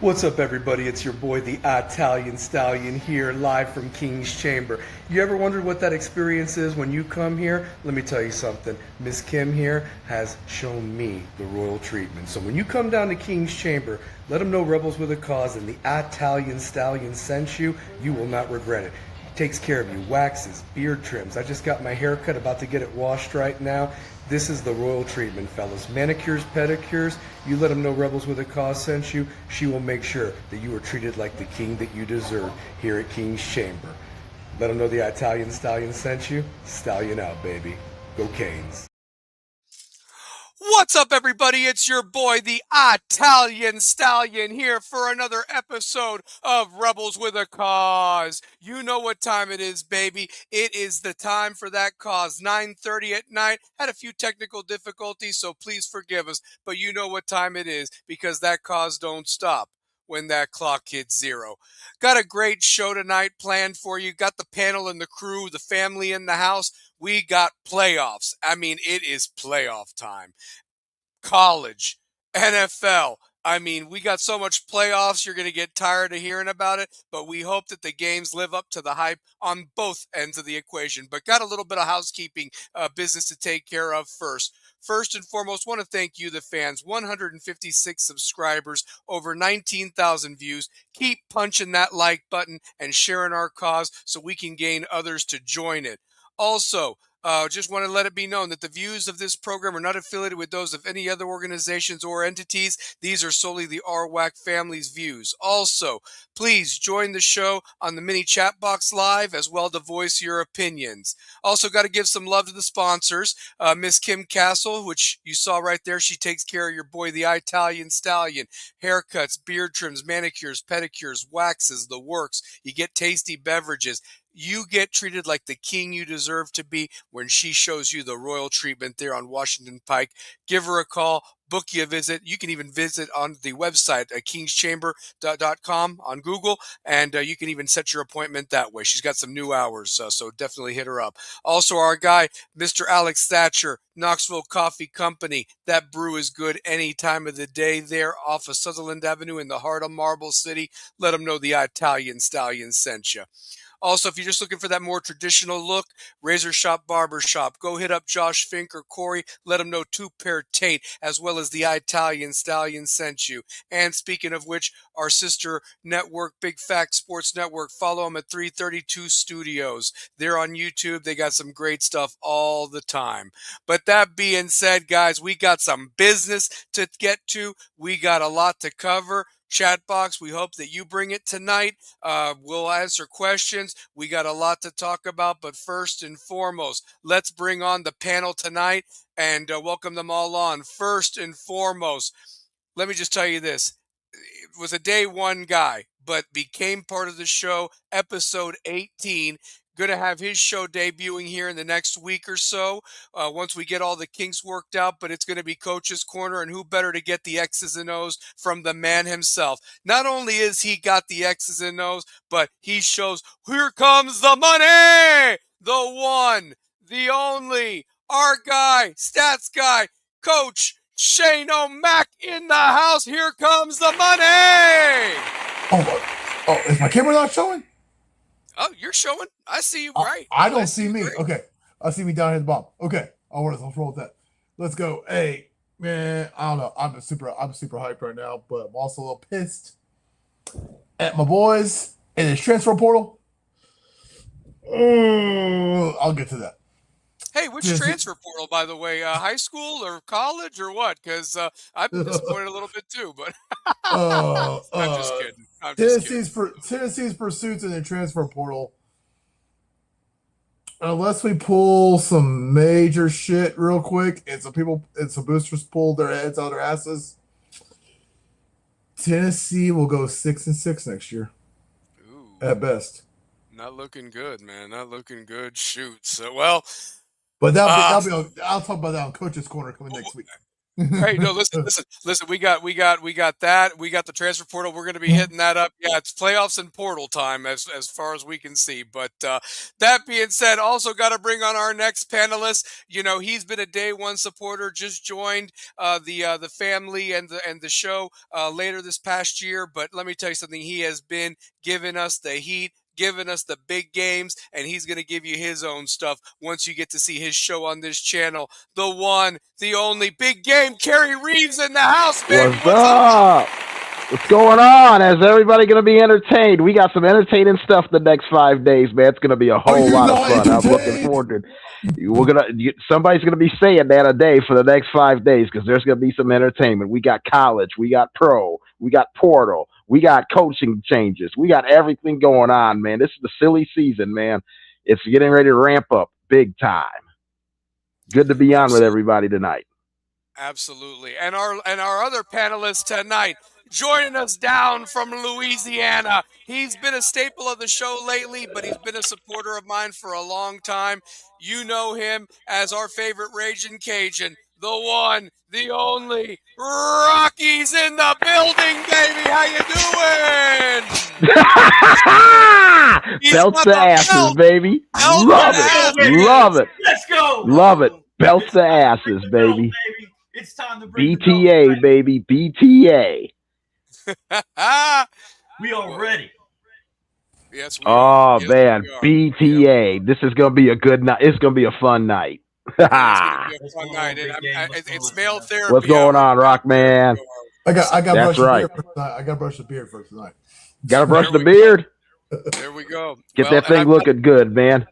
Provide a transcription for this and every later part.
What's up, everybody? It's your boy, the Italian Stallion, here live from King's Chamber. You ever wondered what that experience is when you come here? Let me tell you something. Miss Kim here has shown me the royal treatment. So when you come down to King's Chamber, let them know Rebels with a Cause and the Italian Stallion sent you. You will not regret it. Takes care of you, waxes, beard trims. I just got my hair cut, about to get it washed right now. This is the royal treatment, fellas. Manicures, pedicures, you let them know Rebels with a Cause sent you. She will make sure that you are treated like the king that you deserve here at King's Chamber. Let them know the Italian Stallion sent you. Stallion out, baby. Go Canes. What's up, everybody? It's your boy, the Italian Stallion, here for another episode of Rebels with a Cause. You know what time it is, baby. It is the time for that cause. 9:30 at night. Had a few technical difficulties, so please forgive us. But you know what time it is, because that cause don't stop when that clock hits zero. Got a great show tonight planned for you. Got the panel and the crew, the family in the house. We got playoffs. I mean, it is playoff time. College, NFL. I mean, we got so much playoffs, you're going to get tired of hearing about it, but we hope that the games live up to the hype on both ends of the equation. But got a little bit of housekeeping business to take care of first. First and foremost, want to thank you, the fans. 156 subscribers, over 19,000 views. Keep punching that like button and sharing our cause so we can gain others to join it. Also, just want to let it be known that the views of this program are not affiliated with those of any other organizations or entities. These are solely the RWAC family's views. Also, please join the show on the mini chat box live as well to voice your opinions. Also, got to give some love to the sponsors. Miss Kim Castle, which you saw right there, she takes care of your boy, the Italian Stallion. Haircuts, beard trims, manicures, pedicures, waxes, the works. You get tasty beverages. You get treated like the king you deserve to be when she shows you the royal treatment there on Washington Pike. Give her a call, book you a visit. You can even visit on the website at kingschamber.com on Google, and you can even set your appointment that way. She's got some new hours, so definitely hit her up. Also, our guy, Mr. Alex Thatcher, Knoxville Coffee Company. That brew is good any time of the day there off of Sutherland Avenue in the heart of Marble City. Let them know the Italian Stallion sent you. Also, if you're just looking for that more traditional look, Razor Shop Barber Shop. Go hit up Josh Fink or Corey. Let them know Two Pair Tate, as well as the Italian Stallion sent you. And speaking of which, our sister network, Big Fact Sports Network, follow them at 332 Studios. They're on YouTube. They got some great stuff all the time. But that being said, guys, we got some business to get to. We got a lot to cover. Chat box, we hope that you bring it tonight. We'll answer questions. We got a lot to talk about, but first and foremost, let's bring on the panel tonight and welcome them all on. First and foremost, let me just tell you this. It was a day one guy, but became part of the show, episode 18. Going to have his show debuting here in the next week or so once we get all the kinks worked out, but it's going to be Coach's Corner, and who better to get the X's and O's from the man himself. Not only is he got the X's and O's, but he shows, here comes the money! The one, the only, our guy, stats guy, Coach Shane O'Mac in the house. Here comes the money! Oh, is my camera not showing? Oh, you're showing. I see you right. I don't see me. Great. Okay. I see me down here at the bottom. Okay. Let's roll with that. Let's go. Hey, man, I don't know. I'm super hyped right now, but I'm also a little pissed at my boys in this transfer portal. I'll get to that. Hey, which transfer portal, by the way? High school or college or what? Because I've been disappointed a little bit too, but I'm just kidding. Tennessee's pursuits in the transfer portal. Unless we pull some major shit real quick and some boosters pull their heads out of their asses, Tennessee will go 6-6 next year. Ooh, at best. Not looking good, man. Not looking good. Shoot. So, well. But that'll be I'll talk about that on Coach's Corner coming next week. Right. No, listen. We got that. We got the transfer portal. We're going to be hitting that up. Yeah, it's playoffs and portal time as far as we can see. But that being said, also got to bring on our next panelist. You know, he's been a day one supporter. Just joined the family and the show later this past year. But let me tell you something. He has been giving us the heat, giving us the big games, and he's going to give you his own stuff once you get to see his show on this channel. The one, the only big game, Kerry Reeves in the house, baby. What's up? What's going on? Is everybody going to be entertained? We got some entertaining stuff the next 5 days, man. It's going to be a whole lot of fun. I'm looking forward to it. Somebody's going to be saying that a day for the next 5 days because there's going to be some entertainment. We got college, we got pro, we got portal, we got coaching changes, we got everything going on, man. This is the silly season, man. It's getting ready to ramp up big time. Good to be on with everybody tonight. Absolutely. And our other panelist tonight, joining us down from Louisiana. He's been a staple of the show lately, but he's been a supporter of mine for a long time. You know him as our favorite Raging Cajun, the one, the only, Rocky's in the building, baby. How you doing? Belts the asses, baby. Love it. Love it. Let's go. Love it. Belts the asses, baby. It's time to bring BTA, baby. BTA. We are ready. Yes, we Oh, are. Yes, man. we are. BTA. Yep. This is going to be a good night. It's going to be a fun night. It's going to be a fun night. It's male therapy. What's going on, Rock Man? I got That's right. I got to brush the beard first tonight. Got to brush the beard? There we go. Get that thing looking good, man.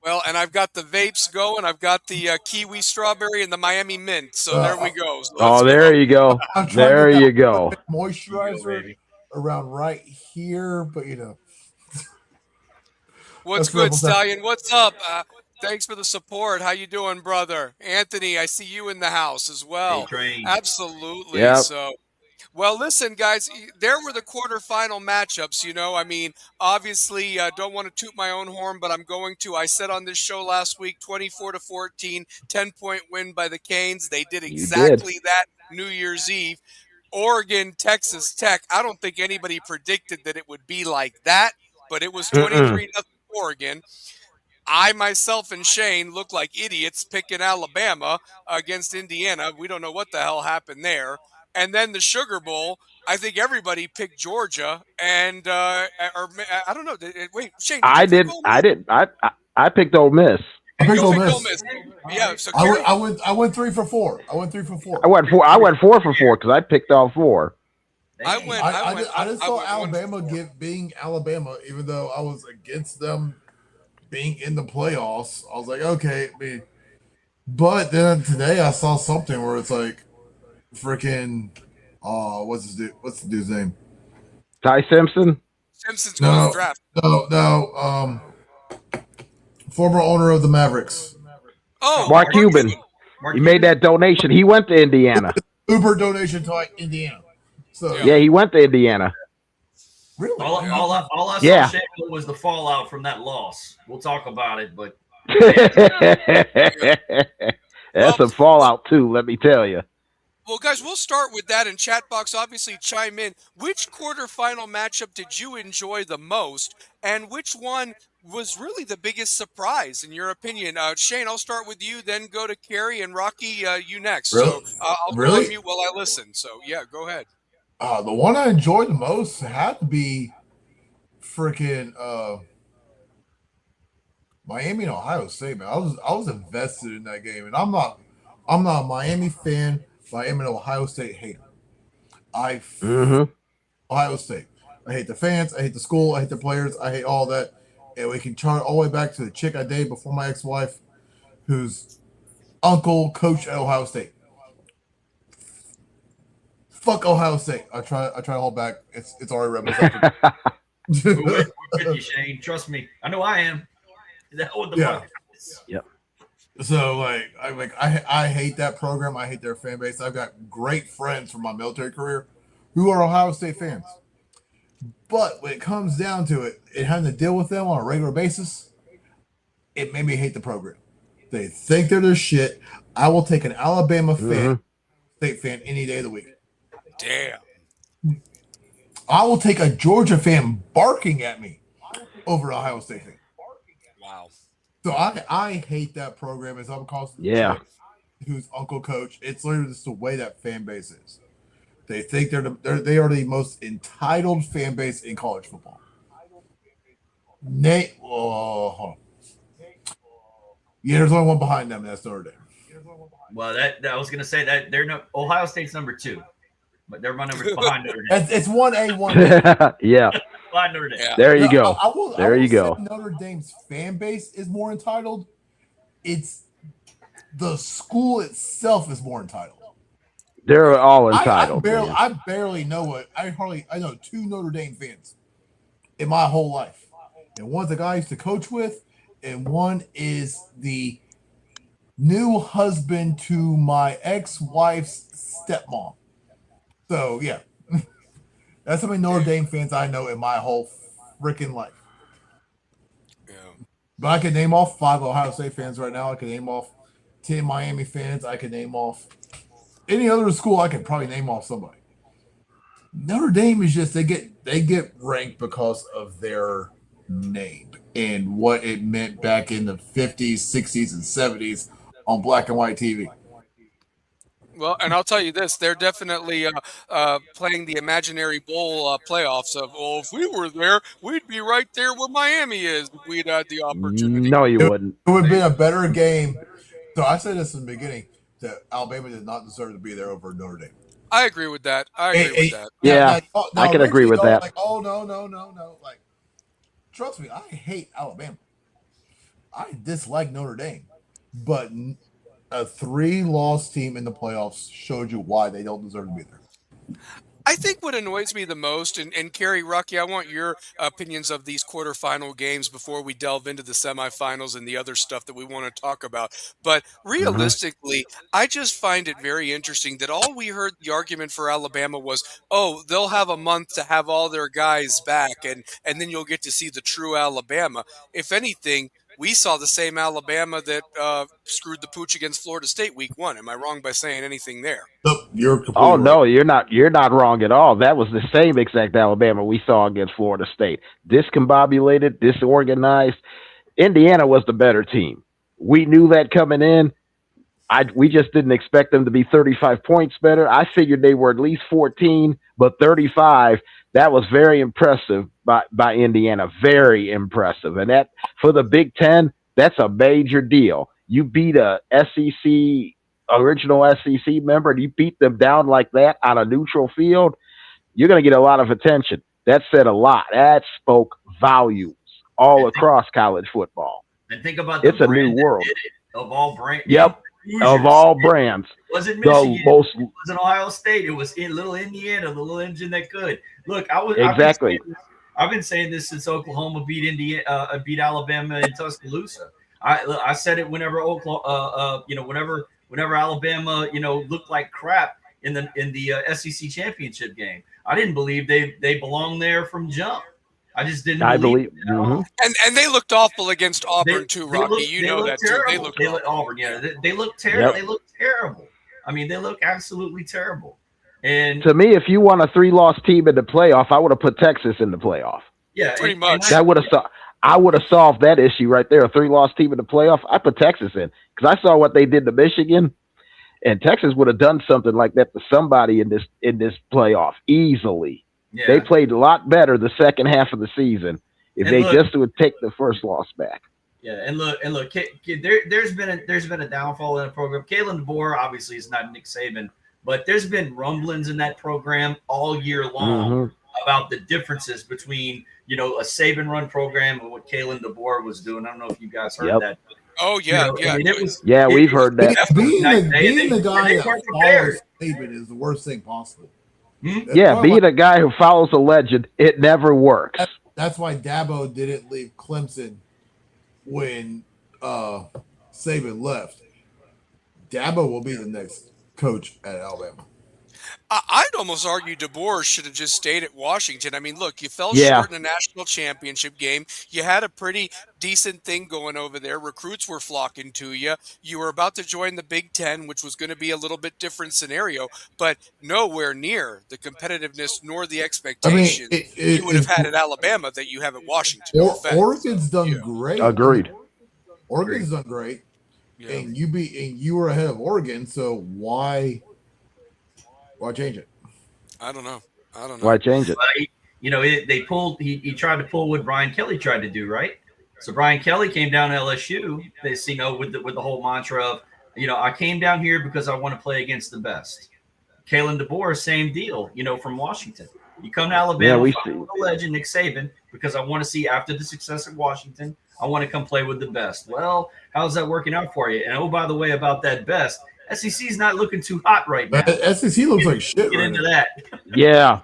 Well, and I've got the vapes going. I've got the kiwi strawberry and the Miami mint. So there we go. So there you go. There you go. Moisturizer around right here, but you know. What's good, Stallion? What's up? Thanks for the support. How you doing, brother? Anthony, I see you in the house as well. Hey, absolutely. Yep. So, well, listen, guys, there were the quarterfinal matchups. You know, I mean, obviously, don't want to toot my own horn, but I'm going to. I said on this show last week, 24-14, 10-point win by the Canes. They did exactly that New Year's Eve. Oregon, Texas Tech. I don't think anybody predicted that it would be like that, but it was 23-0 Oregon. I, myself, and Shane look like idiots picking Alabama against Indiana. We don't know what the hell happened there. And then the Sugar Bowl, I think everybody picked Georgia. And, or I don't know. Wait, Shane. I did. I picked Ole Miss. I picked Ole Miss. Yeah, so I went 3 for 4. I went 3 for 4. I went 4 for 4 because I picked all 4. I just saw Alabama being Alabama, even though I was against them being in the playoffs. I was like, okay. But then today I saw something where it's like, freaking, what's the dude's name? Ty Simpson? Simpson's going to the draft. No. Former owner of the Mavericks. Oh, Mark Cuban. He made that donation. He went to Indiana. Uber donation to Indiana. So yeah, he went to Indiana. Really? All I saw was the fallout from that loss. We'll talk about it, but that's a fallout too, let me tell you. Well, guys, we'll start with that, and chat box obviously chime in. Which quarterfinal matchup did you enjoy the most, and which one was really the biggest surprise, in your opinion? Shane, I'll start with you, then go to Kerry, and Rocky, you next. Really? So I'll go on mute while I listen. So, yeah, go ahead. The one I enjoyed the most had to be freaking Miami and Ohio State, man. I was invested in that game, and I'm not a Miami fan. I am an Ohio State hater. Ohio State. I hate the fans. I hate the school. I hate the players. I hate all that. And we can turn all the way back to the chick I dated before my ex-wife, whose uncle coached at Ohio State. Fuck Ohio State. I try to hold back. It's already represented. We're with you, Shane. Trust me. I know I am. Yep. So I hate that program. I hate their fan base. I've got great friends from my military career who are Ohio State fans. But when it comes down to it, having to deal with them on a regular basis, it made me hate the program. They think they're their shit. I will take an Alabama fan State fan any day of the week. Damn. I will take a Georgia fan barking at me over Ohio State fan. Wow. So I hate that program as I'm calling who's Uncle Coach. It's literally just the way that fan base is. They think they are the most entitled fan base in college football. Nate, hold on. Yeah, there's only one behind them, and that's Notre Dame. Well, that I was going to say that Ohio State's number 2, but they're my number behind Notre Dame. It's 1A, 1B. Yeah. Behind Notre Dame. Yeah. There you go. I will you go. say Notre Dame's fan base is more entitled. It's the school itself is more entitled. They're all entitled. I barely know I know 2 Notre Dame fans in my whole life. And one's the guy I used to coach with, and one is the new husband to my ex-wife's stepmom. So yeah. That's how many Notre Dame fans I know in my whole freaking life. Yeah. But I can name off 5 Ohio State fans right now. I can name off 10 Miami fans. I can name off any other school. I can probably name off somebody. Notre Dame is just they get ranked because of their name and what it meant back in the 50s, 60s, and 70s on black and white TV. Well, and I'll tell you this, they're definitely playing the imaginary bowl playoffs of, well, if we were there, we'd be right there where Miami is if we'd had the opportunity. No, you wouldn't. It would have been a better game. So I said this in the beginning, that Alabama did not deserve to be there over Notre Dame. I agree with that. Yeah, I can agree with that. Like, oh, no. Like, trust me, I hate Alabama. I dislike Notre Dame. But a 3-loss team in the playoffs showed you why they don't deserve to be there. I think what annoys me the most, and Kerry, Rocky, I want your opinions of these quarterfinal games before we delve into the semifinals and the other stuff that we want to talk about. But realistically, I just find it very interesting that all we heard the argument for Alabama was, oh, they'll have a month to have all their guys back, and then you'll get to see the true Alabama. If anything, we saw the same Alabama that screwed the pooch against Florida State week 1. Am I wrong by saying anything there? Nope, you're completely Oh right. no, you're not wrong at all. That was the same exact Alabama we saw against Florida State. Discombobulated, disorganized. Indiana was the better team. We knew that coming in. We just didn't expect them to be 35 points better. I figured they were at least 14, but 35. That was very impressive by Indiana. Very impressive. And that for the Big Ten, that's a major deal. You beat a original SEC member, and you beat them down like that on a neutral field, you're going to get a lot of attention. That said a lot. That spoke volumes all across college football. And think about it's a new world. Of all brands. Yep. Of all brands. It wasn't Michigan. It wasn't Ohio State. It was in little Indiana, the little engine that could. Look, I've been saying this since Oklahoma beat Alabama in Tuscaloosa. I said it whenever whenever Alabama, looked like crap in the SEC championship game. I didn't believe they belonged there from jump. I just didn't believe it at all. And they looked awful against Auburn too, Rocky. You know that too. They looked Auburn, yeah. They looked terrible. Yep. They looked terrible. I mean, they look absolutely terrible. And to me, if you want a 3-loss team in the playoff, I would have put Texas in the playoff. Yeah, pretty much. That would have I would have solved that issue right there. A 3-loss team in the playoff, I put Texas in because I saw what they did to Michigan, and Texas would have done something like that to somebody in this playoff easily. Yeah. They played a lot better the second half of the season if they just would take the first loss back. Yeah, and look, there's been a downfall in the program. Kalen DeBoer obviously is not Nick Saban, but there's been rumblings in that program all year long about the differences between a Saban run program and what Kalen DeBoer was doing. I don't know if you guys heard that. Oh yeah, we've heard that. Being the guy that follows Saban is the worst thing possible. Yeah, being a guy who follows a legend, it never works. That's why Dabo didn't leave Clemson when Saban left. Dabo will be the next coach at Alabama. I'd almost argue DeBoer should have just stayed at Washington. I mean, look, you fell Yeah. short in a national championship game. You had a pretty decent thing going over there. Recruits were flocking to you. You were about to join the Big Ten, which was going to be a little bit different scenario, but nowhere near the competitiveness nor the expectation you would have had at Alabama that you have at Washington. No offense. Oregon's done great. Agreed. Oregon's done great, Yeah. and you were ahead of Oregon. So why change it? I don't know. Why change it? He tried to pull what Brian Kelly tried to do, right? So Brian Kelly came down to LSU. With the whole mantra of, I came down here because I want to play against the best. Kalen DeBoer, same deal. From Washington. You come to Alabama, with the legend Nick Saban, because I want to see after the success at Washington, I want to come play with the best. Well, how's that working out for you? And oh, by the way, about that best, SEC's not looking too hot right now. SEC looks like shit. Get into that. Yeah.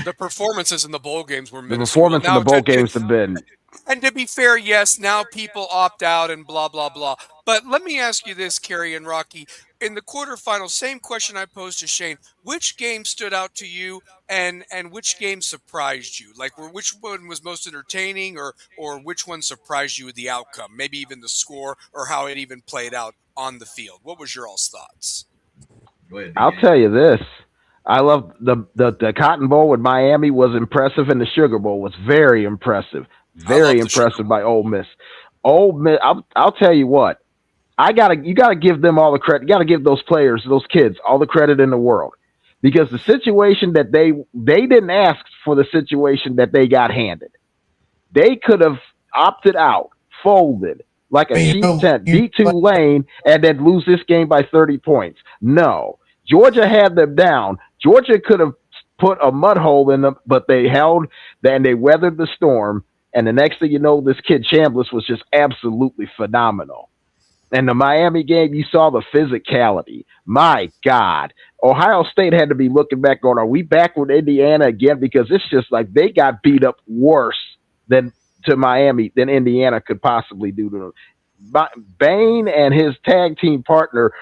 The performances in the bowl games were The minuscule. performance in the bowl games have been. And to be fair, yes, now people opt out and blah, blah, blah. But let me ask you this, Kerry and Rocky. In the quarterfinals, same question I posed to Shane. Which game stood out to you and which game surprised you? Like, which one was most entertaining or which one surprised you with the outcome? Maybe even the score or how it even played out on the field. What was your all's thoughts? I'll tell you this. I love the Cotton Bowl with Miami was impressive, and the Sugar Bowl was very impressive. Very impressive by Ole Miss. Ole Miss, I'll tell you what. You gotta give them all the credit. You gotta give those players, those kids, all the credit in the world, because the situation that they didn't ask for, the situation that they got handed. They could have opted out, folded like a sheep tent, beat Tulane, and then lose this game by 30 points. No, Georgia had them down. Georgia could have put a mud hole in them, but they held, and they weathered the storm. And the next thing you know, this kid Chambliss was just absolutely phenomenal. And the Miami game, you saw the physicality. My God. Ohio State had to be looking back going, are we back with Indiana again? Because it's just like they got beat up worse than Indiana could possibly do to them. Bain and his tag team partner,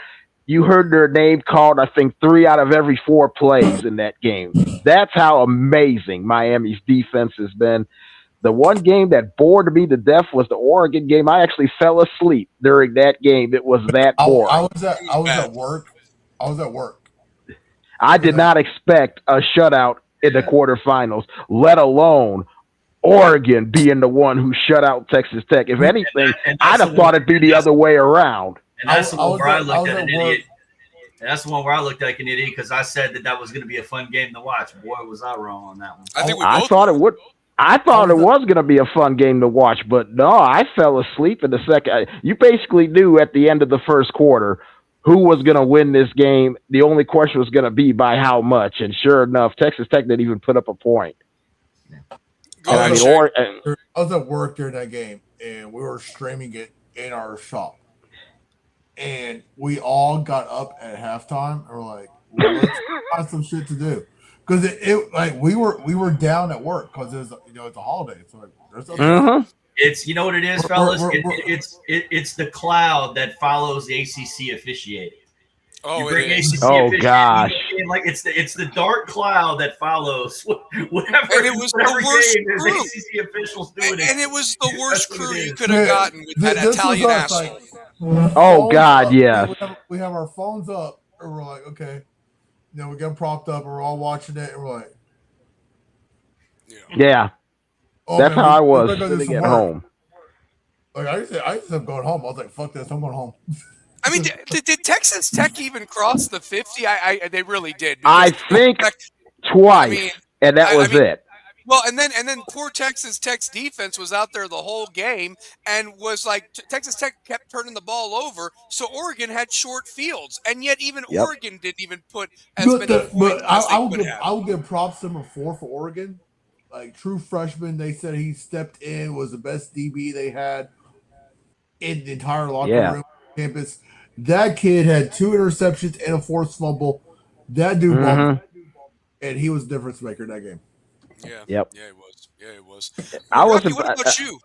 you heard their name called, I think, 3 out of every 4 plays in that game. That's how amazing Miami's defense has been. The one game that bored me to death was the Oregon game. I actually fell asleep during that game. It was that boring. I was at work. I did not expect a shutout in the quarterfinals, let alone Oregon being the one who shut out Texas Tech. If anything, I'd have thought it'd be the other way around. And that's the one where I looked at an idiot. And that's the one where I looked like an idiot because I said that was going to be a fun game to watch. Boy, was I wrong on that one. I thought it would. I thought it was going to be a fun game to watch, but no, I fell asleep in the second. You basically knew at the end of the first quarter who was going to win this game. The only question was going to be by how much. And sure enough, Texas Tech didn't even put up a point. I was at work during that game, and we were streaming it in our shop. And we all got up at halftime and were like, well, let's find some shit to do. Because we were down at work because it's a holiday. So like there's It's what it is, fellas. It's the cloud that follows the ACC officiating. Oh, it is. Gosh! Like it's the dark cloud that follows whatever. And it was the worst crew. ACC officials doing and it was the worst crew you could have gotten with that Italian asshole. Oh God, yes. We have our phones up, and we're like, okay. We get propped up, and we're all watching it, and we're like, yeah. Oh, that's how I was sitting at home. Like I just am going home. I was like, fuck this, I'm going home. I mean, did Texas Tech even cross the 50? They really did. I think twice, and that was it. Well, and then poor Texas Tech's defense was out there the whole game and was like Texas Tech kept turning the ball over, so Oregon had short fields, and yet even Oregon didn't even put as many points as they could have. I would give props number 4 for Oregon. Like true freshman, they said he stepped in, was the best DB they had in the entire locker room campus. That kid had 2 interceptions and a forced fumble. That dude and he was a difference maker in that game. Yeah. Yep. Yeah, it was. I was. Rocky, what about you?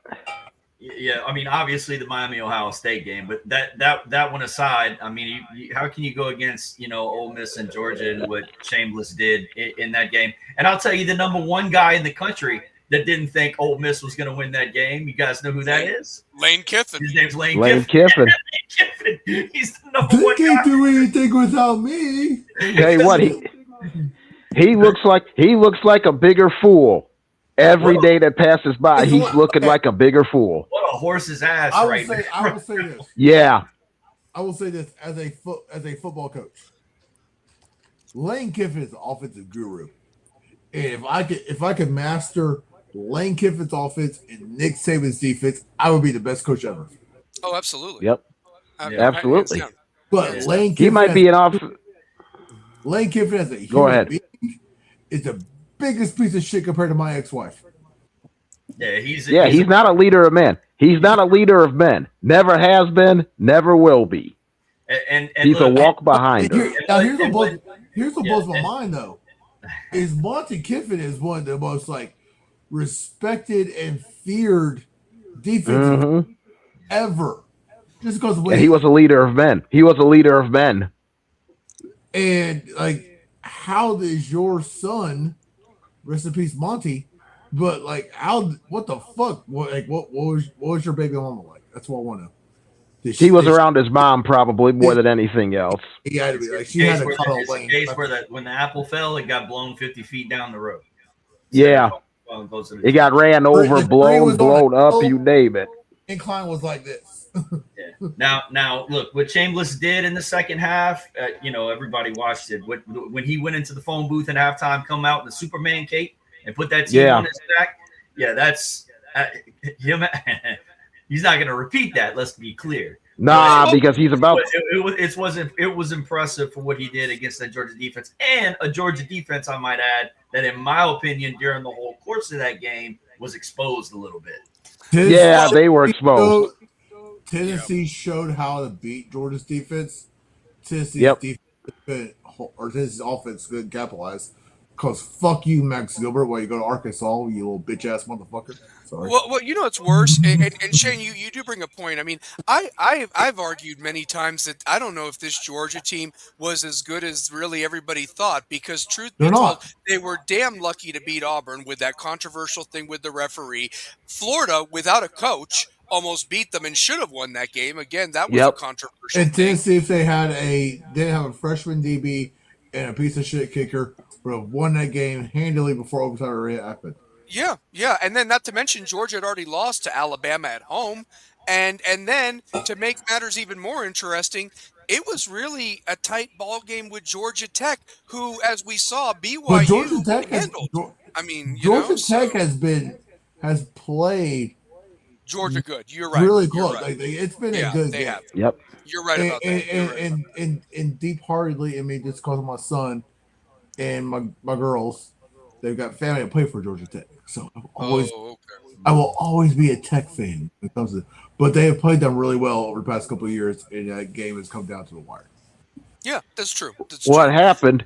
Yeah, I mean, obviously the Miami Ohio State game, but that one aside, I mean, how can you go against Ole Miss and Georgia and what Chambliss did in that game? And I'll tell you, the number one guy in the country that didn't think Ole Miss was going to win that game. You guys know who that is? Lane Kiffin. His name's Lane Lane Kiffin. Kiffin. He's the number They one can't guy. do anything without me. Tell you what, he looks like a bigger fool. Every day that passes by, he's looking like a bigger fool. What a horse's ass! I right will say this. Yeah. I will say this as a football coach. Lane Kiffin is the offensive guru. And if I could master Lane Kiffin's offense and Nick Saban's defense, I would be the best coach ever. Oh, absolutely. Yep. Absolutely. Hands down. But Lane Kiffin He might be an off. Lane Kiffin as a human Go ahead. being is the biggest piece of shit compared to my ex-wife. Yeah, he's not a leader of men. He's not a leader of men. Never has been, never will be. and He's look, a walk behind her. Now here's what blows my mind though. Is Monty Kiffin is one of the most like respected and feared defensive ever. Just because of And he was a leader of men. He was a leader of men. And like, how does your son, rest in peace, Monty? But like, what the fuck? What was your baby mama like? That's what I want to know. He was around his mom probably more than anything else. He had to be like, she had to cuddle it's a Lane. case where when the apple fell, it got blown 50 feet down the road. Yeah. It got ran over, blown up, you name it. Incline was like this. Yeah. Now, look what Chambliss did in the second half. Everybody watched it. When he went into the phone booth at halftime, come out in the Superman cape and put that team on his back. Yeah, that's him. He's not going to repeat that. Let's be clear. Nah, because he's about. It was impressive for what he did against that Georgia defense, and a Georgia defense, I might add, that in my opinion, during the whole course of that game, was exposed a little bit. Yeah, they were exposed. Tennessee showed how to beat Georgia's defense. Tennessee's offense couldn't capitalize. Because fuck you, Max Gilbert, while you go to Arkansas, you little bitch ass motherfucker. Sorry. Well, it's worse. And Shane, you do bring a point. I mean, I've argued many times that I don't know if this Georgia team was as good as really everybody thought, because truth be told, they were damn lucky to beat Auburn with that controversial thing with the referee. Florida, without a coach, almost beat them and should have won that game. Again, that was a controversial And Tennessee, if they didn't have a freshman DB and a piece of shit kicker, would have won that game handily before overtime already happened. Yeah. And then not to mention Georgia had already lost to Alabama at home. And then to make matters even more interesting, it was really a tight ball game with Georgia Tech, who, as we saw, BYU But Georgia Tech handled. Georgia Tech has played Georgia good. You're right. Really close. Right. It's been a good game. Have. Yep. You're right about that. And deep-heartedly, I mean, just because of my son and my girls, they've got family that play for Georgia Tech. So I will always be a Tech fan when it comes to. But they have played them really well over the past couple of years, and that game has come down to the wire. Yeah, that's true. What happened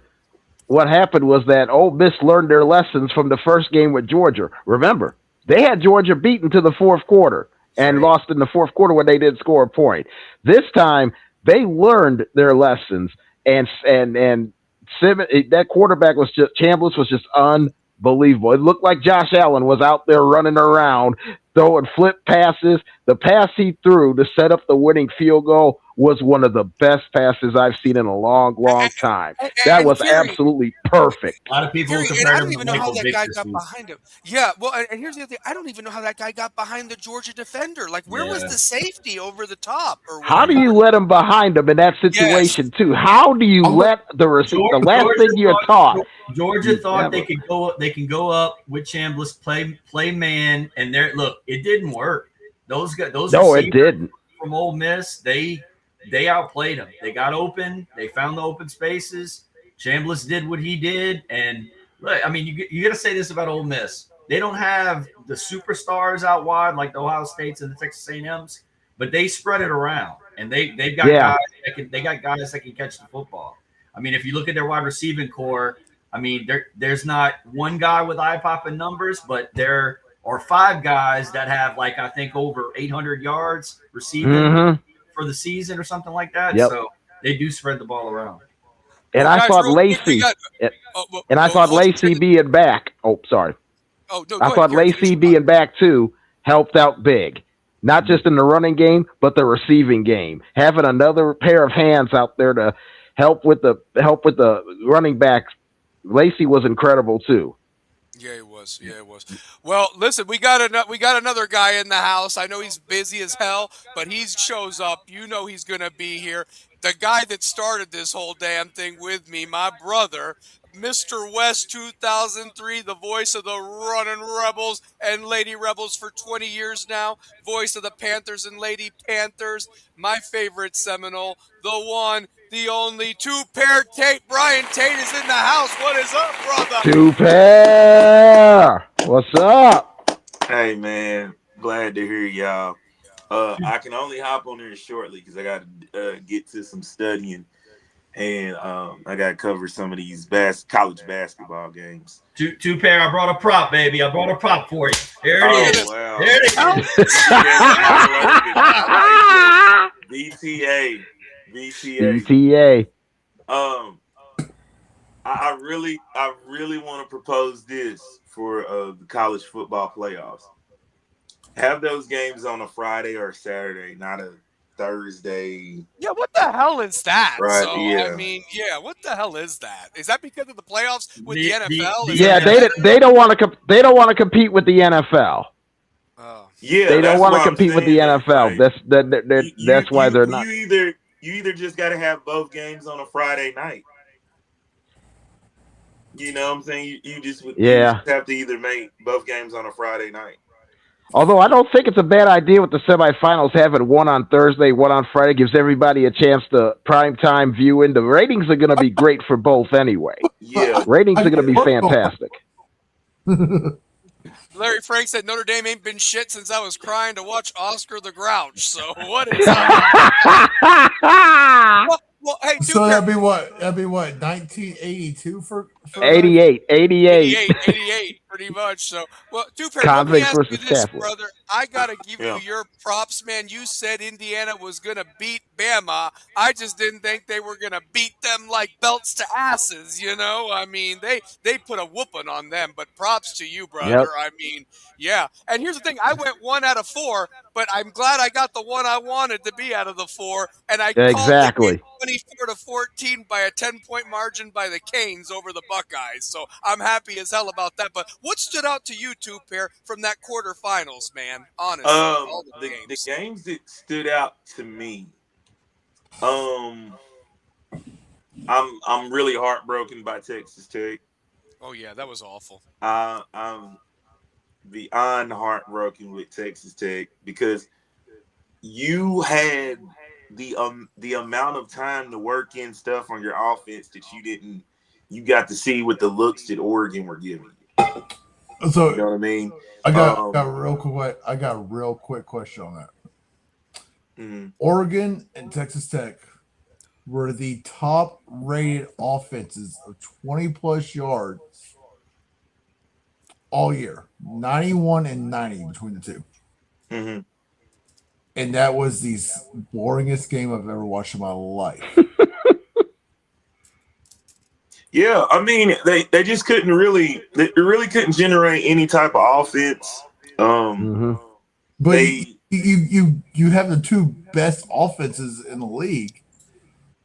was that Ole Miss learned their lessons from the first game with Georgia. Remember, they had Georgia beaten to the fourth quarter and lost in the fourth quarter when they didn't score a point. This time, they learned their lessons, and that quarterback was just Chambliss was just unbelievable. It looked like Josh Allen was out there running around, throwing flip passes. The pass he threw to set up the winning field goal was one of the best passes I've seen in a long, long time. That was absolutely perfect. A lot of people I don't even know how that guy got behind him. Yeah, well, and here's the other thing. I don't even know how that guy got behind the Georgia defender. Like, where was the safety over the top? How do you let him behind him in that situation, too? How do you let the receiver, the last thing you're taught? Georgia thought they can go up with Chambliss, play man, and look, it didn't work. Those it didn't. From Ole Miss, they outplayed them. They got open. They found the open spaces. Chambliss did what he did. And look, I mean, you got to say this about Ole Miss. They don't have the superstars out wide like the Ohio States and the Texas A&Ms, but they spread it around. And they've got guys that can catch the football. I mean, if you look at their wide receiving core, I mean, there's not one guy with eye-popping numbers, but they're or 5 guys that have like I think over 800 yards receiving for the season or something like that. Yep. So they do spread the ball around. And Well, I guys, thought real quick, we Lacey, got. and I thought hold on. Lacey being back. Oh, sorry. Oh no, I go ahead, thought Kerry, finish Lacey your being back too helped out big. Not just in the running game, but the receiving game. Having another pair of hands out there to help with the running backs. Lacey was incredible too. Yeah, it was. Yeah, it was. Well, listen, we got another guy in the house. I know he's busy as hell, but he shows up. You know he's gonna be here. The guy that started this whole damn thing with me, my brother, Mr. West 2003, the voice of the Running Rebels and Lady Rebels for 20 years now, voice of the Panthers and Lady Panthers, my favorite Seminole, the one, the only two-pair Tate. Brian Tate is in the house. What is up, brother? Two pair. What's up? Hey man, glad to hear y'all. I can only hop on there shortly because I got to get to some studying, and I got to cover some of these college basketball games. Two pair. I brought a prop, baby. I brought a prop for you. There it is. Wow. There it is. VTA. BTA. I really want to propose this for the college football playoffs. Have those games on a Friday or a Saturday, not a Thursday. Yeah, what the hell is that? Right, So, yeah. I mean, yeah, what the hell is that? Is that because of the playoffs with the The- NFL? the- Is Yeah, that they don't want to they don't want to compete with the NFL. Oh. Yeah, They don't that's want what to I'm compete with the saying. NFL. Like, That's why they're not. You either just got to have both games on a Friday night. You know what I'm saying? You just have to either make both games on a Friday night. Although I don't think it's a bad idea with the semifinals having one on Thursday, one on Friday. Gives everybody a chance to primetime viewing. The ratings are going to be great for both anyway. Yeah. Ratings are going to be fantastic. Larry Frank said Notre Dame ain't been shit since I was crying to watch Oscar the Grouch. So, what is up? Well, hey, So Duke, that'd be what? 1982 for 88. 88, pretty much. So, well, Duper, let me Convicts ask you versus this, Catholics. brother. I got to give Yeah. you your props, man. You said Indiana was going to beat Bama. I just didn't think they were going to beat them like belts to asses, you know? I mean, they put a whooping on them, but props to you, brother. Yep. I mean, yeah. And here's the thing. I went 1 out of 4, but I'm glad I got the one I wanted to be out of the 4, and I called Exactly. the 24-14 by a 10-point margin by the Canes over the Buckeyes. So I'm happy as hell about that. But what stood out to you two pair from that quarterfinals, man? Honestly, all The games that stood out to me. I'm really heartbroken by Texas Tech. Oh yeah, that was awful. I'm beyond heartbroken with Texas Tech because you had the amount of time to work in stuff on your offense that you got to see with the looks that Oregon were giving you. So You know what I mean? I got a real quick question on that. Mhm. Oregon and Texas Tech were the top rated offenses of 20 plus yards all year, 91 and 90 between the two. Mm-hmm. And that was the boringest game I've ever watched in my life. Yeah, I mean they just couldn't really couldn't generate any type of offense. But They you have the two best offenses in the league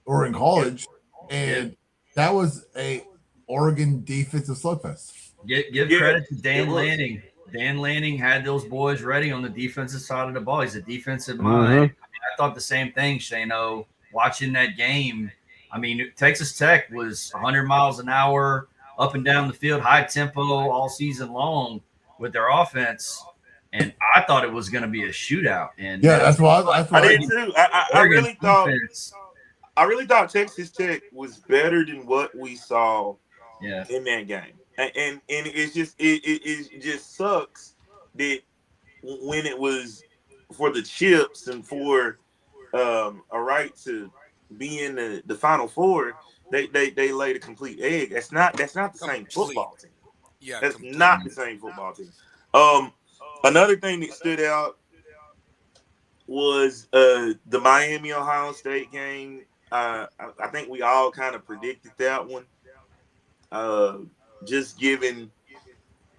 or in college, and that was a Oregon defensive slugfest. Give credit to Dan Lanning. Dan Lanning had those boys ready on the defensive side of the ball. He's a defensive mind. I mean, I thought the same thing, Shano, watching that game. I mean, Texas Tech was 100 miles an hour, up and down the field, high tempo all season long with their offense. And I thought it was going to be a shootout. And yeah, that's why I did too. I really thought Texas Tech was better than what we saw in that game. And it's just it just sucks that when it was for the chips and for a right to be in the Final Four, they laid a complete egg. That's not the same football team. Yeah, that's completely. not the same football team. Another thing that stood out was the Miami Ohio State game. I think we all kind of predicted that one. Just given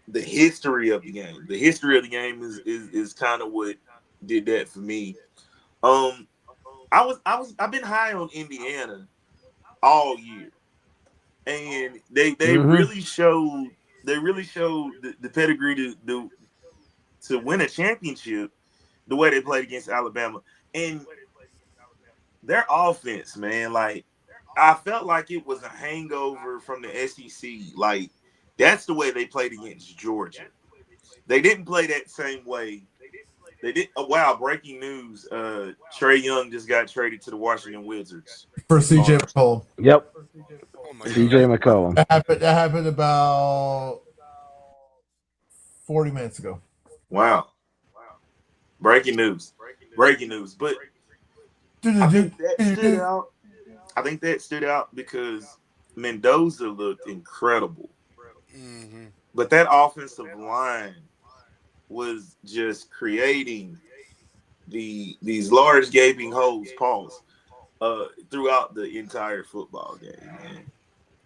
the history of the game. The history of the game is kind of what did that for me. I've been high on Indiana all year, and they really showed the pedigree to win a championship the way they played against Alabama. And their offense, man, like I felt like it was a hangover from the SEC. Like that's the way they played against Georgia. They didn't play that same way. They did. Oh, wow! Breaking news: Trey Young just got traded to the Washington Wizards For CJ McCollum. Yep. Oh my CJ God. McCollum. That happened about 40 minutes ago. Wow! Breaking news! Breaking news! But I think that stood out because Mendoza looked incredible, but that offensive line was just creating these large gaping holes, throughout the entire football game, man.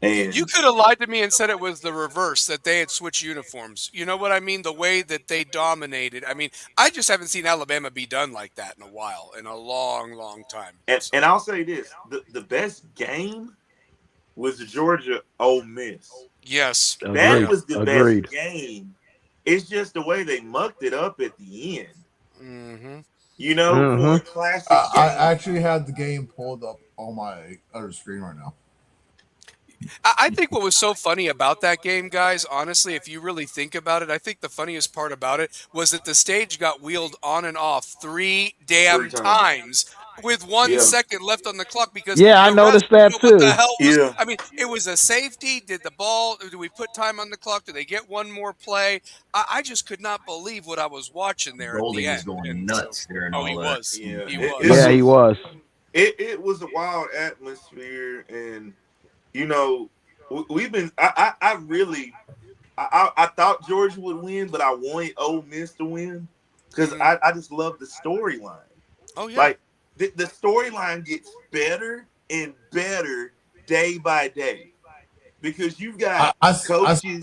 And You could have lied to me and said it was the reverse, that they had switched uniforms. You know what I mean? The way that they dominated. I mean, I just haven't seen Alabama be done like that in a while, in a long, long time. and I'll say this: the best game was the Georgia Ole Miss. Yes. That was the best game. It's just the way they mucked it up at the end. You know, for a classic game. I actually have the game pulled up on my other screen right now. I think what was so funny about that game, guys, honestly, if you really think about it, I think the funniest part about it was that the stage got wheeled on and off three times with 1 second left on the clock because I noticed that too. What the hell was, I mean, it was a safety. Did we put time on the clock? Did they get one more play? I just could not believe what I was watching there Goldie at the was end. going nuts there and all he that. was. He was. It was a wild atmosphere, and you know, we've been. I really thought Georgia would win, but I wanted Ole Miss to win because I just love the storyline. Oh yeah, like the storyline gets better and better day by day because you've got coaches.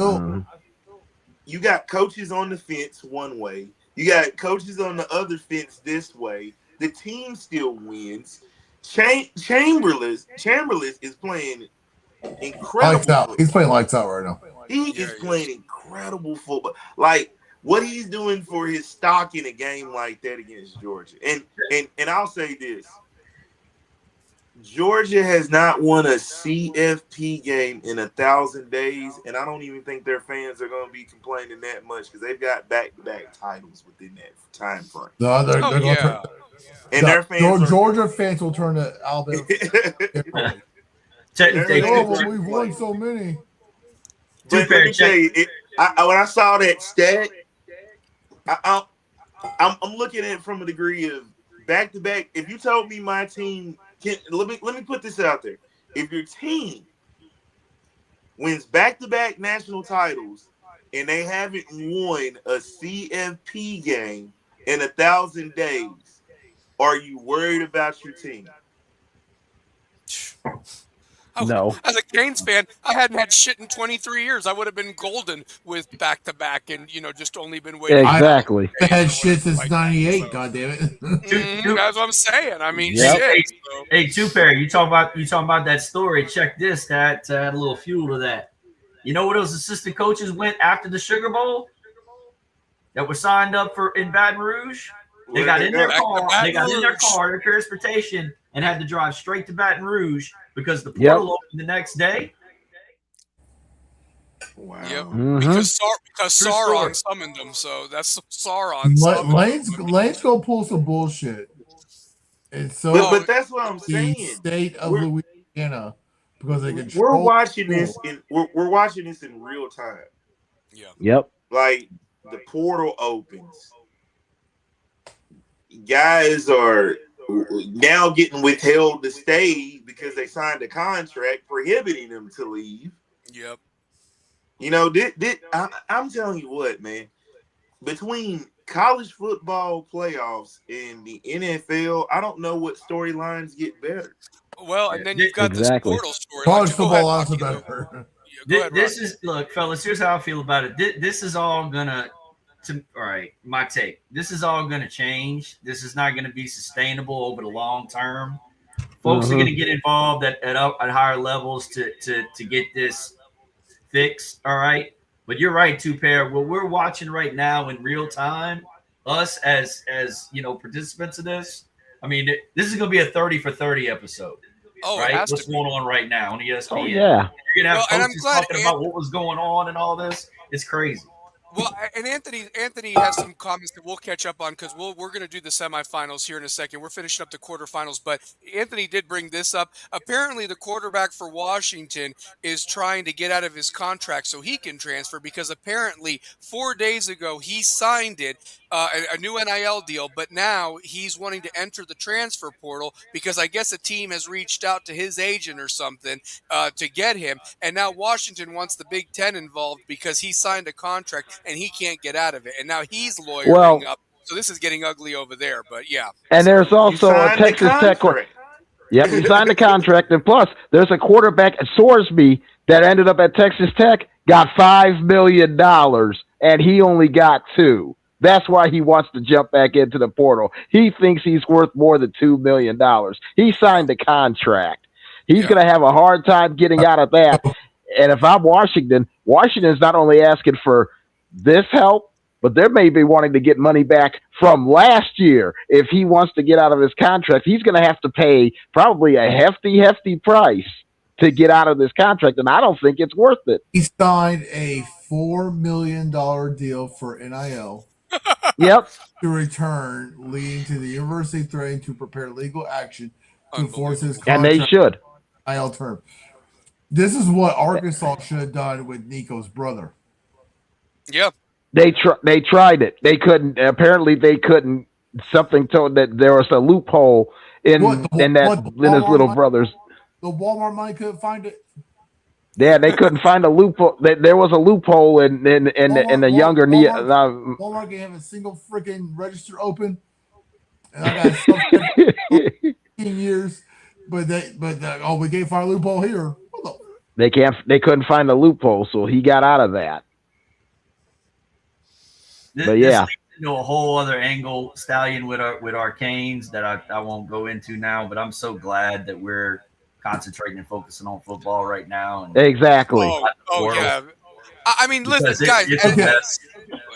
You got coaches on the fence one way. You got coaches on the other fence this way. The team still wins. Chamberlain is playing incredible. Lights out. He's playing lights out right now. He is playing incredible football. Like what he's doing for his stock in a game like that against Georgia. And I'll say this. Georgia has not won a CFP game in 1,000 days, and I don't even think their fans are going to be complaining that much because they've got back-to-back titles within that time frame. No, they're going to turn. And their fans Georgia fans will turn to Alabama. We've won so many. But let me tell you, when I saw that stat, I'm looking at it from a degree of back-to-back. If you told me my team let me put this out there. If your team wins back-to-back national titles and they haven't won a CFP game in 1,000 days, are you worried about your team? No. As a Canes fan, I hadn't had shit in 23 years. I would have been golden with back-to-back and, just only been waiting. Exactly. I had shit since 98, goddammit. That's what I'm saying. I mean, shit. Hey, Two-Pair, you talking about that story. Check this, to add a little fuel to that. You know where those assistant coaches went after the Sugar Bowl that were signed up in Baton Rouge? They got in their car, their transportation, and had to drive straight to Baton Rouge because the portal opened the next day. Wow. Yep. Because Sauron summoned them, so that's Sauron. Lane's gonna pull some bullshit. And so, but that's what I'm saying. The state of Louisiana, because they can. We're watching this we're watching this in real time. Yeah. Yep. Like the portal opens. Guys are now getting withheld to stay because they signed a contract prohibiting them to leave. Yep. I'm telling you what, man. Between college football playoffs in the NFL, I don't know what storylines get better. Well, and then you've got Exactly. this portal story. College Go ahead, football odds are Rocky. better. Go ahead, This Rocky. is look, fellas. Here's how I feel about it. This is all gonna. All right, my take. This is all gonna change. This is not gonna be sustainable over the long term. Folks are gonna get involved at higher levels to get this fixed. All right, but you're right, Two Pair. What we're watching right now in real time, us as participants of this. I mean, this is gonna be a 30 for 30 episode. Oh, right? It has What's to be. going on right now on ESPN? Oh yeah. You're gonna have Well, and I'm coaches glad talking about what was going on and all this. It's crazy. Well, and Anthony has some comments that we'll catch up on because we're going to do the semifinals here in a second. We're finishing up the quarterfinals, but Anthony did bring this up. Apparently, the quarterback for Washington is trying to get out of his contract so he can transfer because apparently 4 days ago he signed it, a new NIL deal, but now he's wanting to enter the transfer portal because I guess a team has reached out to his agent or something to get him, and now Washington wants the Big Ten involved because he signed a contract and he can't get out of it, and now he's lawyering up. So this is getting ugly over there, but yeah. And there's also a Texas Tech. Yep, he signed the contract, and plus there's a quarterback at Sorsby that ended up at Texas Tech, got $5 million, and he only got $2 million. That's why he wants to jump back into the portal. He thinks he's worth more than $2 million. He signed a contract. He's going to have a hard time getting out of that. And if I'm Washington, Washington's not only asking for this help, but they may be wanting to get money back from last year. If he wants to get out of his contract, he's going to have to pay probably a hefty price to get out of this contract, and I don't think it's worth it. He signed a $4 million deal for NIL. Yep. To return, leading to the university threatening to prepare legal action to force his contract. And they should. NIL term. This is what Arkansas should have done with Nico's brother. Yep. They tried it. They couldn't. Apparently, they couldn't. Something told that there was a loophole in his little brother's. The Walmart money couldn't find it. Yeah, they couldn't find a loophole. There was a loophole in the younger. Walmart can't have a single freaking register open, and I got 15 years. But we can't find a loophole here. They couldn't find a loophole, so he got out of that. But yeah, this into a whole other angle, Stallion, with our Canes that I won't go into now. But I'm so glad that we're concentrating and focusing on football right now. And exactly. Oh yeah. I mean, listen, guys.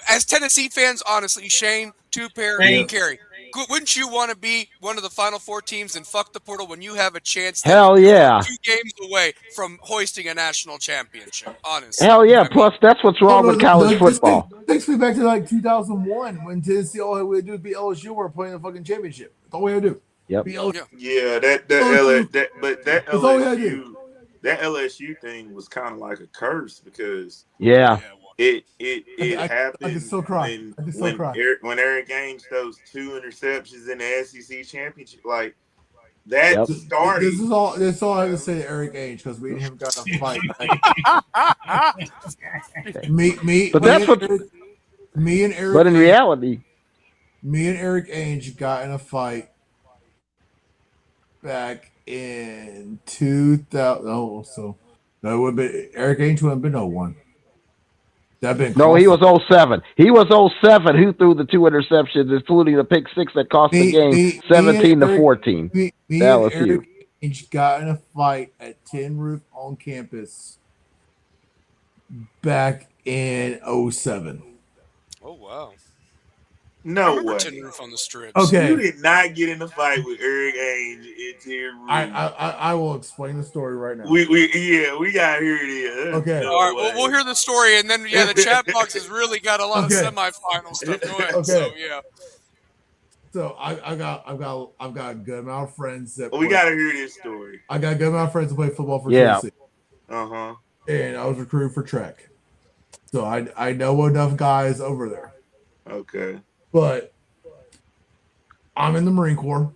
As Tennessee fans, honestly, Shane, Two Pair, and Kerry, wouldn't you want to be one of the Final Four teams and fuck the portal when you have a chance? Hell yeah! 2 games away from hoisting a national championship. Honestly. Hell yeah! Plus, that's what's wrong with college football. Takes me back to like 2001 when Tennessee all we had to do was beat LSU. We're playing the fucking championship. That's all we had to do. Yep. Yeah, that LSU thing was kind of like a curse because it happened. I can still cry. When Eric Ainge throws 2 interceptions in the SEC championship, like that started. This is all I have to say to Eric Ainge because we and him got a fight. But in reality, me and Eric Ainge got in a fight back in 2000. Oh, so that would be Eric Ainge would have been 01. He was 07. He was 07 who threw the 2 interceptions, including the pick 6 that cost the game 17-14. Me and Eric Ainge got in a fight at Tin Roof on campus back in 07. Oh wow. No way. Roof on the strips. Okay. You did not get in a fight with Eric Ainge in Tin Roof. I will explain the story right now. We gotta hear it here. Okay. All right, we'll hear the story, and then the chat box has really got a lot of semifinal stuff. Go ahead. Okay. So I've got a good amount of friends that we gotta hear this story. I got a good amount of friends that play football for Tennessee. And I was recruited for track. So I know enough guys over there. Okay. But I'm in the Marine Corps.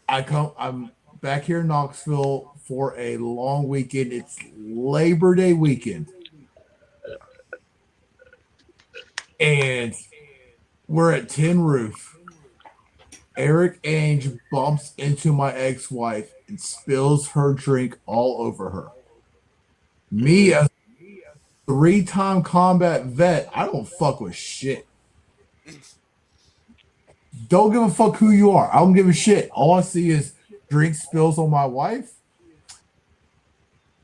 I'm back here in Knoxville for a long weekend. It's Labor Day weekend. And We're at Tin Roof. Eric Ainge bumps into my ex-wife and spills her drink all over her. Me, as a 3-time combat vet, I don't fuck with shit. Don't give a fuck who you are. I don't give a shit. All I see is drink spills on my wife.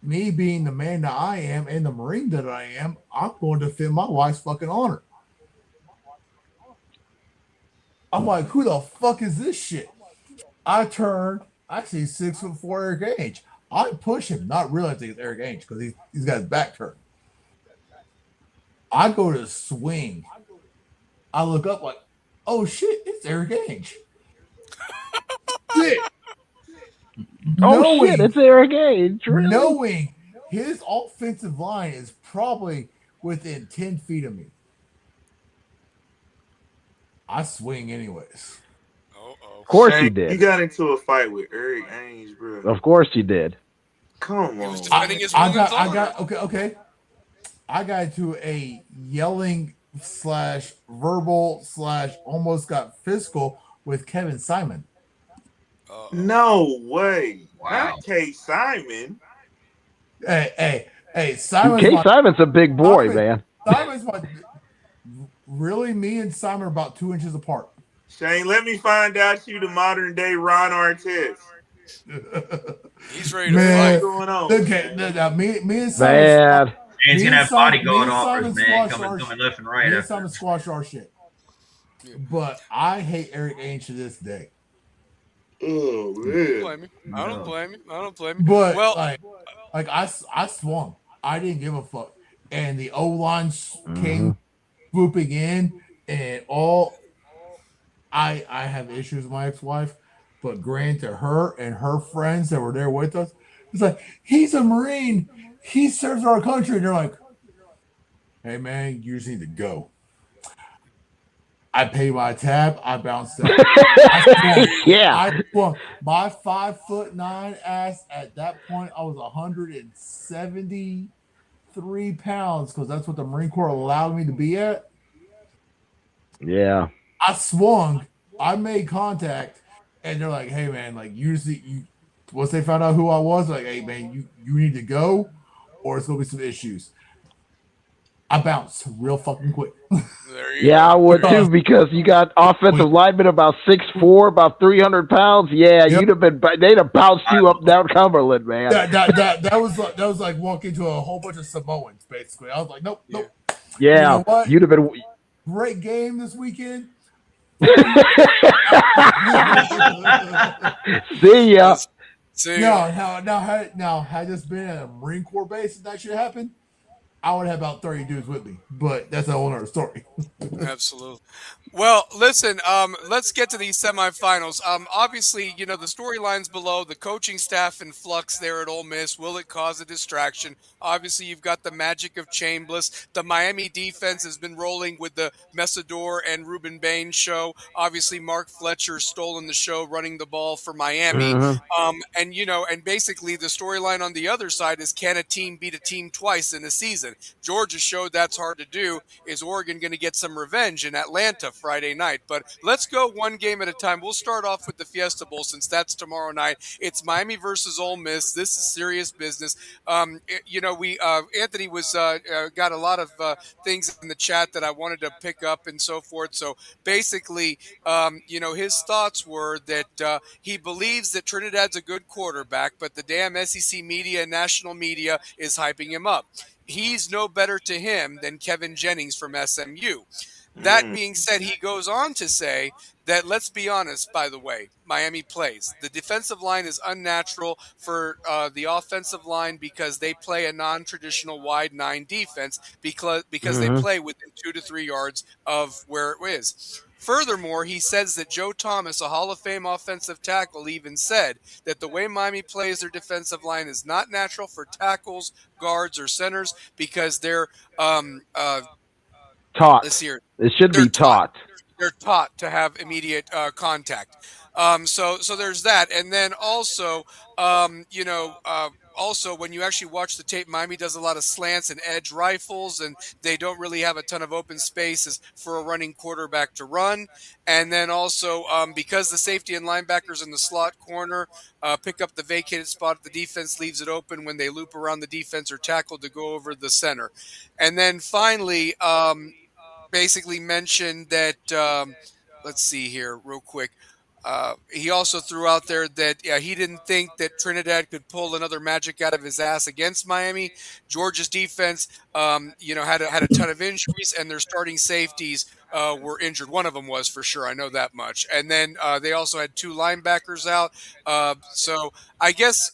Me being the man that I am and the Marine that I am, I'm going to defend my wife's fucking honor. I'm like, who the fuck is this shit? I turn, I see 6'4" Eric Ainge. I push him, not realizing it's Eric Ainge because he's got his back turned. I go to swing. I look up like, oh shit, it's Eric Ainge. Shit. Oh shit, it's Eric Ainge. Really? Knowing his offensive line is probably within 10 feet of me. I swing anyways. Of course you did. You got into a fight with Eric Ainge, bro. Of course you did. Come on. Okay. I got into a yelling / verbal / almost got physical with Kevin Simon. No way. Wow. Not K. Simon. Hey, Simon's a big boy, man. Simon's really, me and Simon are about 2 inches apart. Shane, let me find out you the modern day Ron Artest. He's ready to fight. What's going on? Okay, now me and Simon. He's gonna have bodyguard offers, man, coming left and right. Me and Simon squash our shit. But I hate Eric Ainge to this day. Oh man. I don't blame you. But I swung. I didn't give a fuck. And the O-line came swooping in, and I have issues with my ex-wife, but granted, her and her friends that were there with us, it's like, he's a Marine, he serves our country, and they're like, hey man, you just need to go. I paid my tab, I bounced out. I swung. My 5'9" ass at that point, I was 173 pounds because that's what the Marine Corps allowed me to be at. Yeah. I swung, I made contact, and they're like, hey man, like once they found out who I was, like, hey man, you need to go or it's gonna be some issues. I bounced real fucking quick. I would too, because you got offensive linemen about 6'4", about 300 pounds. Yeah, they'd have bounced you up down Cumberland, man. That was like walking to a whole bunch of Samoans, basically. I was like, nope. Yeah, you know what? You'd have been great game this weekend. See ya. Now, had this been at a Marine Corps base and that should happen, I would have about 30 dudes with me, but that's a whole other story. Absolutely. Well, listen, let's get to these semifinals. Obviously, the storylines below, the coaching staff in flux there at Ole Miss. Will it cause a distraction? Obviously, you've got the magic of Chambliss. The Miami defense has been rolling with the Messidor and Ruben Bain show. Obviously, Mark Fletcher stolen the show running the ball for Miami. And basically the storyline on the other side is, can a team beat a team twice in a season? Georgia showed that's hard to do. Is Oregon going to get some revenge in Atlanta Friday night? But let's go one game at a time. We'll start off with the Fiesta Bowl since that's tomorrow night. It's Miami versus Ole Miss. This is serious business. Anthony was got a lot of things in the chat that I wanted to pick up and so forth. So basically, his thoughts were that he believes that Trinidad's a good quarterback, but the damn SEC media and national media is hyping him up. He's no better to him than Kevin Jennings from SMU. That being said, he goes on to say that, let's be honest, by the way, Miami plays. The defensive line is unnatural for the offensive line because they play a non-traditional wide 9 defense because they play within 2 to 3 yards of where it is. Furthermore, he says that Joe Thomas, a Hall of Fame offensive tackle, even said that the way Miami plays their defensive line is not natural for tackles, guards, or centers because they're taught. It should be taught. They're taught to have immediate contact. So there's that. And then also, also, when you actually watch the tape, Miami does a lot of slants and edge rifles, and they don't really have a ton of open spaces for a running quarterback to run. And then also, because the safety and linebackers in the slot corner pick up the vacated spot, the defense leaves it open when they loop around the defense or tackle to go over the center. And then finally, basically mentioned that, let's see here real quick. He also threw out there that he didn't think that Trinidad could pull another magic out of his ass against Miami. Georgia's defense, had a ton of injuries, and their starting safeties were injured. One of them was for sure. I know that much. And then they also had 2 linebackers out. So I guess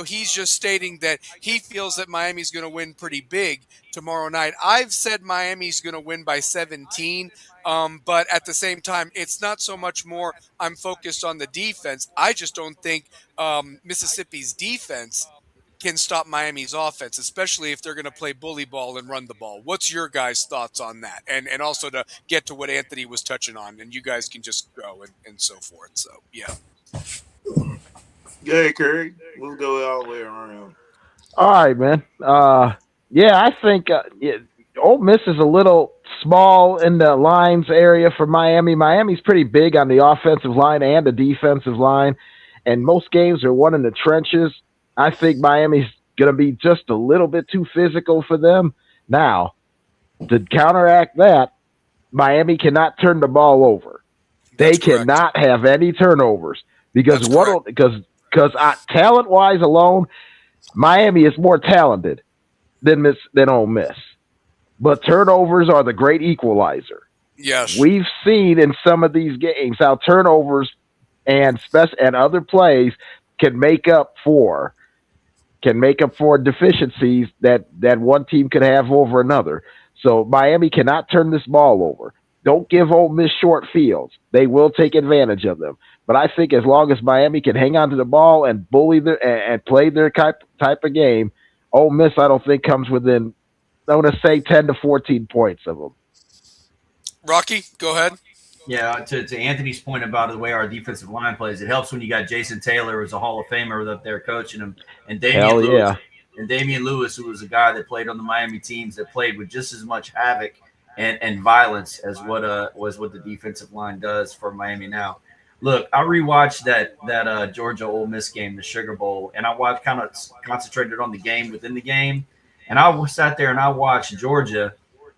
he's just stating that he feels that Miami's going to win pretty big tomorrow night. I've said Miami's going to win by 17. But at the same time, it's not so much more I'm focused on the defense. I just don't think Mississippi's defense can stop Miami's offense, especially if they're going to play bully ball and run the ball. What's your guys' thoughts on that? And also to get to what Anthony was touching on, and you guys can just go and so forth. So, yeah. Yeah, Kerry. We'll go all the way around. All right, man. I think Ole Miss is a little small in the lines area for Miami. Miami's pretty big on the offensive line and the defensive line, and most games are won in the trenches. I think Miami's going to be just a little bit too physical for them. Now, to counteract that, Miami cannot turn the ball over. They cannot have any turnovers because talent-wise alone, Miami is more talented than Ole Miss. But turnovers are the great equalizer. Yes. We've seen in some of these games how turnovers and other plays can make up for deficiencies that one team could have over another. So Miami cannot turn this ball over. Don't give Ole Miss short fields. They will take advantage of them. But I think as long as Miami can hang on to the ball and bully and play their type of game, Ole Miss I don't think comes within, I want to say 10 to 14 points of them. Rocky, go ahead. Yeah, to Anthony's point about the way our defensive line plays, it helps when you got Jason Taylor, who's a Hall of Famer up there coaching him, and Damian Lewis, who was a guy that played on the Miami teams that played with just as much havoc and violence as what the defensive line does for Miami now. Look, I rewatched that Georgia Ole Miss game, the Sugar Bowl, and I kind of concentrated on the game within the game. And I sat there and I watched Georgia's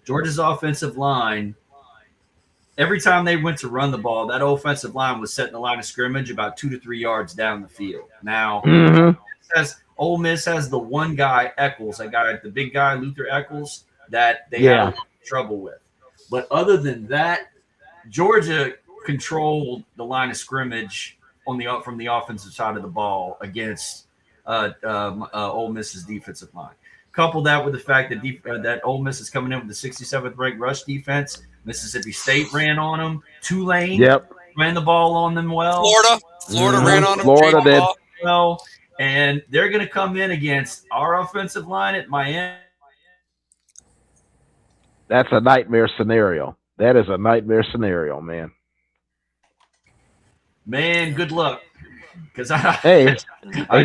offensive line. Every time they went to run the ball, that offensive line was setting the line of scrimmage about 2 to 3 yards down the field. Now, Ole Miss has the one guy, Eccles, the big guy, Luther Eccles, that they have trouble with. But other than that, Georgia controlled the line of scrimmage from the offensive side of the ball against Ole Miss's defensive line. Couple that with the fact that that Ole Miss is coming in with the 67th ranked rush defense. Mississippi State ran on them. Tulane ran the ball on them well. Florida ran on them. Florida did well, and they're going to come in against our offensive line at Miami. That's a nightmare scenario. That is a nightmare scenario, man. Man, good luck. Because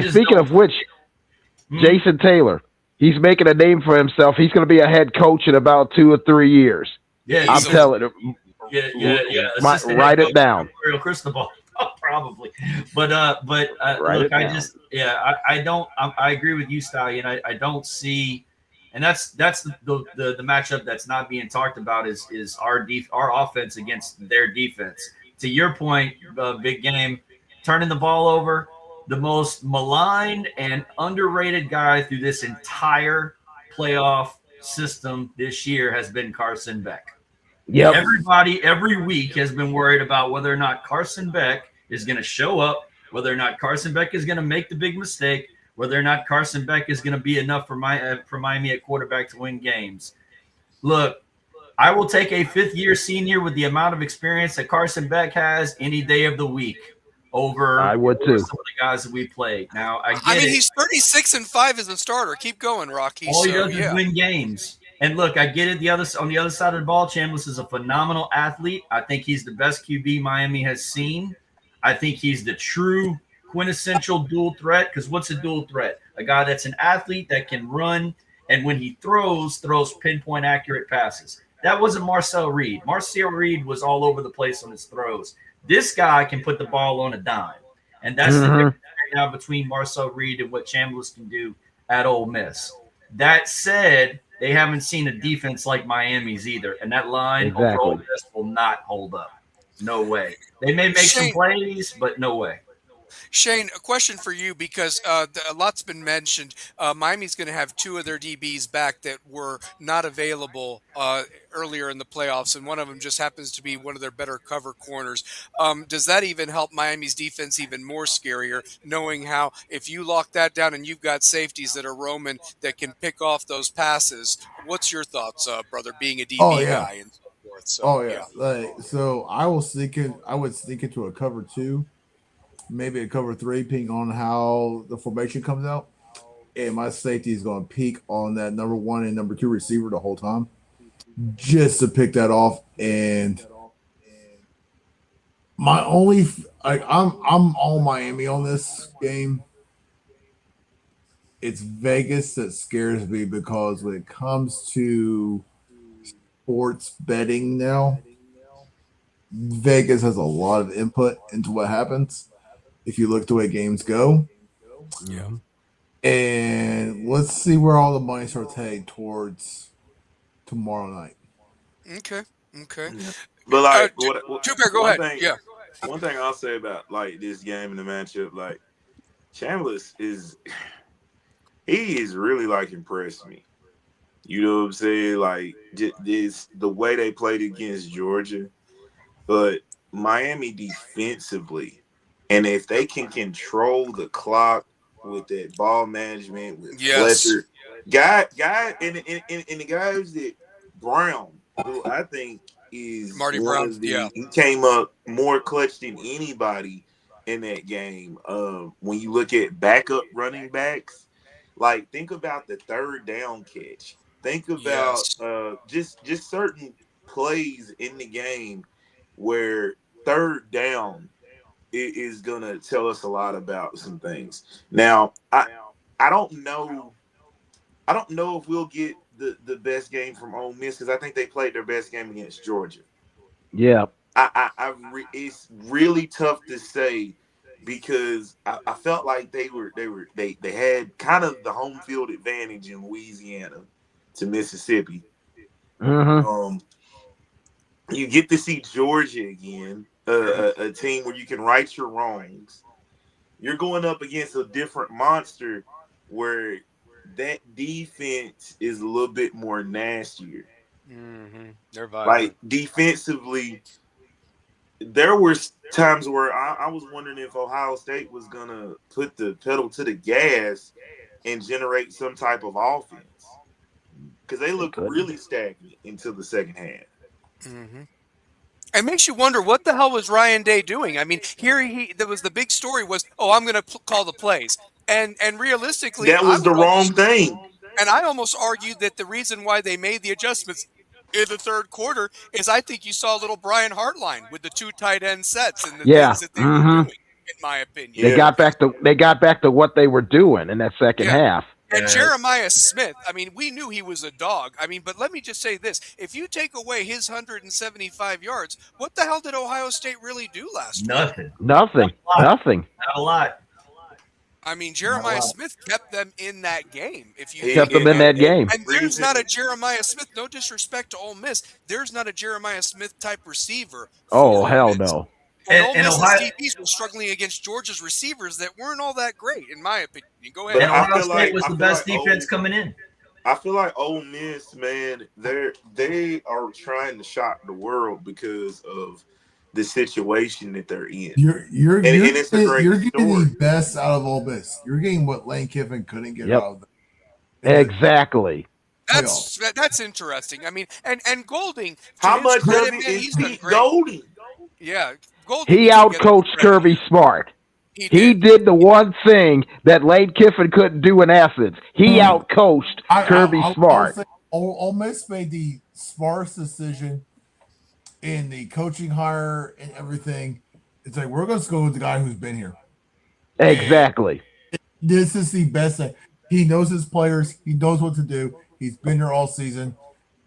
speaking of which, Jason Taylor. He's making a name for himself. He's going to be a head coach in about 2 or 3 years. Yeah, I'm telling you. Yeah. Write it down. Cristobal, probably. But look, I agree with you, Stallion. I don't see, and that's the matchup that's not being talked about is our offense against their defense. To your point, big game, turning the ball over. The most maligned and underrated guy through this entire playoff system this year has been Carson Beck. Yep. Everybody every week has been worried about whether or not Carson Beck is going to show up, whether or not Carson Beck is going to make the big mistake, whether or not Carson Beck is going to be enough for Miami at quarterback to win games. Look, I will take a fifth-year senior with the amount of experience that Carson Beck has any day of the week. I would too. Some of the guys that we played. Now, he's 36-5 as a starter. Keep going, Rocky. All he does is win games. And look, I get it. On the other side of the ball, Chambliss is a phenomenal athlete. I think he's the best QB Miami has seen. I think he's the true quintessential dual threat. Because what's a dual threat? a guy that's an athlete that can run, and when he throws pinpoint accurate passes. That wasn't Marcel Reed. Marcel Reed was all over the place on his throws. This guy can put the ball on a dime, and that's the difference right now between Marcel Reed and what Chambliss can do at Ole Miss. That said, they haven't seen a defense like Miami's either, and that line over Ole Miss will not hold up. No way. They may make some plays, but no way. Shane, a question for you, because a lot's been mentioned. Miami's going to have 2 of their DBs back that were not available earlier in the playoffs, and one of them just happens to be one of their better cover corners. Does that even help Miami's defense even more scarier, knowing how if you lock that down and you've got safeties that are roaming that can pick off those passes? What's your thoughts, brother, being a DB guy and so forth? So, So I would sneak into a cover 2. Maybe a cover 3, depending on how the formation comes out. And my safety is going to peak on that number 1 and number 2 receiver the whole time, just to pick that off. And my only, I'm all Miami on this game. It's Vegas that scares me, because when it comes to sports betting now, Vegas has a lot of input into what happens. If you look the way games go. Yeah. And let's see where all the money starts heading towards tomorrow night. Okay. But like, go ahead. One thing I'll say about like this game and the matchup, like Chambliss he is really like impressed me. You know what I'm saying? Like this, the way they played against Georgia, but Miami defensively. And if they can control the clock with that ball management, with Fletcher, guy, and the guys that Brown, who I think is Marty Brown, he came up more clutch than anybody in that game. When you look at backup running backs, like think about the third down catch. Think about just certain plays in the game where third down it is gonna tell us a lot about some things. Now, I don't know if we'll get the best game from Ole Miss, because I think they played their best game against Georgia. Yeah, it's really tough to say, because I felt like they had kind of the home field advantage in Louisiana to Mississippi. Mm-hmm. You get to see Georgia again. A team where you can right your wrongs. You're going up against a different monster where that defense is a little bit more nastier. They're violent. Like defensively, there were times where I was wondering if Ohio State was going to put the pedal to the gas and generate some type of offense, because they looked really stagnant until the second half. It makes you wonder, what the hell was Ryan Day doing? I mean, there was the big story was, I'm going to call the plays. And realistically, that was the wrong thing. And I almost argued that the reason why they made the adjustments in the third quarter is I think you saw a little Brian Hartline with the 2 tight end sets and the things that they were doing, in my opinion. They got back to what they were doing in that second half. And Jeremiah Smith, I mean, we knew he was a dog. I mean, but let me just say this. If you take away his 175 yards, what the hell did Ohio State really do last week? Nothing. Not a lot. I mean, Jeremiah Smith kept them in that game. And there's not a Jeremiah Smith, no disrespect to Ole Miss, there's not a Jeremiah Smith type receiver. Oh, hell no. And Ole Miss's DBs were struggling against Georgia's receivers that weren't all that great, in my opinion. Go ahead. And Ohio State was the best defense coming in. I feel like Ole Miss, man, they are trying to shock the world because of the situation that they're in. You're getting the best out of Ole Miss. You're getting what Lane Kiffin couldn't get out of them. Exactly. That's interesting. I mean, and Golding. How much is Pete Golding? Yeah, Golding. He outcoached Kirby Smart. He did the one thing that Lane Kiffin couldn't do in essence. He outcoached Kirby Smart. Ole Miss made the smartest decision in the coaching hire and everything. It's like, we're going to go with the guy who's been here. Exactly. And this is the best thing. He knows his players. He knows what to do. He's been there all season.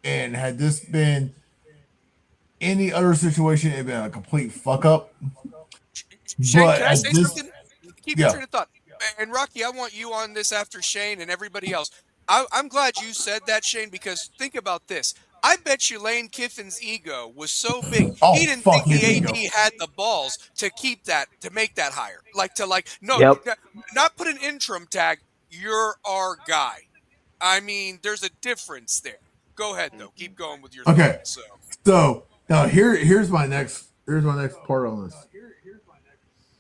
And had this been any other situation, it'd been a complete fuck up. Shane, But can I say something? Keep your yeah. train of thought. And Rocky, I want you on this after Shane and everybody else. I'm glad you said that, Shane, because think about this. I bet you Lane Kiffin's ego was so big, Oh, he didn't fuck think his the ego. AD had the balls to keep that, to make that higher. No, Yep. not put an interim tag. You're our guy. I mean, there's a difference there. Go ahead, though. Keep going with your Okay. thoughts. So now here's my next part on this.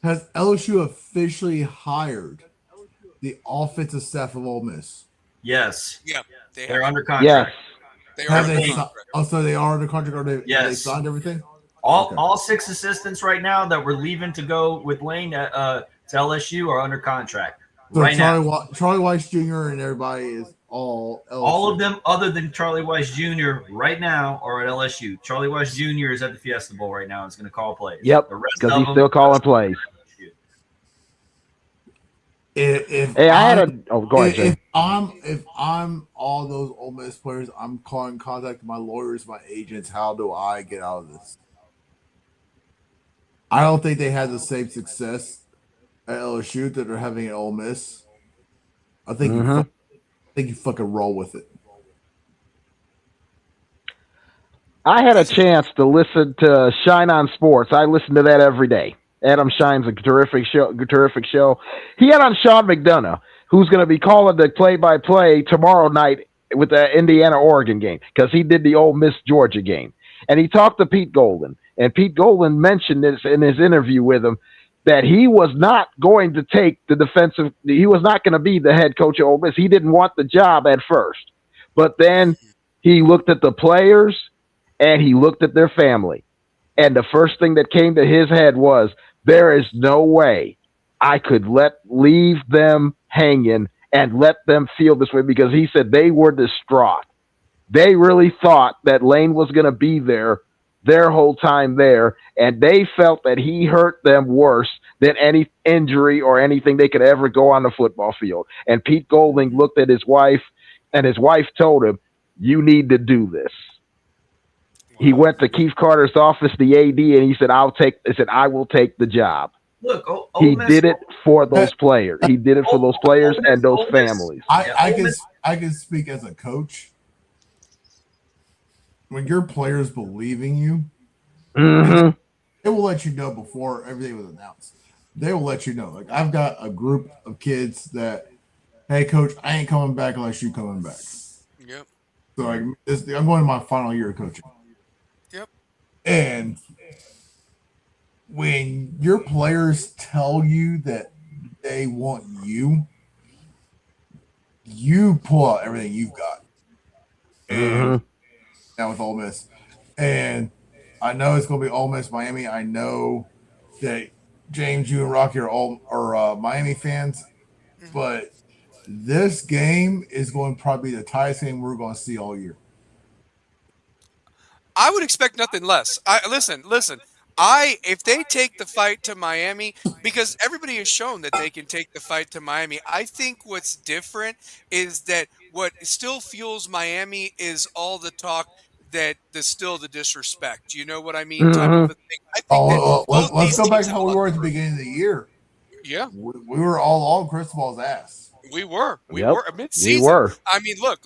Has LSU officially hired the offensive staff of Ole Miss? Yes. Yeah. They're under contract. Yes. They are under contract. Also, they are under contract. Or they signed everything? All 6 assistants right now that were leaving to go with Lane to LSU are under contract. So right now. Charlie Weiss Jr. and everybody is all LSU. All of them, other than Charlie Weiss Jr., right now are at LSU. Charlie Weiss Jr. is at the Fiesta Bowl right now. It's going to call plays. Yep, because he's still calling plays. Go ahead. Jay. If I'm all those Ole Miss players, I'm calling contact my lawyers, my agents. How do I get out of this? I don't think they had the same success at LSU that they're having at Ole Miss. I think you fucking roll with it. I had a chance to listen to Shine on Sports. I listen to that every day. Adam Shine's a terrific show. He had on Sean McDonough, who's going to be calling the play-by-play tomorrow night with the Indiana-Oregon game, because he did the Ole Miss-Georgia game. And he talked to Pete Golden, and Pete Golden mentioned this in his interview with him, that he was not going to take he was not going to be the head coach of Ole Miss. He didn't want the job at first. But then he looked at the players, and he looked at their family. And the first thing that came to his head was, there is no way I could leave them hanging and let them feel this way, because he said they were distraught. They really thought that Lane was going to be there their whole time there, and they felt that he hurt them worse than any injury or anything they could ever go on the football field. And Pete Golding looked at his wife, and his wife told him, you need to do this. He went to Keith Carter's office, the AD, and he said, I will take the job. Look, he did it for those players. He did it for those players and those families. I can speak as a coach. When your players believe in you, they will let you know before everything was announced. They will let you know. Like, I've got a group of kids that, hey, coach, I ain't coming back unless you coming back. Yep. So I'm going to my final year of coaching. Yep. And when your players tell you that they want you, you pull out everything you've got. And now with Ole Miss. And I know it's going to be Ole Miss, Miami. I know that James, you and Rocky are Miami fans, but this game is going to probably be the tightest game we're going to see all year. I would expect nothing less. Listen. If they take the fight to Miami, because everybody has shown that they can take the fight to Miami, I think what's different is that what still fuels Miami is all the talk that there's still the disrespect. You know what I mean? Type of a thing. I think let's go back to how we were at the beginning of the year. Yeah. We were all on Cristobal's ass. We were mid-season. We were. I mean, look.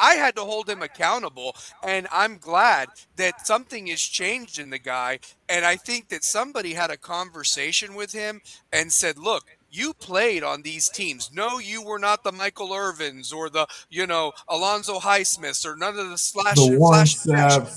I had to hold him accountable, and I'm glad that something has changed in the guy. And I think that somebody had a conversation with him and said, "Look, you played on these teams. No, you were not the Michael Irvins or the Alonzo Highsmiths or none of the flash.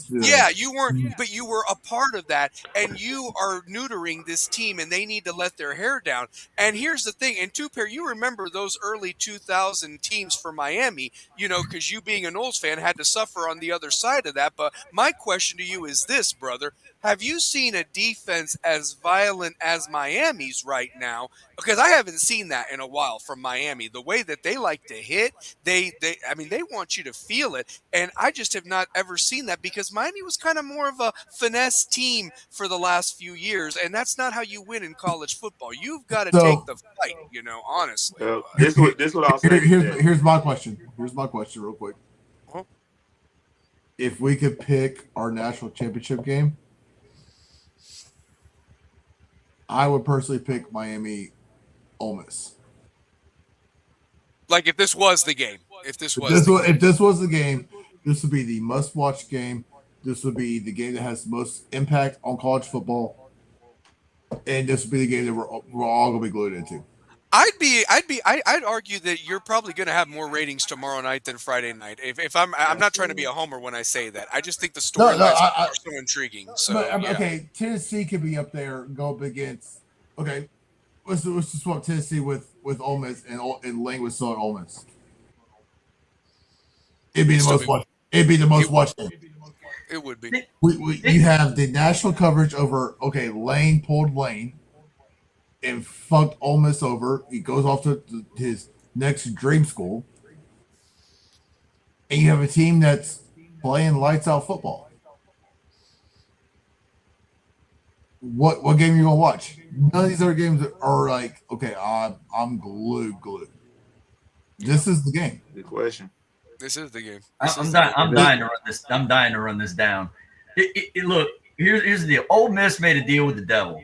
Yeah, you weren't, but you were a part of that, and you are neutering this team, and they need to let their hair down. And here's the thing, and Two-Pair, you remember those early 2000 teams for Miami, because you being a Knowles fan had to suffer on the other side of that. But my question to you is this, brother. Have you seen a defense as violent as Miami's right now? Because I I haven't seen that in a while from Miami. The way that they like to hit, they want you to feel it. And I just have not ever seen that because Miami was kind of more of a finesse team for the last few years. And that's not how you win in college football. You've got to take the fight, honestly. This what I'll say. Here's my question. Here's my question real quick. Uh-huh. If we could pick our national championship game, I would personally pick Miami Ole Miss. Like if this was the game. If this was the game, this would be the must-watch game. This would be the game that has the most impact on college football, and this would be the game that we're all gonna be glued into. I'd argue that you're probably going to have more ratings tomorrow night than Friday night. If I'm not trying to be a homer when I say that. I just think the storylines are so intriguing. So okay, Tennessee could be up there, go up against. Okay, let's just swap Tennessee with Ole Miss and Lane with Southern Ole Miss. It'd be the most watched game. It would be. You have the national coverage over. Okay, Lane pulled Lane and fucked Ole Miss over. He goes off to his next dream school. And you have a team that's playing lights out football. What game are you gonna watch? None of these other games are like, okay, I'm glued. This is the game. Good question. This is the game. I'm dying to run this. I'm dying to run this down. Look, here's the deal. Ole Miss made a deal with the devil.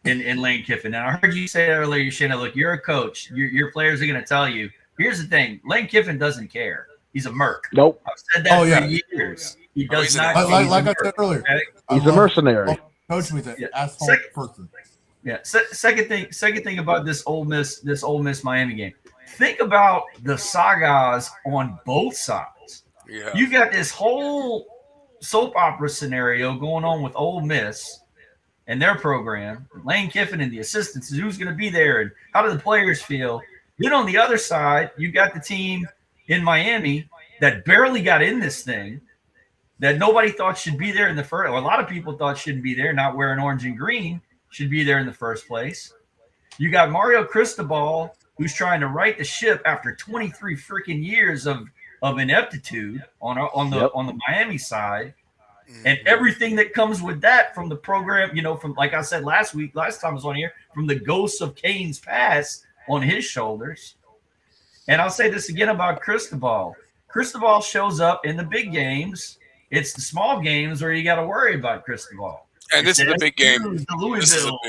In Lane Kiffin. And I heard you say earlier, Shanna, look, you're a coach. Your players are going to tell you. Here's the thing. Lane Kiffin doesn't care. He's a merc. Nope. I've said that for years. He does not. Like I said earlier. Okay? He's a mercenary. Coach me that asshole person. Yeah. Second thing about this Ole Miss Miami game. Think about the sagas on both sides. Yeah. You got this whole soap opera scenario going on with Ole Miss and their program, Lane Kiffin and the assistants, who's going to be there and how do the players feel? Then on the other side, you got the team in Miami that barely got in this thing, that nobody thought should be there in the first. Or a lot of people thought shouldn't be there, not wearing orange and green, should be there in the first place. You got Mario Cristobal, who's trying to right the ship after 23 freaking years of ineptitude on the Miami side. And everything that comes with that from the program, from like I said last time I was on here, from the ghosts of Kane's past on his shoulders. And I'll say this again about Cristobal. Cristobal shows up in the big games. It's the small games where you got to worry about Cristobal. And this is the big game. The Louisville.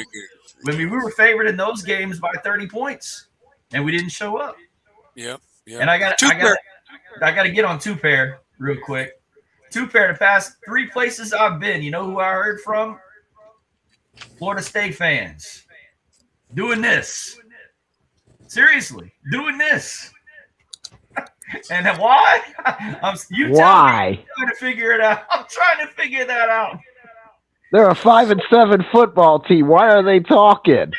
I mean, we were favored in those games by 30 points, and we didn't show up. Yeah. And I got to get on two pair real quick. Two pair, the past 3 places I've been, you know who I heard from? Florida State fans. Doing this. Seriously, doing this. And why? Why? I'm trying to figure it out. I'm trying to figure that out. They're a 5-7 football team. Why are they talking?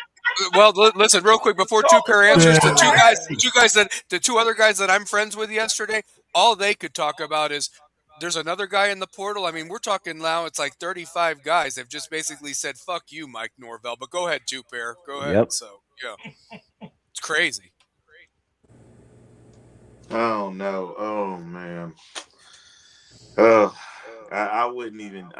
Well, listen, real quick before Two Pair answers, the two other guys that I'm friends with yesterday, all they could talk about is there's another guy in the portal. I mean, we're talking now. It's like 35 guys. They've just basically said, "Fuck you, Mike Norvell." But go ahead, Two Pair. Go ahead. Yep. So yeah, it's crazy. Oh no! Oh man! I wouldn't even.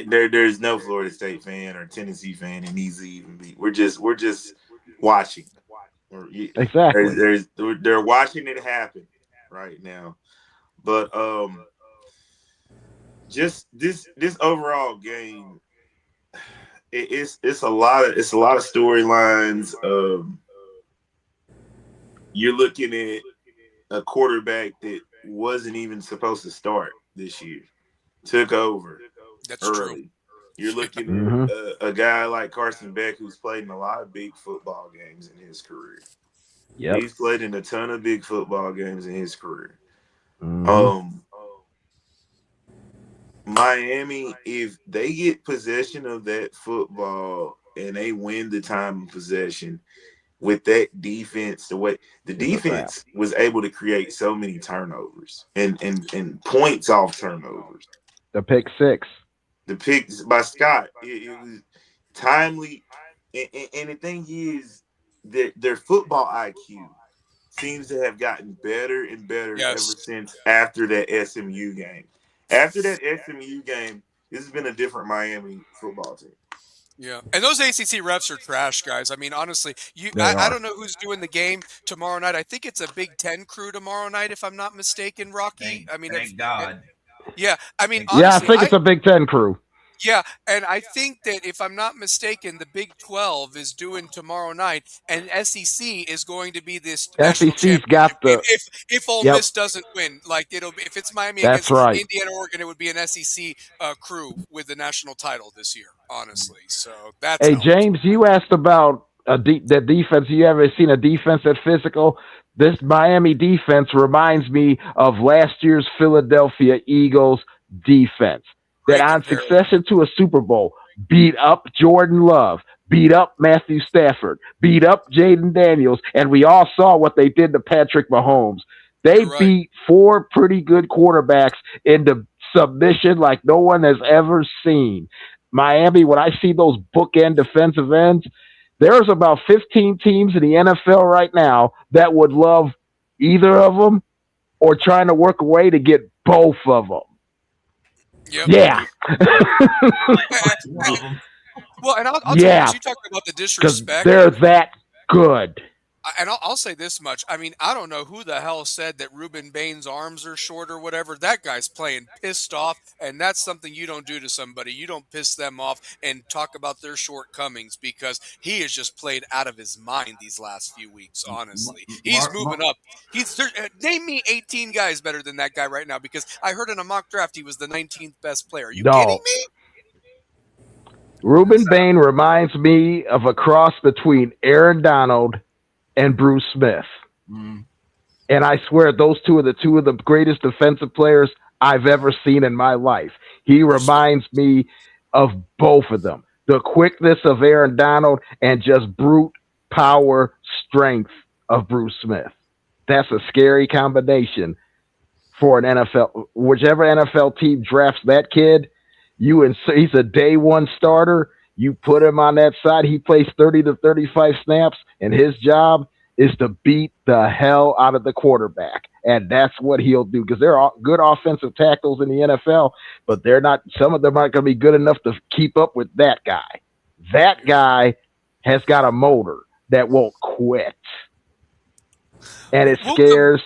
There's no Florida State fan or Tennessee fan that needs to even be. We're just watching. Exactly. They're watching it happen right now, but just this overall game, it's a lot of storylines. You're looking at a quarterback that wasn't even supposed to start this year, took over. That's early. true. You're looking at a guy like Carson Beck, who's played in a lot of big football games in his career. Yep. He's played in a ton of big football games in his career. Miami, if they get possession of that football and they win the time of possession with that defense, the way the defense was able to create so many turnovers and points off turnovers. The pick six. The picks by Scott, it was timely. And the thing is, their football IQ seems to have gotten better and better ever since after that SMU game. After that SMU game, this has been a different Miami football team. Yeah, and those ACC refs are trash, guys. I mean, honestly, I don't know who's doing the game tomorrow night. I think it's a Big Ten crew tomorrow night, if I'm not mistaken, Rocky. Thank God. Yeah, I mean, honestly, yeah, I think it's a Big Ten crew. Yeah, and I think that if I'm not mistaken, the Big 12 is doing tomorrow night, and SEC is going to be this national SEC's got the. If Ole Miss doesn't win, like it'll be, if it's Miami against Indiana, Oregon, it would be an SEC crew with the national title this year. Honestly, so that's. Hey James, you asked about that defense. You ever seen a defense that physical? This Miami defense reminds me of last year's Philadelphia Eagles defense. That on succession to a Super Bowl, beat up Jordan Love, beat up Matthew Stafford, beat up Jaden Daniels, and we all saw what they did to Patrick Mahomes. They beat 4 pretty good quarterbacks into submission like no one has ever seen. Miami, when I see those bookend defensive ends, there's about 15 teams in the NFL right now that would love either of them or trying to work a way to get both of them. Yep. Yeah. Well, and I'll tell you, you talking about the disrespect. They're that good. And I'll say this much. I mean, I don't know who the hell said that Ruben Bain's arms are short or whatever. That guy's playing pissed off, and that's something you don't do to somebody. You don't piss them off and talk about their shortcomings because he has just played out of his mind these last few weeks, honestly. He's moving up. Name me 18 guys better than that guy right now because I heard in a mock draft he was the 19th best player. Are you kidding me? Ruben Bain reminds me of a cross between Aaron Donald and Bruce Smith. And I swear those two are two of the greatest defensive players I've ever seen in my life. He reminds me of both of them. The quickness of Aaron Donald and just brute power strength of Bruce Smith. That's a scary combination for an NFL. Whichever NFL team drafts that kid, he's a day one starter. You put him on that side, he plays 30 to 35 snaps, and his job is to beat the hell out of the quarterback. And that's what he'll do because they're all good offensive tackles in the NFL, but they're not. Some of them aren't going to be good enough to keep up with that guy. That guy has got a motor that won't quit. And it scares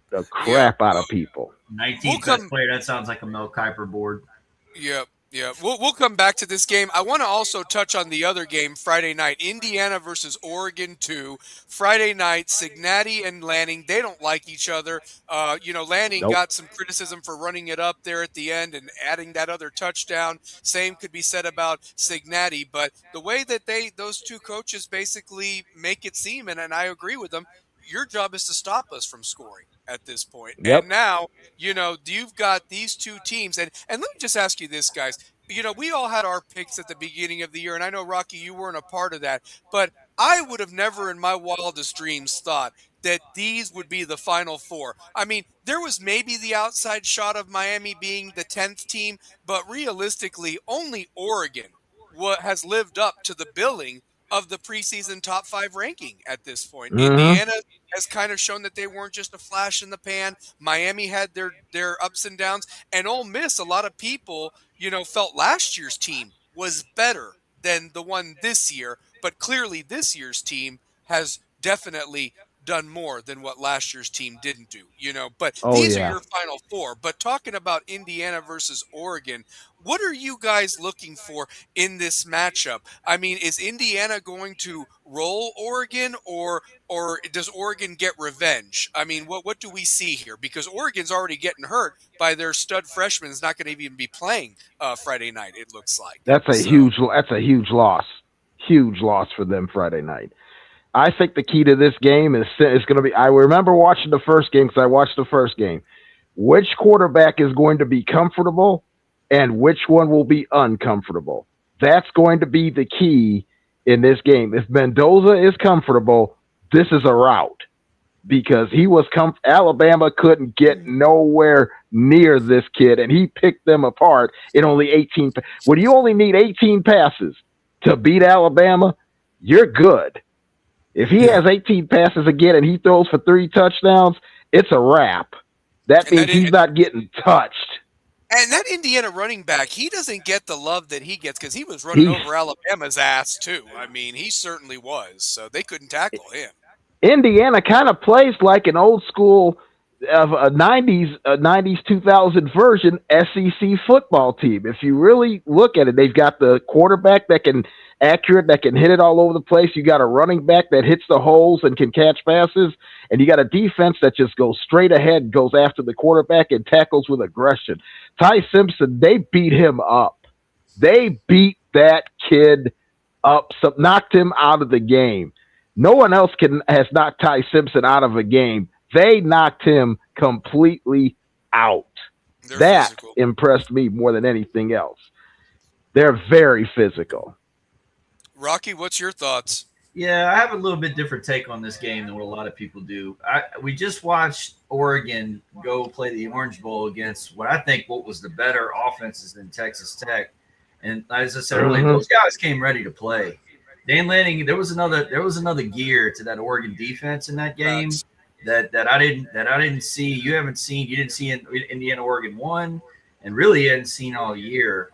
the crap out of people. 19th best player, that sounds like a Mel Kiper board. Yep. Yeah, we'll come back to this game. I want to also touch on the other game Friday night, Indiana versus Oregon 2. Friday night, Cincinnati and Lanning, they don't like each other. Lanning got some criticism for running it up there at the end and adding that other touchdown. Same could be said about Cincinnati, but the way that those two coaches basically make it seem, and I agree with them, your job is to stop us from scoring at this point. Yep. And now, you've got these two teams. And let me just ask you this, guys. We all had our picks at the beginning of the year, and I know, Rocky, you weren't a part of that. But I would have never in my wildest dreams thought that these would be the Final Four. I mean, there was maybe the outside shot of Miami being the 10th team, but realistically, only Oregon has lived up to the billing of the preseason top 5 ranking at this point. Indiana has kind of shown that they weren't just a flash in the pan. Miami had their ups and downs, and Ole Miss, a lot of people, felt last year's team was better than the one this year, but clearly this year's team has definitely done more than what last year's team didn't do, but these are your Final Four. But talking about Indiana versus Oregon, what are you guys looking for in this matchup? I mean, is Indiana going to roll Oregon or does Oregon get revenge? I mean, what do we see here? Because Oregon's already getting hurt by their stud freshman is not going to even be playing Friday night, it looks like. That's a huge loss. Huge loss for them Friday night. I think the key to this game is going to be, I remember watching the first game because I watched the first game. Which quarterback is going to be comfortable and which one will be uncomfortable? That's going to be the key in this game. If Mendoza is comfortable, this is a rout because Alabama couldn't get nowhere near this kid, and he picked them apart in only 18. When you only need 18 passes to beat Alabama, you're good. If he has 18 passes again and he throws for 3 touchdowns, it's a wrap. That means he's not getting touched. And that Indiana running back, he doesn't get the love that he gets because he was running over Alabama's ass too. I mean, he certainly was. So they couldn't tackle him. Indiana kind of plays like an old school of a 90s 2000 version SEC football team. If you really look at it, they've got the quarterback that can hit it all over the place. You got a running back that hits the holes and can catch passes, and you got a defense that just goes straight ahead, goes after the quarterback and tackles with aggression. Ty Simpson, they beat him up. They beat that kid up, knocked him out of the game. No one else has knocked Ty Simpson out of a game. They knocked him completely out. That physical. Impressed me more than anything else. They're very physical. Rocky, what's your thoughts? Yeah, I have a little bit different take on this game than what a lot of people do. We just watched Oregon go play the Orange Bowl against what was the better offenses than Texas Tech. And as I said earlier, those guys came ready to play. Dan Lanning, there was another gear to that Oregon defense in that game that I didn't see. You didn't see in Indiana Oregon 1, and really hadn't seen all year.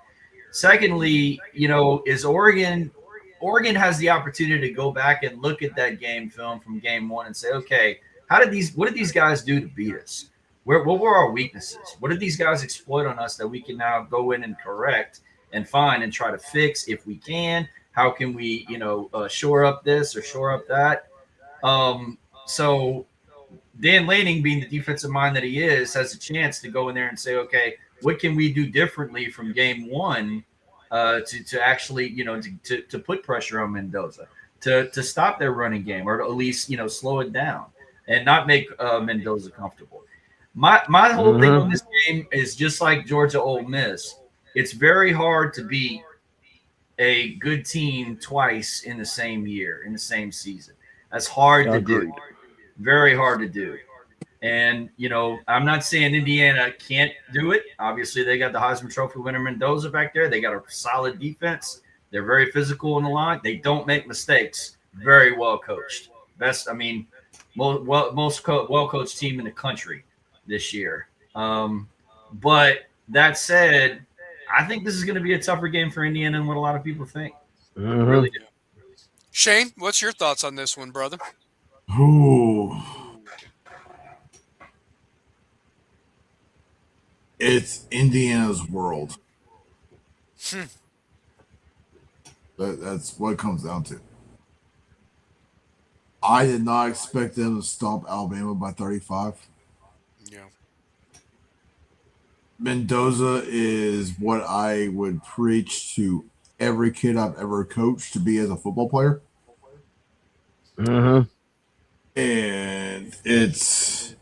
Secondly, is Oregon has the opportunity to go back and look at that game film from game 1 and say, okay, what did these guys do to beat us? What were our weaknesses? What did these guys exploit on us that we can now go in and correct and find and try to fix if we can? How can we, shore up this or shore up that? So Dan Lanning, being the defensive mind that he is, has a chance to go in there and say, okay, what can we do differently from game 1 to actually, to put pressure on Mendoza, to stop their running game, or to at least, slow it down and not make Mendoza comfortable. My whole thing on this game is just like Georgia Ole Miss. It's very hard to beat a good team twice in the same year, in the same season. That's hard to do. Very hard to do. And, I'm not saying Indiana can't do it. Obviously, they got the Heisman Trophy winner Mendoza back there. They got a solid defense. They're very physical in the line. They don't make mistakes. Very well coached. Most well-coached team in the country this year. But that said, I think this is going to be a tougher game for Indiana than what a lot of people think. Really do. Shane, what's your thoughts on this one, brother? Ooh. It's Indiana's world. That's what it comes down to. I did not expect them to stomp Alabama by 35. Yeah. Mendoza is what I would preach to every kid I've ever coached to be as a football player. And it's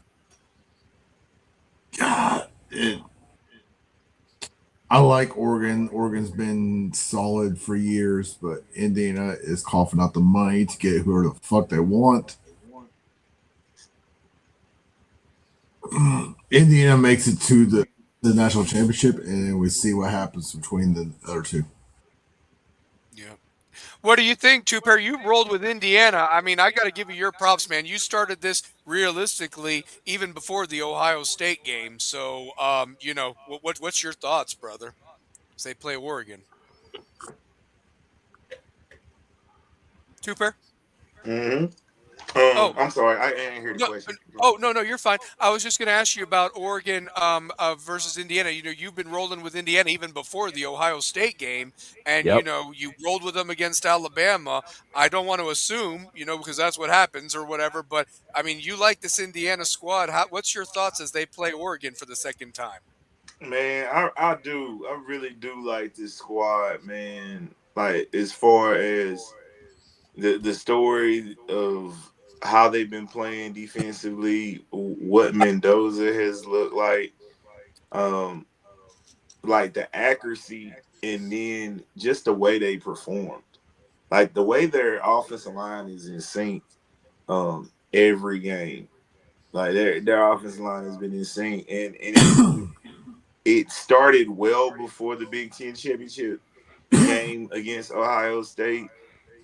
I like Oregon. Oregon's been solid for years, but Indiana is coughing out the money to get whoever the fuck they want. Indiana makes it to the national championship, and we see what happens between the other two. Yeah. What do you think, Two-Pair? You rolled with Indiana. I mean, I got to give you your props, man. You started this realistically even before the Ohio State game. So, what's your thoughts, brother, as they play Oregon? Two-Pair? I'm sorry, I didn't hear the question. No, you're fine. I was just going to ask you about Oregon versus Indiana. You've been rolling with Indiana even before the Ohio State game, and you rolled with them against Alabama. I don't want to assume, because that's what happens or whatever. But I mean, you like this Indiana squad. What's your thoughts as they play Oregon for the second time? Man, I do. I really do like this squad, man. Like, as far as the story of how they've been playing defensively, what Mendoza has looked like the accuracy, and then just the way they performed. Like, the way their offensive line is in sync every game. Like, their offensive line has been in sync, and it started well before the Big Ten championship game against Ohio State.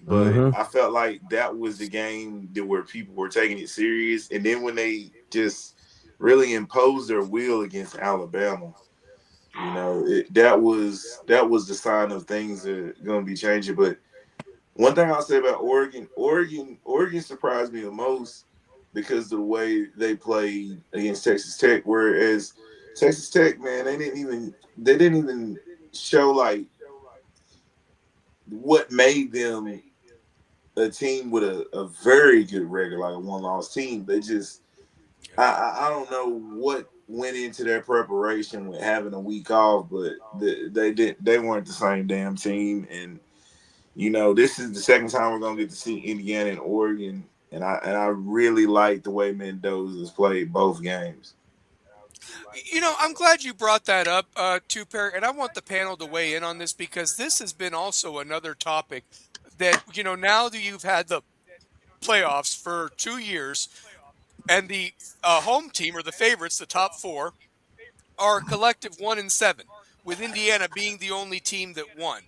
but I felt like that was the game where people were taking it serious. And then when they just really imposed their will against Alabama, you know, that was the sign of things that are going to be changing. But one thing I'll say about Oregon surprised me the most because of the way they played against Texas Tech. Whereas Texas Tech, man, they didn't even show like what made them a team with a very good record, like a one-loss team. They just I don't know what went into their preparation with having a week off, but they weren't the same damn team. And you know, this is the second time we're gonna get to see Indiana and Oregon, and I really like the way Mendoza's played both games. You know, I'm glad you brought that up, too, Perry, and I want the panel to weigh in on this because this has been also another topic that, you know, now that you've had the playoffs for 2 years and the home team or the favorites, the top four, are a collective 1-7, with Indiana being the only team that won.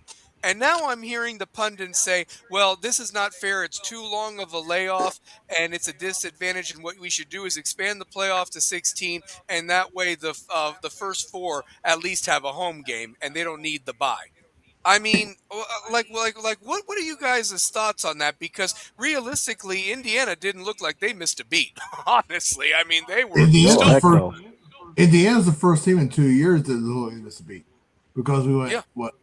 And now I'm hearing the pundits say, well, this is not fair. It's too long of a layoff, and it's a disadvantage. And what we should do is expand the playoff to 16, and that way the first four at least have a home game, and they don't need the bye. I mean, what are you guys' thoughts on that? Because realistically, Indiana didn't look like they missed a beat. Honestly, I mean, they were Indiana's the first team in 2 years that missed a beat because we went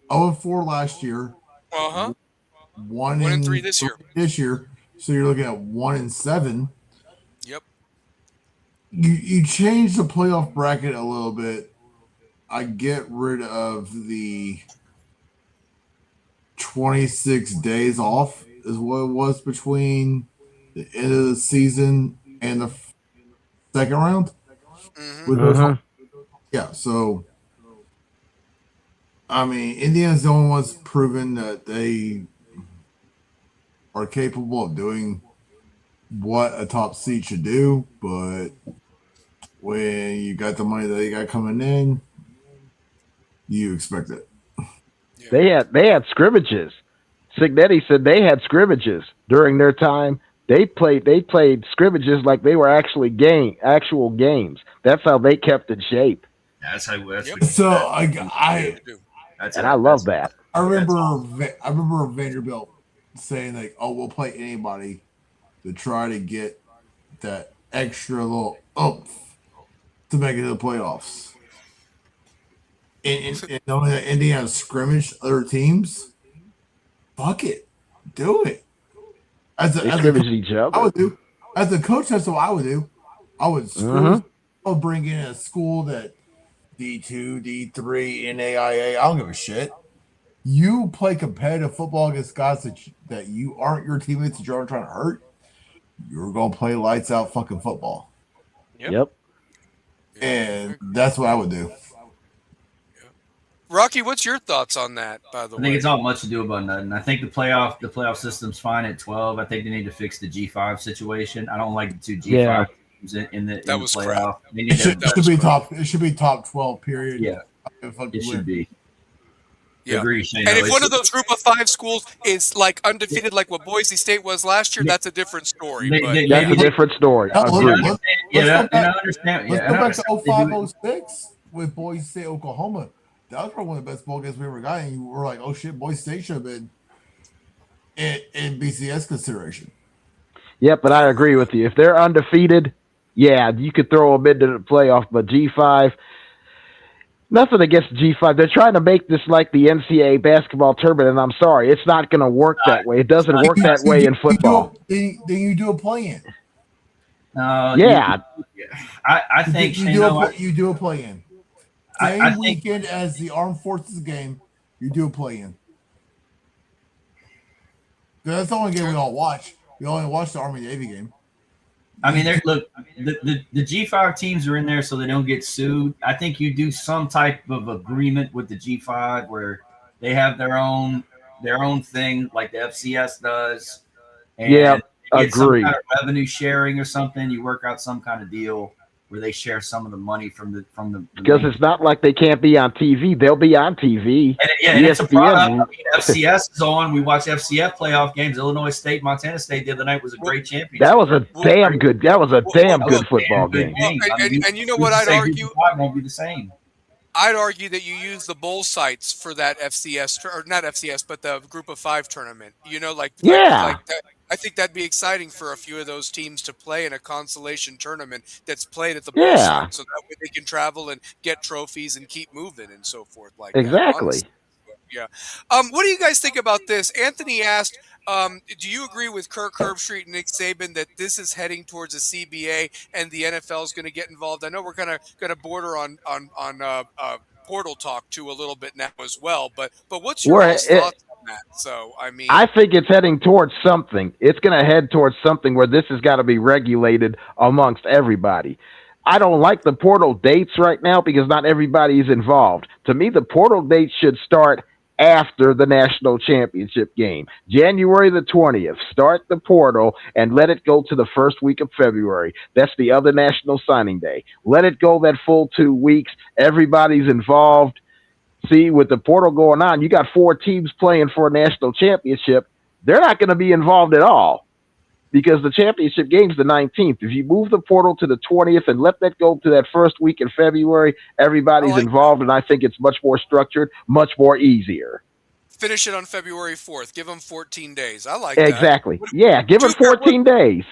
0-4 last year. 1-3 this year. This year, so you're looking at 1-7. Yep. You change the playoff bracket a little bit. I get rid of the 26 days off is what it was between the end of the season and the second round. Yeah, so I mean, Indiana's the only ones proven that they are capable of doing what a top seed should do, but when you got the money that they got coming in, you expect it. They had scrimmages. Signetti said they had scrimmages during their time. They played scrimmages like they were actual games. That's how they kept in shape. That's how. I love that. I remember Vanderbilt saying like, "Oh, we'll play anybody to try to get that extra little oomph to make it to the playoffs." And knowing that Indiana scrimmaged other teams, fuck it, do it. As a each other. I would do. As a coach, that's what I would do. I would bring in a school that D2, D3, NAIA. I don't give a shit. You play competitive football against guys that you aren't your teammates that you're trying to hurt. You're gonna play lights out fucking football. Yep. And that's what I would do. Rocky, what's your thoughts on that, by the way? I think it's not much to do about nothing. I think the playoff system's fine at 12. I think they need to fix the G5 situation. I don't like the two G5 teams in the playoff. It should be top 12, period. Yeah. It should be. Yeah. Agree, Shane. And if one of those group of 5 schools is like undefeated like what Boise State was last year, that's a different story. That's a different story. Let's go understand. back to 05-06 with Boise State, Oklahoma. That was probably one of the best bowl games we ever got. And you were like, oh shit, Boise State should have been in BCS consideration. Yep, but I agree with you. If they're undefeated, yeah, you could throw them into the playoff. But G5, nothing against G5. They're trying to make this like the NCAA basketball tournament, and I'm sorry, it's not going to work that way. It doesn't work that way in football. Then you do a play-in. I think you do a play-in. Same weekend as the Armed Forces game, you do a play-in. That's the only game we all watch. We only watch the Army-Navy game. I mean, the G5 teams are in there so they don't get sued. I think you do some type of agreement with the G5 where they have their own thing like the FCS does. And yeah, get agree. Some kind of revenue sharing or something. You work out some kind of deal. where they share some of the money from the because it's not like they can't be on TV. They'll be on TV. And it's a product. I mean, FCS is on. We watch FCF playoff games. Illinois State, Montana State the other night was a great championship. That was a damn good. That was a damn good football game. And you know what I'd argue? Won't be the same. I'd argue that you use the bowl sites for that FCS or not FCS, but the Group of 5 tournament. You know, like that. I think that'd be exciting for a few of those teams to play in a consolation tournament that's played at the bowl site, so that way they can travel and get trophies and keep moving and so forth. Like exactly. That, yeah. What do you guys think about this? Anthony asked, do you agree with Kirk Herbstreit and Nick Saban that this is heading towards a CBA and the NFL is going to get involved? I know we're going to border on portal talk too a little bit now as well, but what's your thoughts on that? So I mean, I think it's heading towards something. It's going to head towards something where this has got to be regulated amongst everybody. I don't like the portal dates right now because not everybody is involved. To me, the portal dates should start after the national championship game. January the 20th, start the portal and let it go to the first week of February. That's the other national signing day. Let it go that full 2 weeks. Everybody's involved. See, with the portal going on, you got 4 teams playing for a national championship. They're not going to be involved at all because the championship game's the 19th. If you move the portal to the 20th and let that go to that first week in February, everybody's involved, and I think it's much more structured, much more easier. Finish it on February 4th. Give them 14 days. I like that. Exactly. Yeah, give them 14 days.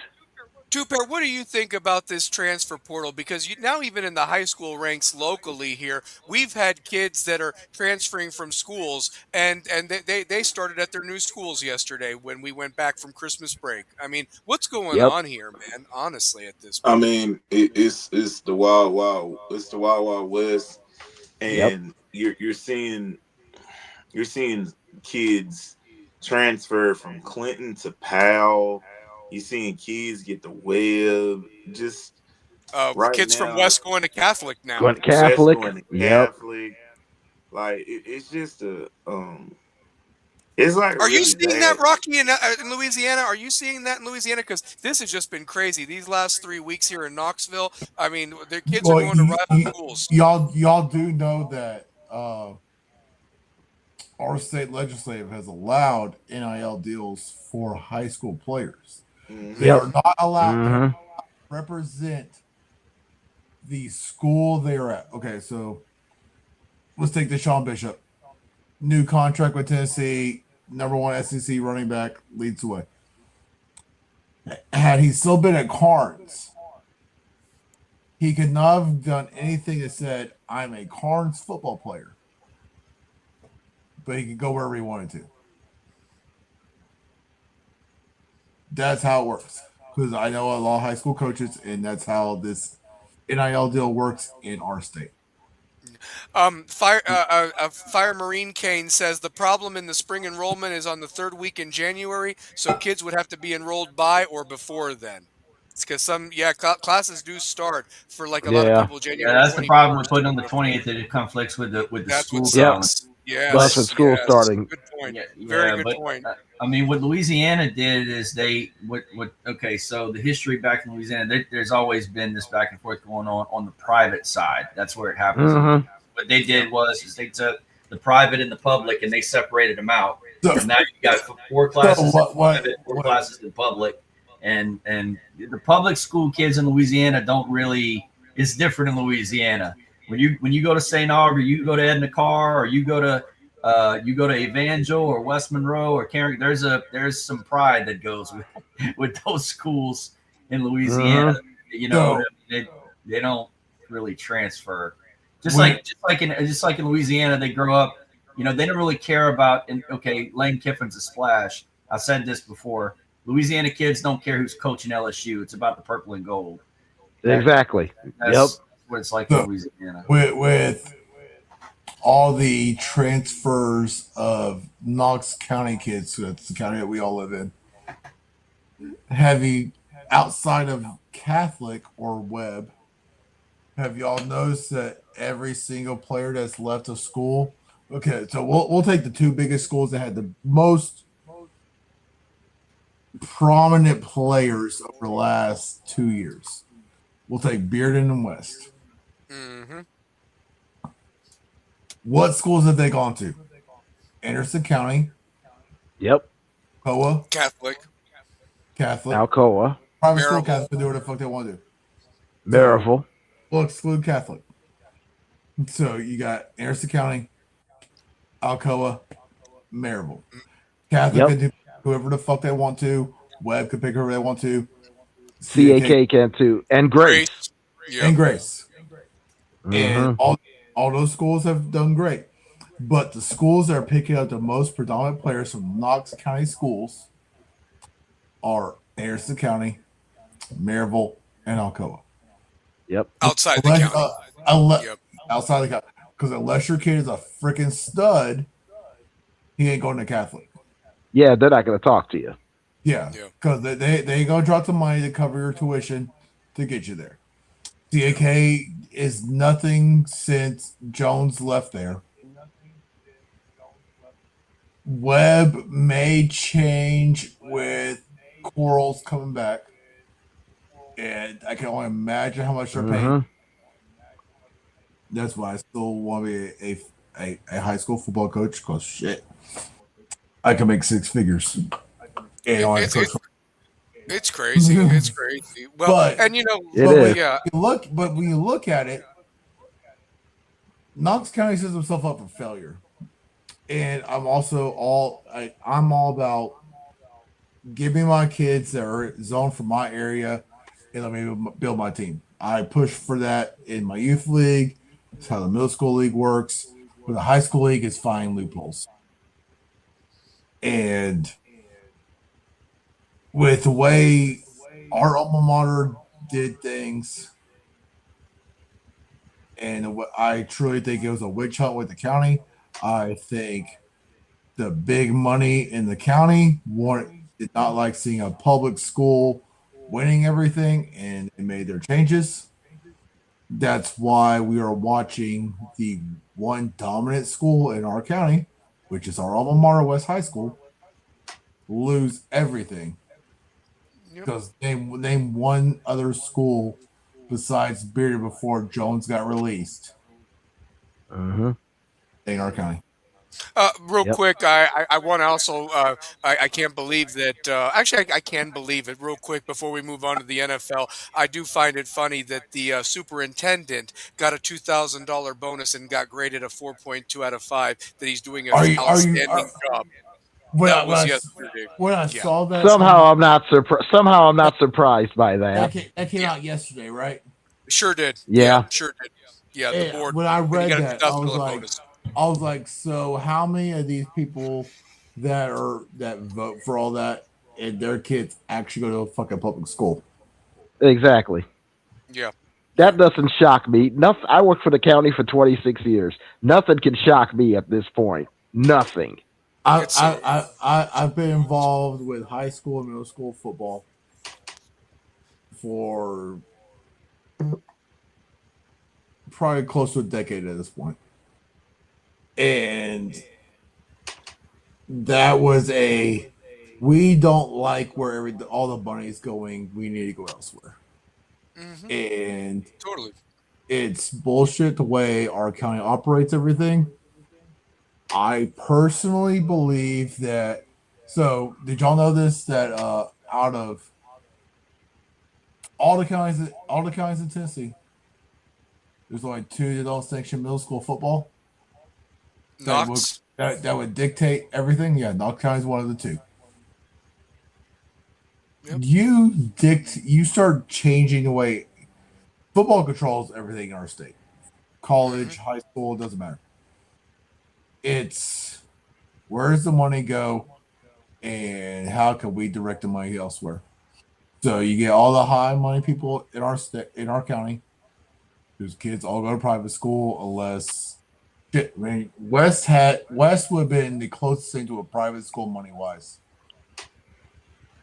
Two-Pair, what do you think about this transfer portal? Because now even in the high school ranks locally here, we've had kids that are transferring from schools, and they started at their new schools yesterday when we went back from Christmas break. I mean, what's going on here, man? Honestly, at this point. I mean, it's the wild west, and you're seeing kids transfer from Clinton to Powell. You're seeing kids get the web. Just kids from West going to Catholic now. Going to Catholic. Like it's just a It's like. Are you seeing that, Rocky, in Louisiana? Are you seeing that in Louisiana? Because this has just been crazy. These last 3 weeks here in Knoxville. I mean, their kids are going to rival schools. Y'all do know that our state legislative has allowed NIL deals for high school players. They are not allowed to represent the school they are at. Okay, so let's take Deshaun Bishop. New contract with Tennessee, #1 SEC running back, leads the way. Had he still been at Carnes, he could not have done anything that said, I'm a Carnes football player. But he could go wherever he wanted to. That's how it works. Because I know a lot of high school coaches, and that's how this NIL deal works in our state. Fire Marine Kane says the problem in the spring enrollment is on the 3rd week in January, so kids would have to be enrolled by or before then. It's because classes do start for like a lot of people January. Yeah, that's the problem with putting on the 20th, that it conflicts with the school calendar. That's when school's starting. Good point. Very good point. I mean, what Louisiana did is so the history back in Louisiana, there's always been this back and forth going on the private side. That's where it happens. What they did was they took the private and the public and they separated them out. And now you got 4 classes in private, 4 classes in public. And the public school kids in Louisiana don't really. It's different in Louisiana. When you go to St. Aug, or you go to Edna Carr, or you go to Evangel or West Monroe or Kerry, there's some pride that goes with those schools in Louisiana. You know, they don't really transfer. Just like in Louisiana, they grow up. You know, they don't really care about. Lane Kiffin's a splash. I said this before. Louisiana kids don't care who's coaching LSU. It's about the purple and gold. Exactly. That's what it's like in Louisiana. With all the transfers of Knox County kids, so that's the county that we all live in, outside of Catholic or Webb, have y'all noticed that every single player that's left a school? Okay, so we'll take the 2 biggest schools that had the most prominent players over the last 2 years. We'll take Bearden and West. Mm-hmm. What schools have they gone to? Anderson County. Yep. Alcoa. Catholic. Alcoa. Private school Maryville. Catholic can do what the fuck they want to do. Maryville. So, we'll exclude Catholic. So you got Anderson County, Alcoa, Maryville. Catholic can do whoever the fuck they want to. Webb can pick whoever they want to. CAK can too. And Grace. Yep. And Grace. Mm-hmm. And all those schools have done great. But the schools that are picking up the most predominant players from Knox County schools are Anderson County, Maryville, and Alcoa. Yep. Outside the county. Outside the county. Because unless your kid is a freaking stud, he ain't going to Catholic. Yeah, they're not going to talk to you. Yeah, because they ain't going to drop the money to cover your tuition to get you there. CAK is nothing since Jones left there. Webb may change with Corals coming back. And I can only imagine how much they're paying. That's why I still want to be a high school football coach, because shit, I can make six figures. It's crazy. It's crazy. Well, but, and you know, when you look at it, Knox County sets himself up for failure. And I'm all about giving my kids that are zoned from my area and let me build my team. I push for that in my youth league. That's how the middle school league works. But the high school league is finding loopholes. And with the way our alma mater did things, and I truly think it was a witch hunt with the county. I think the big money in the county did not like seeing a public school winning everything, and they made their changes. That's why we are watching the one dominant school in our county, which is our alma mater, West High School, lose everything. Because name one other school besides Bearden before Jones got released in our county. Real quick, I want to also, I can't believe that, actually, I can believe it real quick before we move on to the NFL. I do find it funny that the superintendent got a $2,000 bonus and got graded a 4.2 out of 5, that he's doing an outstanding job. That was yesterday. When I saw that, somehow I'm not surprised by that. That came out yesterday, right? Sure did. Yeah. Sure did. Yeah, the board. When I read that, I was like, so how many of these people that vote for all that and their kids actually go to a fucking public school? Exactly. Yeah. That doesn't shock me. Nothing. I worked for the county for 26 years. Nothing can shock me at this point. Nothing. I've been involved with high school and middle school football for probably close to a decade at this point. And that was we don't like where all the money is going. We need to go elsewhere. And totally, it's bullshit the way our county operates everything. I personally believe that. So, did y'all know this? That out of all the counties in Tennessee, there's only 2 that don't sanction middle school football. Knox. That would dictate everything. Yeah, Knox County is one of the 2. Yep. You start changing the way football controls everything in our state. College, high school, it doesn't matter. It's where does the money go and how can we direct the money elsewhere? So you get all the high money people in our county, whose kids all go to private school unless shit. I mean, West would have been the closest thing to a private school money wise,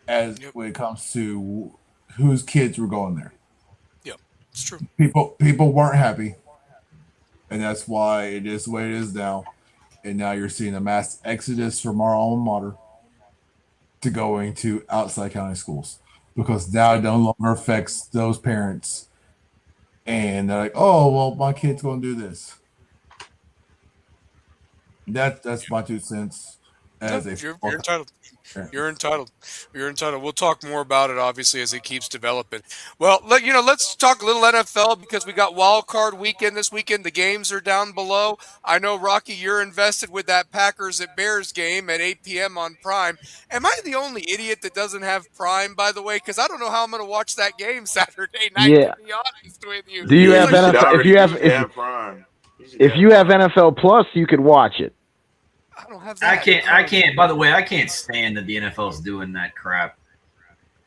when it comes to whose kids were going there. Yeah, it's true. People weren't happy, and that's why it is the way it is now. And now you're seeing a mass exodus from our alma mater to going to outside county schools, because now it no longer affects those parents and they're like, "Oh, well, my kid's going to do this." That's my 2 cents as a You're entitled. You're entitled. You're entitled. We'll talk more about it, obviously, as it keeps developing. Well, let's talk a little NFL because we got wild card weekend this weekend. The games are down below. I know, Rocky, you're invested with that Packers at Bears game at 8 p.m. on Prime. Am I the only idiot that doesn't have Prime, by the way? Because I don't know how I'm going to watch that game Saturday night, Yeah. to be honest with you. Do you have NFL? If you have NFL Plus, you could watch it. I don't have that. I can't. By the way, I can't stand that the NFL's doing that crap.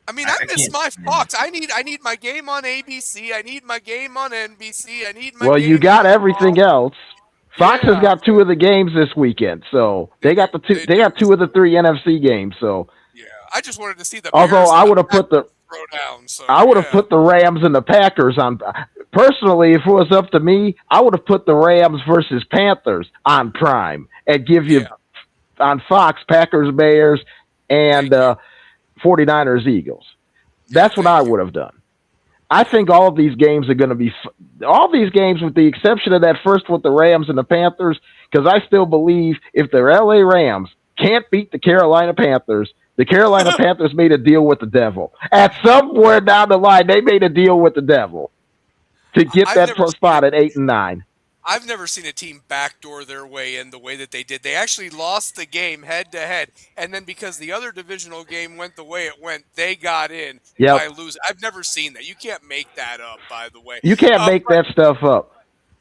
I mean, I miss my Fox. I need my game on ABC. I need my game on NBC. I need my. Well, you got everything else. Fox has got 2 of the games this weekend, so they got 2 of the 3 NFC games. So yeah, I just wanted to see the. Although I would have put the put the Rams and the Packers on. Personally, if it was up to me, I would have put the Rams versus Panthers on Prime and give you on Fox Packers, Bears, and 49ers, Eagles. That's what I would have done. I think all of these games are going to be all these games, with the exception of that first with the Rams and the Panthers, because I still believe if the LA Rams can't beat the Carolina Panthers, the Carolina Panthers made a deal with the devil. At somewhere down the line, they made a deal with the devil to get that spot at 8 and 9. I've never seen a team backdoor their way in the way that they did. They actually lost the game head-to-head, and then because the other divisional game went the way it went, they got in by losing. I've never seen that. You can't make that up, by the way. You can't make that stuff up.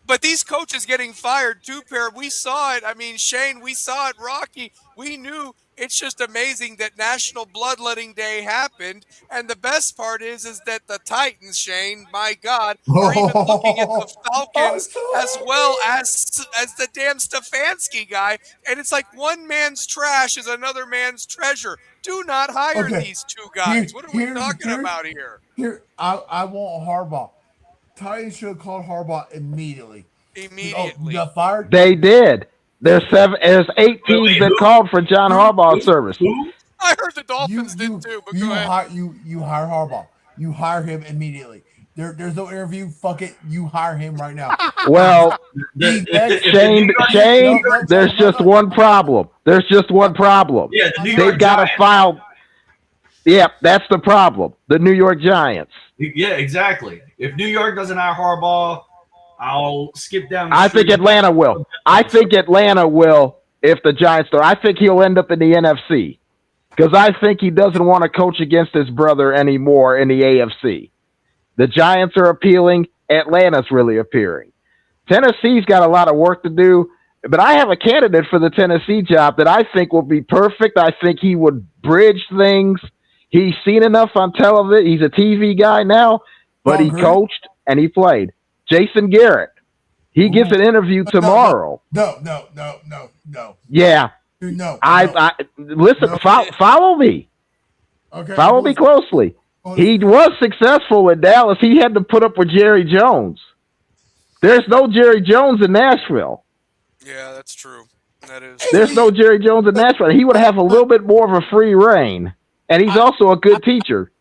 But these coaches getting fired, too, pair. We saw it. I mean, Shane, we saw it. Rocky, we knew. It's just amazing that National Bloodletting Day happened. And the best part is that the Titans, Shane, my God, are even looking at the Falcons as well as the damn Stefanski guy. And it's like one man's trash is another man's treasure. Do not hire these 2 guys. What are we talking about here? I want Harbaugh. Titans should have called Harbaugh immediately. Immediately. Got fired? They did. There's 8 teams that called for John Harbaugh's service. I heard the Dolphins did too, but go ahead. You hire Harbaugh. You hire him immediately. There's no interview. Fuck it. You hire him right now. Well, Shane, there's just one problem. There's just one problem. Yeah, they've got to file. Yeah, that's the problem. The New York Giants. Yeah, exactly. If New York doesn't hire Harbaugh, I'll skip down. I think Atlanta will. I think Atlanta will if the Giants do. I think he'll end up in the NFC because I think he doesn't want to coach against his brother anymore in the AFC. The Giants are appealing. Atlanta's really appealing. Tennessee's got a lot of work to do, but I have a candidate for the Tennessee job that I think will be perfect. I think he would bridge things. He's seen enough on television. He's a TV guy now, but he coached and he played. Jason Garrett. He gives an interview tomorrow. No. Yeah. No. I listen. Follow me. Okay. Follow me closely. He was successful in Dallas. He had to put up with Jerry Jones. There's no Jerry Jones in Nashville. Yeah, that's true. That is. There's no Jerry Jones in Nashville. He would have a little bit more of a free reign. And he's also a good teacher.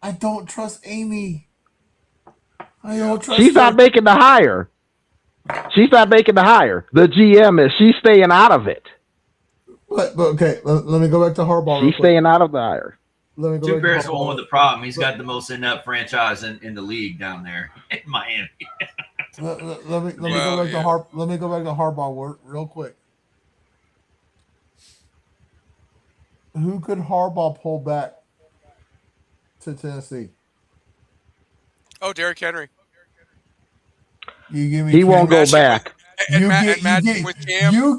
I don't trust Amy. I don't trust She's not making the hire. She's not making the hire. The GM is. She's staying out of it. But okay, let me go back to Harbaugh. She's staying out of the hire. Two Bears the one with the problem. He's got the most inept franchise in the league down there in Miami. Let me go back to Harbaugh real quick. Who could Harbaugh pull back to Tennessee? Oh, Derrick Henry. You give me. He won't go back. You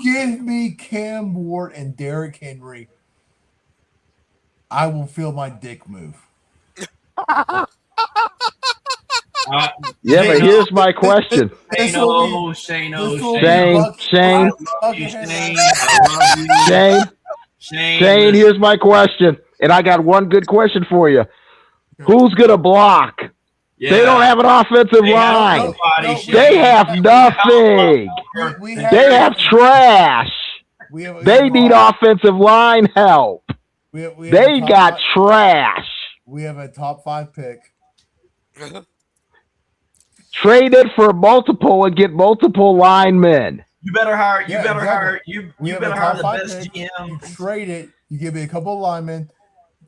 give me Cam Ward and Derrick Henry. I will feel my dick move. But here's my question. Shane, here's my question. And I got one good question for you. Who's going to block? Yeah. They don't have an offensive line. They have nothing. They have trash. They need offensive line help. They got trash. We have a top 5 pick. Trade it for multiple and get multiple linemen. You better hire. You Yeah, better exactly. hire. We You have better a hire top the 5 best pick. GM. You trade it. You give me a couple of linemen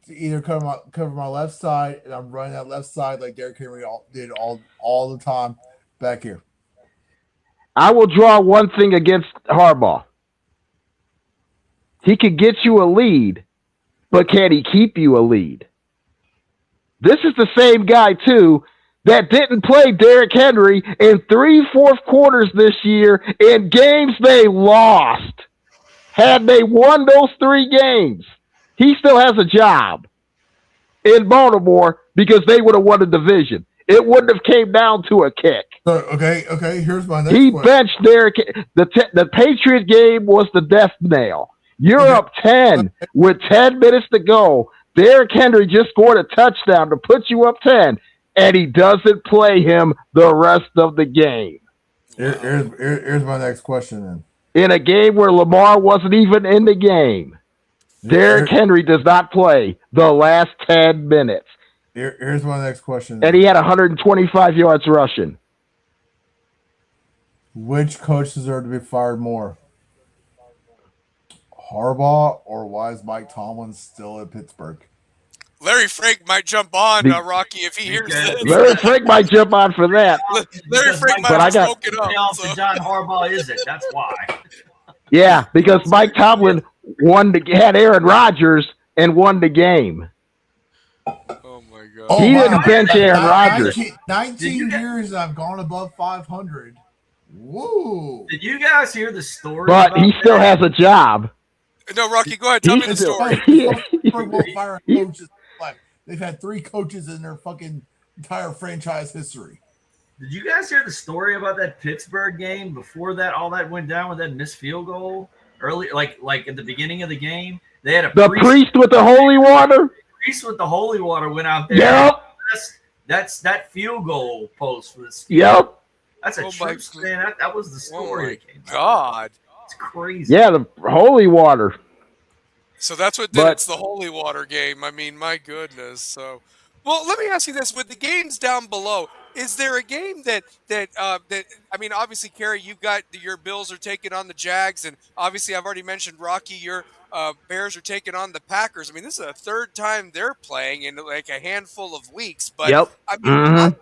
to either cover my left side, and I'm running that left side like Derrick Henry did all the time back here. I will draw one thing against Harbaugh. He could get you a lead, but can he keep you a lead? This is the same guy, too, that didn't play Derrick Henry in 3 fourth quarters this year in games they lost. Had they won those 3 games, he still has a job in Baltimore because they would have won the division. It wouldn't have came down to a kick. So, okay. Here's my next He question. benched Derrick. The Patriot game was the death nail. You're up 10 with 10 minutes to go. Derrick Henry just scored a touchdown to put you up 10, and he doesn't play him the rest of the game. Here's my next question then. In a game where Lamar wasn't even in the game, Derrick Henry does not play the last 10 minutes. Here's my next question then. And he had 125 yards rushing. Which coach deserved to be fired more? Harbaugh, or why is Mike Tomlin still at Pittsburgh? Larry Frank might jump on, Rocky, if he hears this. Larry Frank might jump on for that. Larry Frank might have spoken up. So. John Harbaugh is it? That's why. Yeah, because Mike Tomlin had Aaron Rodgers and won the game. Oh my God! He didn't bench Aaron Rodgers. 19 years I've gone above 500. Woo! Did you guys hear the story? But he still has a job. No, Rocky, go ahead. Tell me the story. They've had 3 coaches in their fucking entire franchise history. Did you guys hear the story about that Pittsburgh game before that all that went down with that missed field goal early, like at the beginning of the game? They had the priest with the holy water. The priest with the holy water went out there. Yep. That's that field goal post for this. Yep. That's a true man. That was the story. Oh my God. It's crazy. Yeah, the holy water. So that's what did it's the holy water game. I mean, my goodness. So, well, let me ask you this: with the games down below, is there a game that I mean, obviously, Kerry, you've got your Bills are taking on the Jags, and obviously, I've already mentioned Rocky, your Bears are taking on the Packers. I mean, this is the 3rd time they're playing in like a handful of weeks. But I mean, I'm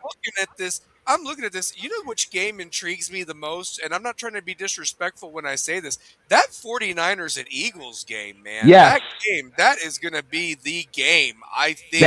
looking at this. You know which game intrigues me the most? And I'm not trying to be disrespectful when I say this. That 49ers and Eagles game, man. Yes. That is going to be the game, I think.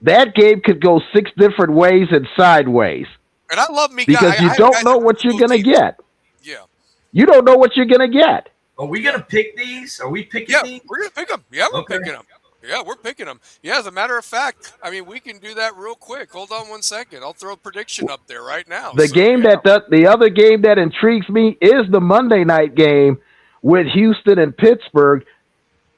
That game could go 6 different ways and sideways. And I love me because you don't know what you're going to get. Yeah. You don't know what you're going to get. Are we going to pick these? Are we picking these? Yeah, we're going to pick them. Yeah, we're picking them. Yeah, we're picking them. Yeah, as a matter of fact, I mean, we can do that real quick. Hold on 1 second. I'll throw a prediction up there right now. The other game that intrigues me is the Monday night game with Houston and Pittsburgh.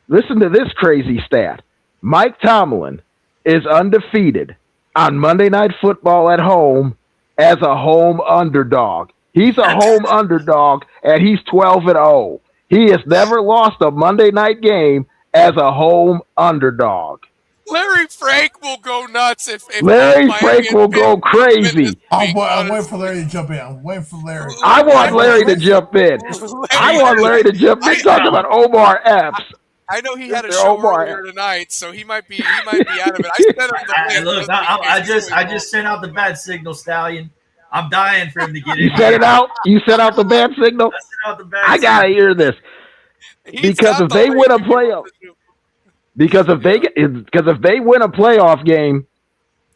Listen to this crazy stat. Mike Tomlin is undefeated on Monday Night Football at home as a home underdog. He's a home underdog, and he's 12-0. He has never lost a Monday night game as a home underdog. Larry Frank will go nuts if Larry Frank will go crazy. I'm waiting for Larry to jump in. I'm waiting for Larry. I want Larry to jump in. I want Larry to jump in. Talking about Omar Epps. I know he had a show earlier tonight, so he might be out of it. I sent him the look, I just sent out the bad signal, Stallion. I'm dying for him to get in. You sent it out? You sent out the bad signal? I sent out the bad I gotta hear this. Because if they win a playoff, because if they win a playoff game,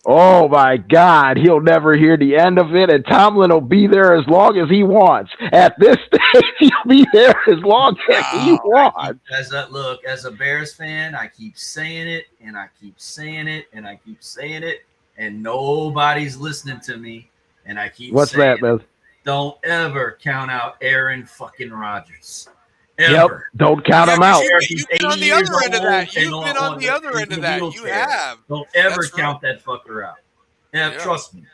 oh my God, he'll never hear the end of it, and Tomlin will be there as long as he wants. At this stage, he'll be there as long as he wants. As a Bears fan, I keep saying it, and I keep saying it, and I keep saying it, and nobody's listening to me. And I keep What's saying, that, man? Don't ever count out Aaron fucking Rodgers. Ever. Yep, don't count him out. You've been on the other end of that. You've been on the other end of that. You have. Don't ever count that fucker out. Yeah, trust me.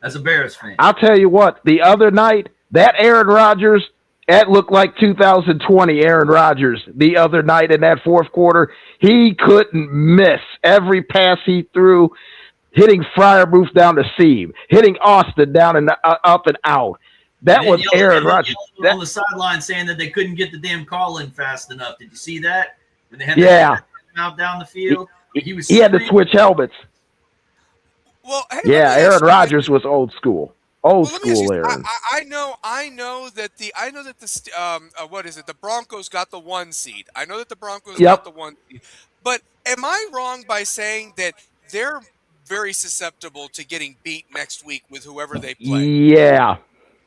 As a Bears fan. I'll tell you what, the other night, that Aaron Rodgers, that looked like 2020 Aaron Rodgers. The other night in that 4th quarter, he couldn't miss every pass he threw. hitting Fryermuth down the seam, hitting Austin down and up and out. That was Aaron Rodgers. On the sideline saying that they couldn't get the damn call in fast enough. Did you see that? When they had out down the field, he had to switch helmets. Well, hey, Aaron Rodgers was old school. Old school Aaron. I know that the what is it? The Broncos got the 1 seed. I know that the Broncos got the 1 seed. But am I wrong by saying that they're very susceptible to getting beat next week with whoever they play? Yeah.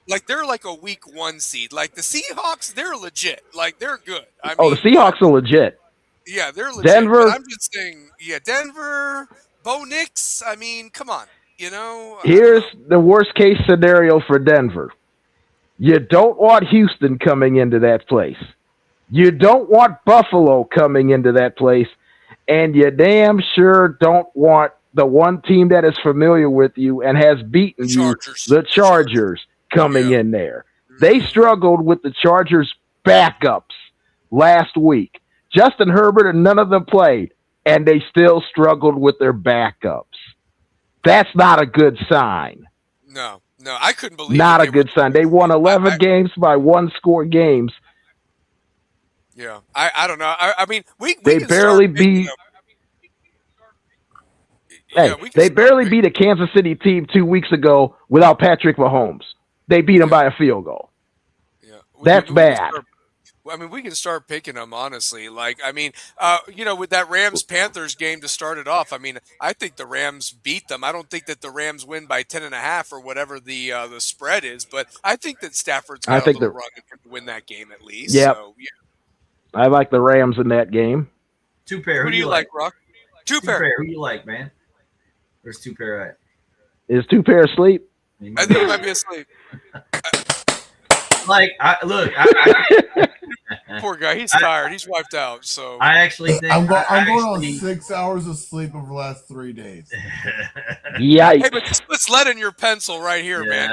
Like they're like a week 1 seed. Like the Seahawks, they're legit. Like they're good. I mean, the Seahawks are legit. Yeah, they're legit. Denver. But I'm just saying, Denver, Bo Nix. I mean, come on. Here's the worst case scenario for Denver. You don't want Houston coming into that place. You don't want Buffalo coming into that place. And you damn sure don't want the one team that is familiar with you and has beaten you, the Chargers, coming in there. They struggled with the Chargers' backups last week. Justin Herbert and none of them played, and they still struggled with their backups. That's not a good sign. No, I couldn't believe it. Not a good sign. They won 11 games by 1-score games. Yeah, I don't know. I mean, they barely beat. They barely beat a Kansas City team 2 weeks ago without Patrick Mahomes. They beat them by a field goal. Yeah, that's bad. I mean, we can start picking them, honestly. Like, I mean, with that Rams-Panthers game to start it off, I mean, I think the Rams beat them. I don't think that the Rams win by 10.5 or whatever the spread is, but I think that Stafford's got a little run to win that game at least. Yep. So, yeah. I like the Rams in that game. Two pair. Who do you like, Rock? Two pair. Who do you like, man? Where's two pair at? Is two pair asleep? I think he might be asleep. Poor guy. He's tired. He's wiped out. So I actually think I'm going on 6 hours of sleep over the last 3 days. Yikes! Hey, but let's let in your pencil right here, man.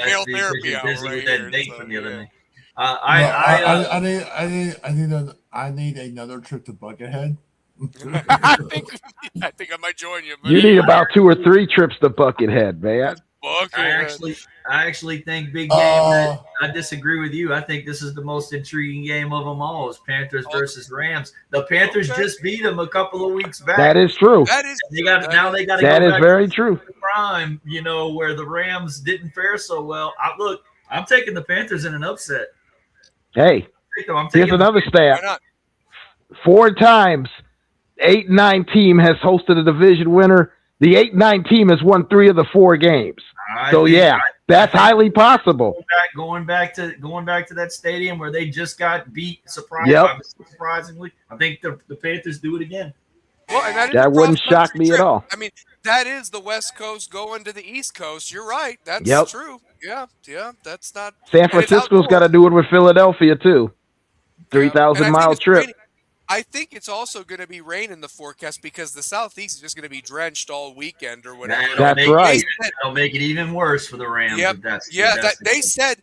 Male therapy hour right here. I need another trip to Buckethead. I think I might join you. Buddy. You need about 2 or 3 trips to Buckethead, man. I actually think big game. I disagree with you. I think this is the most intriguing game of them all. Is Panthers versus Rams. The Panthers just beat them a couple of weeks back. That is true. That is they got to go that back is very true. Prime, where the Rams didn't fare so well. I'm taking the Panthers in an upset. Hey, here's another stat. 4 times 8-9 team has hosted a division winner. The 8-9 team has won 3 of the 4 games. That's highly possible. Going back to that stadium where they just got beat surprisingly. I think the Panthers do it again. Well, and that wouldn't shock me at all. I mean, that is the West Coast going to the East Coast. You're right. That's true. Yeah. That's not. San Francisco's got to do it with Philadelphia too. 3,000-mile trip. I think it's also going to be rain in the forecast because the Southeast is just going to be drenched all weekend or whatever. That's right. That'll make it even worse for the Rams. Yep. They said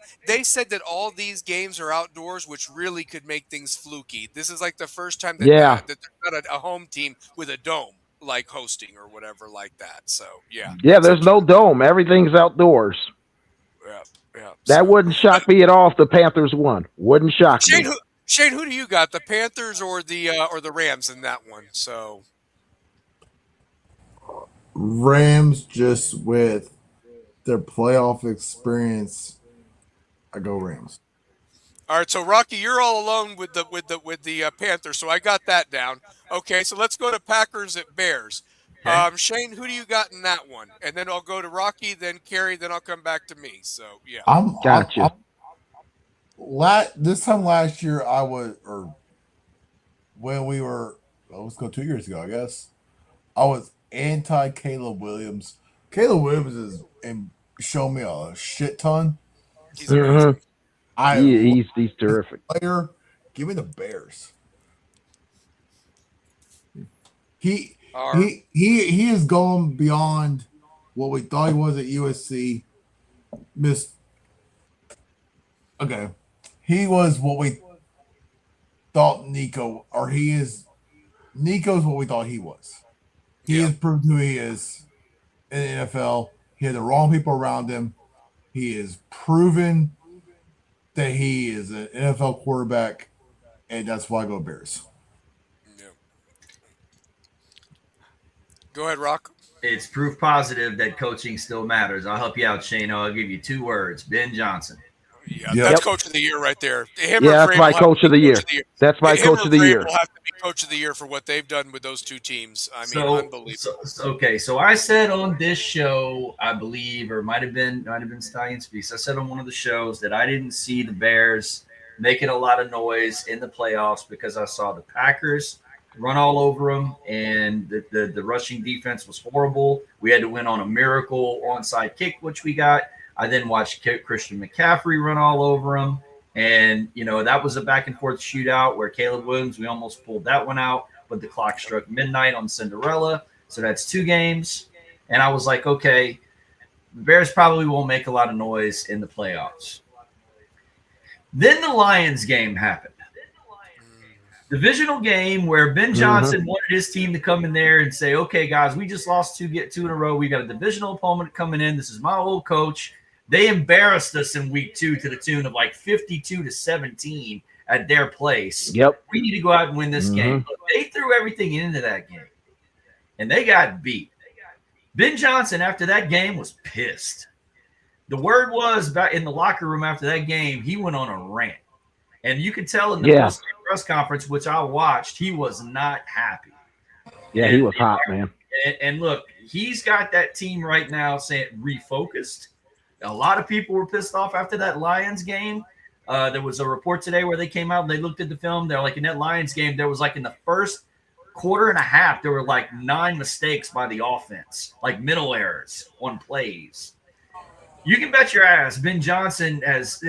that all these games are outdoors, which really could make things fluky. This is like the first time that there's not a home team with a dome like hosting or whatever like that. So yeah, there's no dome. Everything's outdoors. Yeah. That wouldn't shock me at all if the Panthers won. Wouldn't shock me. Shane, who do you got? The Panthers or the Rams in that one? So Rams, just with their playoff experience, I go Rams. All right, so Rocky, you're all alone with the Panthers, so I got that down. Okay, so let's go to Packers at Bears. Okay. Shane, who do you got in that one? And then I'll go to Rocky, then Kerry, then I'll come back to me. So Gotcha. This time last year, let's go 2 years ago, I guess. I was anti Caleb Williams. Caleb Williams is shown me a shit ton. He's amazing. He's terrific. Player, give me the Bears. He has gone beyond what we thought he was at USC. He was what we thought Nico, or Nico's what we thought he was. He has proved who he is in the NFL. He had the wrong people around him. He is proven that he is an NFL quarterback, and that's why I go Bears. Yeah. Go ahead, Rock. It's proof positive that coaching still matters. I'll help you out, Shane. I'll give you 2 words: Ben Johnson. Yeah, that's coach of the year right there. That's my coach of the year. That's my coach of the year. Will have to be coach of the year for what they've done with those 2 teams. I mean, unbelievable. So I said on this show, I believe, or might have been Stallion Speaks. I said on one of the shows that I didn't see the Bears making a lot of noise in the playoffs because I saw the Packers run all over them, and the rushing defense was horrible. We had to win on a miracle onside kick, which we got. I then watched Christian McCaffrey run all over him. And, that was a back and forth shootout where Caleb Williams, we almost pulled that one out, but the clock struck midnight on Cinderella. So that's 2 games. And I was like, okay, the Bears probably won't make a lot of noise in the playoffs. Then the Lions game happened. Divisional game where Ben Johnson wanted his team to come in there and say, okay, guys, we just lost 2 in a row. We got a divisional opponent coming in. This is my old coach. They embarrassed us in week 2 to the tune of like 52-17 at their place. Yep. We need to go out and win this game. But they threw everything into that game, and they got beat. Ben Johnson, after that game, was pissed. The word was back in the locker room after that game, he went on a rant. And you could tell in the press conference, which I watched, he was not happy. Yeah, he was hot, man. And look, he's got that team right now saying refocused. A lot of people were pissed off after that Lions game. There was a report today where they came out and they looked at the film. They're like, in that Lions game, there was like in the first quarter and a half, there were like 9 mistakes by the offense, like middle errors on plays. You can bet your ass Ben Johnson has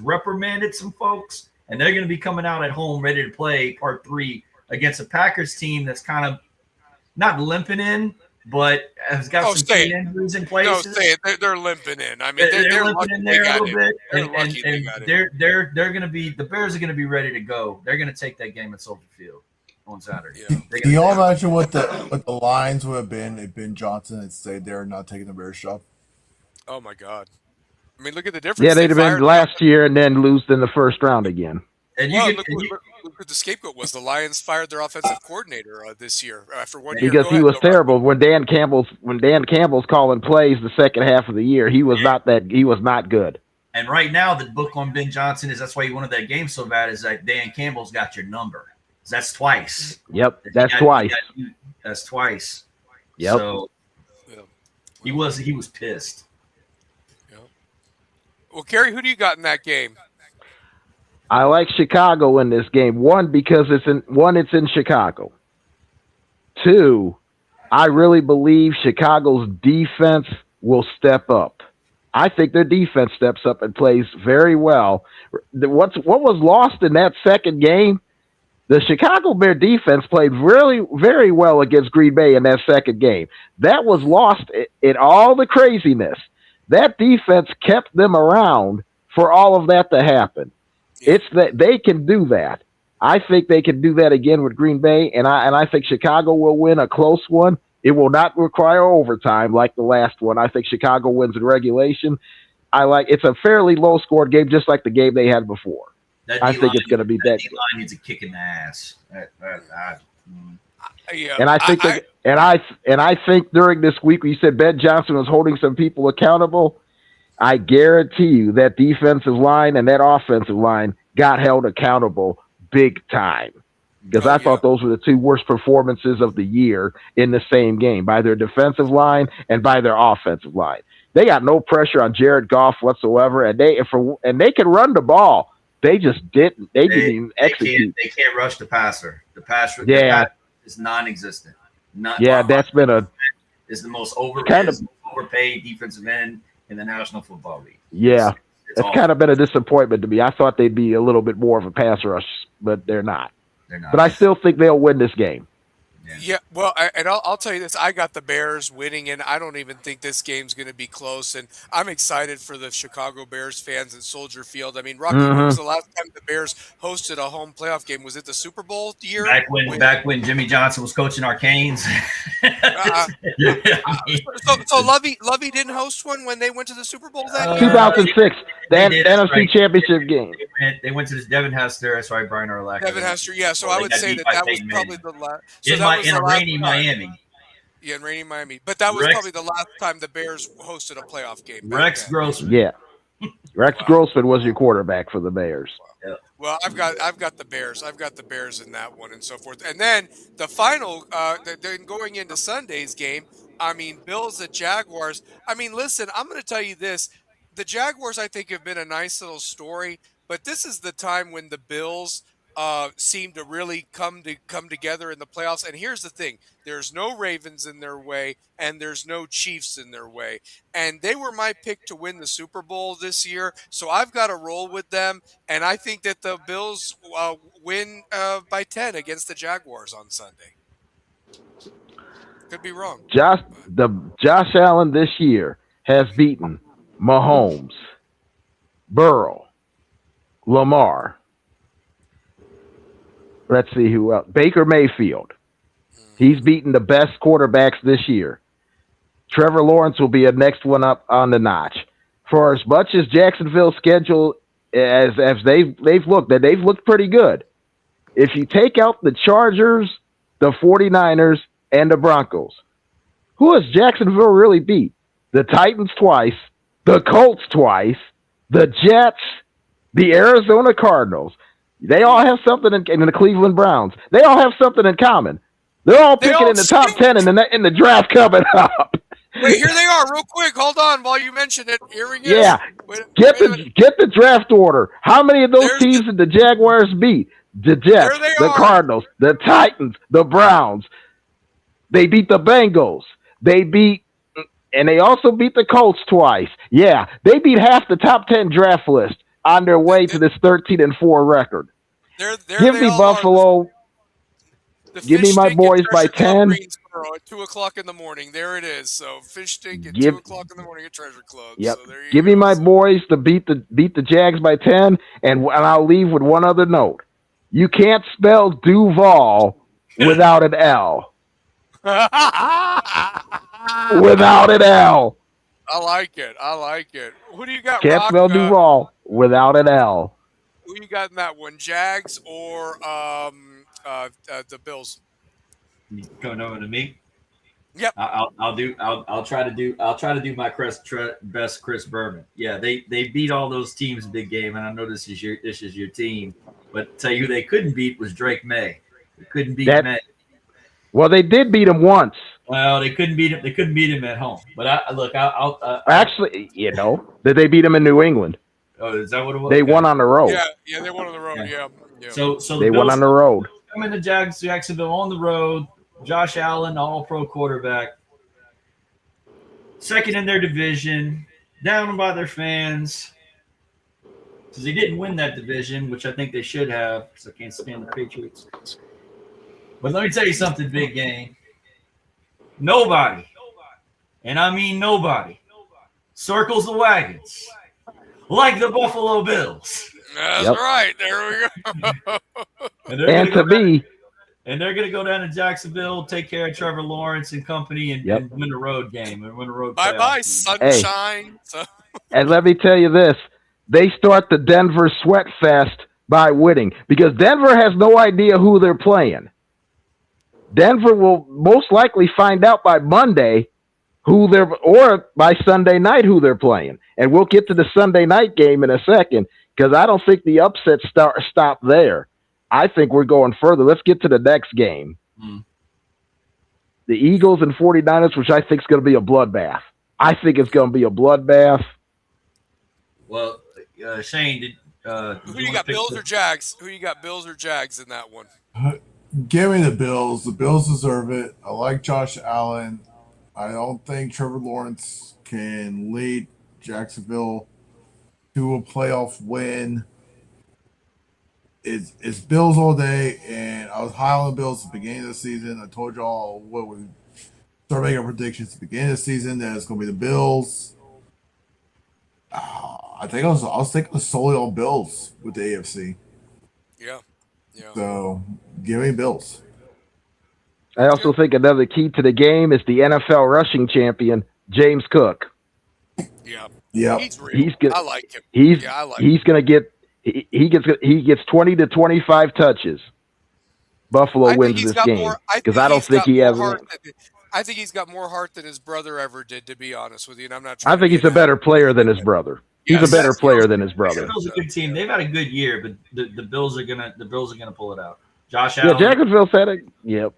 reprimanded some folks, and they're going to be coming out at home ready to play part 3 against a Packers team that's kind of not limping in, but has got some key injuries in places. No, say it. They're limping in. I mean, they're limping in there a little bit. They're going to be – the Bears are going to be ready to go. They're going to take that game at Soldier Field on Saturday. Yeah. Can you all imagine what the lines would have been if Ben Johnson had stayed there and not taking the Bears job? Oh, my God. I mean, look at the difference. Yeah, they'd have been last year and then lose in the first round again. And look what the scapegoat was. The Lions fired their offensive coordinator this year after 1 year. Because he was terrible. When Dan Campbell's calling plays the second half of the year, he was not good. And right now, the book on Ben Johnson is that's why he wanted that game so bad is that Dan Campbell's got your number. That's twice. Yep, that's twice. That's twice. Yep. So he was pissed. Well, Kerry, who do you got in that game? I like Chicago in this game. 1, because it's in Chicago. 2, I really believe Chicago's defense will step up. I think their defense steps up and plays very well. What was lost in that second game? The Chicago Bear defense played really, very well against Green Bay in that second game. That was lost in all the craziness. That defense kept them around for all of that to happen. It's that they can do that. I think they can do that again with Green Bay, and I think Chicago will win a close one. It will not require overtime like the last one. I think Chicago wins in regulation. It's a fairly low-scored game, just like the game they had before. I think it's going to be that. D-line needs a kick in the ass. And I think during this week, you said Ben Johnson was holding some people accountable. I guarantee you that defensive line and that offensive line got held accountable big time. Because I thought those were the 2 worst performances of the year in the same game, by their defensive line and by their offensive line. They got no pressure on Jared Goff whatsoever, and they can run the ball. They just didn't. They didn't even execute. They can't rush the passer. The passer is non-existent. That's been is the most overpaid defensive end in the National Football League. Yeah, it's kind of been a disappointment to me. I thought they'd be a little bit more of a pass rush, but they're not. But I still think they'll win this game. Yeah, well, I'll tell you this: I got the Bears winning, and I don't even think this game's going to be close. And I'm excited for the Chicago Bears fans at Soldier Field. I mean, Rocky, when was the last time the Bears hosted a home playoff game? Was it the Super Bowl year? Back when Jimmy Johnson was coaching our Canes. So Lovey didn't host one when they went to the Super Bowl that year? 2006, the NFC Championship game. They went to this Devin Hester. That's right, Brian Urlacher. Devin Hester, yeah. So I would say that was probably the last. So in rainy Miami. Yeah, in rainy Miami. But that was probably the last time the Bears hosted a playoff game. Rex Grossman. Yeah. Rex Grossman was your quarterback for the Bears. Well, I've got the Bears. I've got the Bears in that one and so forth. And then the final, then going into Sunday's game, I mean, Bills at Jaguars. I mean, listen, I'm going to tell you this. The Jaguars, I think, have been a nice little story, but this is the time when the Bills seem to really come together in the playoffs. And here's the thing: there's no Ravens in their way, and there's no Chiefs in their way. And they were my pick to win the Super Bowl this year, so I've got to roll with them. And I think that the Bills win by 10 against the Jaguars on Sunday. Could be wrong. Josh Allen this year has beaten Mahomes, Burrow, Lamar. Let's see who else. Baker Mayfield. He's beaten the best quarterbacks this year. Trevor Lawrence will be a next one up on the notch. For as much as Jacksonville's schedule, as they've looked pretty good. If you take out the Chargers, the 49ers, and the Broncos, who has Jacksonville really beat? The Titans twice, the Colts twice, the Jets, the Arizona Cardinals. They all have something in the Cleveland Browns. They all have something in common. They're all picking in the top 10 in the draft coming up. Wait, here they are, real quick. Hold on, while you mention it. Here we go. Yeah, get the draft order. How many of those teams did the Jaguars beat? The Jets, the Cardinals, the Titans, the Browns. They beat the Bengals. And they also beat the Colts twice. Yeah, they beat half the top 10 draft list on their way to this 13-4 record. Give me Buffalo. Give me my boys by 10. At 2:00 in the morning. There it is. So fish stick at 2:00 in the morning at Treasure Club. Yep. So there you Give me my boys to beat the Jags by 10, and I'll leave with one other note. You can't spell Duval without an L. Without an L. I like it. Who do you got? Can't spell Duval without an L. Who you got in that one? Jags or the Bills? Going over to me. Yep. I'll try to do my best Chris Berman. Yeah, they beat all those teams big game, and I know this is your team. But tell you who they couldn't beat was Drake May. They couldn't beat May. Well, they did beat him once. Well, they couldn't beat him. They couldn't beat him at home. But I'll actually, did they beat him in New England? Oh, is that what it was? They won on the road. Yeah, they won on the road. Yeah. So they won on the road. Coming to Jacksonville on the road. Josh Allen, all-pro quarterback, second in their division, down by their fans because they didn't win that division, which I think they should have. Because I can't stand the Patriots. But let me tell you something, big game. Nobody, and I mean nobody, circles the wagons like the Buffalo Bills. That's right. There we go. And they're going to go down to Jacksonville, take care of Trevor Lawrence and company, and win a road game and win a road. Bye, sunshine. Hey. And let me tell you this: they start the Denver Sweat Fest by winning because Denver has no idea who they're playing. Denver will most likely find out by Monday or by Sunday night who they're playing. And we'll get to the Sunday night game in a second because I don't think the upsets stop there. I think we're going further. Let's get to the next game. The Eagles and 49ers, which I think is going to be a bloodbath. I think it's going to be a bloodbath. Well, Shane, who you got, Bills or Jags? Who you got, Bills or Jags in that one? Give me the Bills. The Bills deserve it. I like Josh Allen. I don't think Trevor Lawrence can lead Jacksonville to a playoff win. it's Bills all day, and I was high on the Bills at the beginning of the season. I told y'all what we start making predictions at the beginning of the season that it's going to be the Bills. I think I was thinking solely on Bills with the AFC. Yeah. So give me Bills. I also think another key to the game is the NFL rushing champion, James Cook. Yeah. He's real. I like him. He's going to get he gets 20 to 25 touches. Buffalo wins this game because I don't think he has. I think he's got more heart than his brother ever did, to be honest with you. And I'm not. I think he's a better player than his brother. He's a better player than his brother. The Bills are a good team. They've had a good year, but the Bills are gonna pull it out. Josh Allen. Yeah, Jacksonville said it. Yep.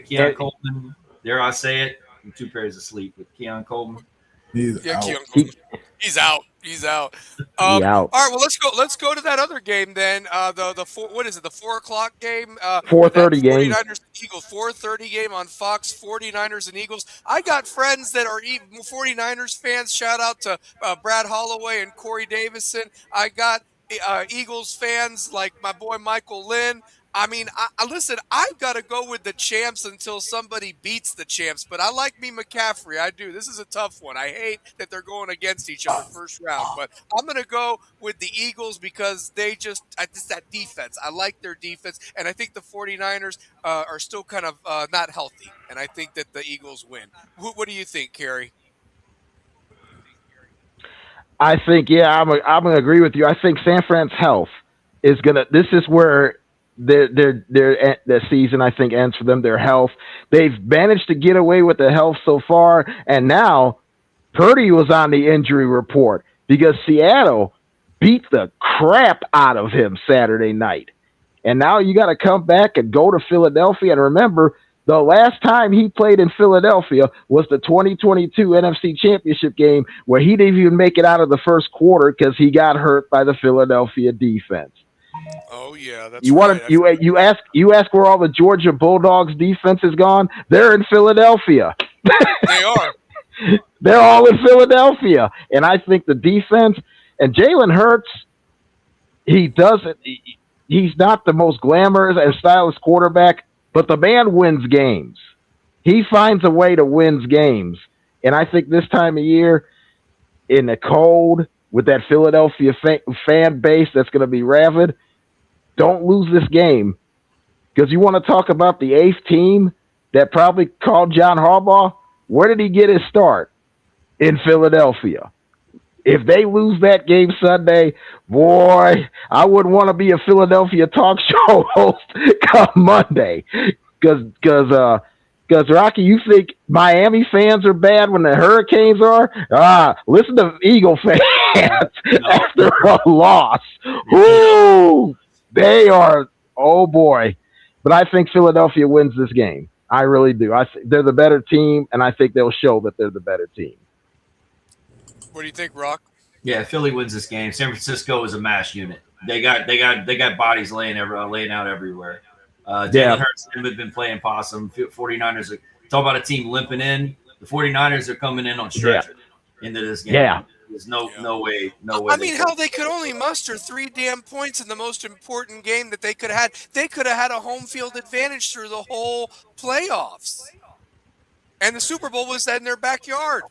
Keon Coleman. Dare I say it? I'm 2 pairs of sleep with Keon Coleman. He's out. He's out. All right, well let's go to that other game then. The 4 o'clock game? 4:30 game. 49ers Eagles 4:30 game on Fox. 49ers and Eagles. I got friends that are 49ers fans. Shout out to Brad Holloway and Corey Davison. I got Eagles fans like my boy Michael Lynn. I mean, listen, I've got to go with the champs until somebody beats the champs, but I like me McCaffrey. I do. This is a tough one. I hate that they're going against each other first round, but I'm going to go with the Eagles because they just that defense. I like their defense, and I think the 49ers are still kind of not healthy, and I think that the Eagles win. What do you think, Kerry? I think, I'm going to agree with you. I think San Fran's health is going to – this is where – their season, I think, ends for them. Their health. They've managed to get away with the health so far, and now Purdy was on the injury report because Seattle beat the crap out of him Saturday night. And now you got to come back and go to Philadelphia. And remember, the last time he played in Philadelphia was the 2022 NFC Championship game where he didn't even make it out of the first quarter because he got hurt by the Philadelphia defense. Oh yeah, that's you ask where all the Georgia Bulldogs defense is gone? They're in Philadelphia. They are. They're all in Philadelphia, and I think the defense and Jalen Hurts. He's not the most glamorous and stylish quarterback, but the man wins games. He finds a way to win games, and I think this time of year, in the cold, with that Philadelphia fan base that's going to be rabid, don't lose this game. Because you want to talk about the 8th team that probably called John Harbaugh? Where did he get his start? In Philadelphia. If they lose that game Sunday, boy, I wouldn't want to be a Philadelphia talk show host come Monday. Because Rocky, you think Miami fans are bad when the Hurricanes are? Listen to Eagle fans after a loss. Ooh, they are, oh boy. But I think Philadelphia wins this game. I really do. They're the better team, and I think they'll show that they're the better team. What do you think, Rock? Yeah, Philly wins this game. San Francisco is a mash unit. They got bodies laying out everywhere. Jalen Hurts have been playing possum. 49ers talk about a team limping in. The 49ers are coming in on stretcher into this game. Yeah. There's no way. I mean, hell, they could only muster 3 damn points in the most important game that they could have had. They could have had a home field advantage through the whole playoffs. And the Super Bowl was in their backyard.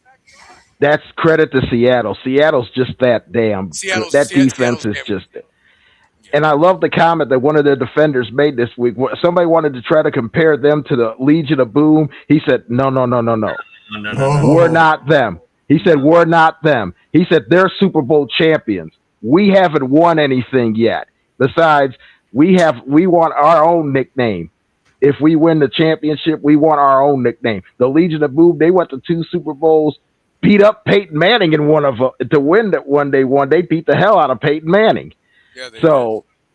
That's credit to Seattle. Seattle's just that damn. That defense is just – and I love the comment that one of their defenders made this week. Somebody wanted to try to compare them to the Legion of Boom. He said, no. We're not them. He said, we're not them. He said, they're Super Bowl champions. We haven't won anything yet. Besides, we want our own nickname. If we win the championship, we want our own nickname. The Legion of Boom, they went to 2 Super Bowls, beat up Peyton Manning in one of them. To win that one they won, they beat the hell out of Peyton Manning. Yeah,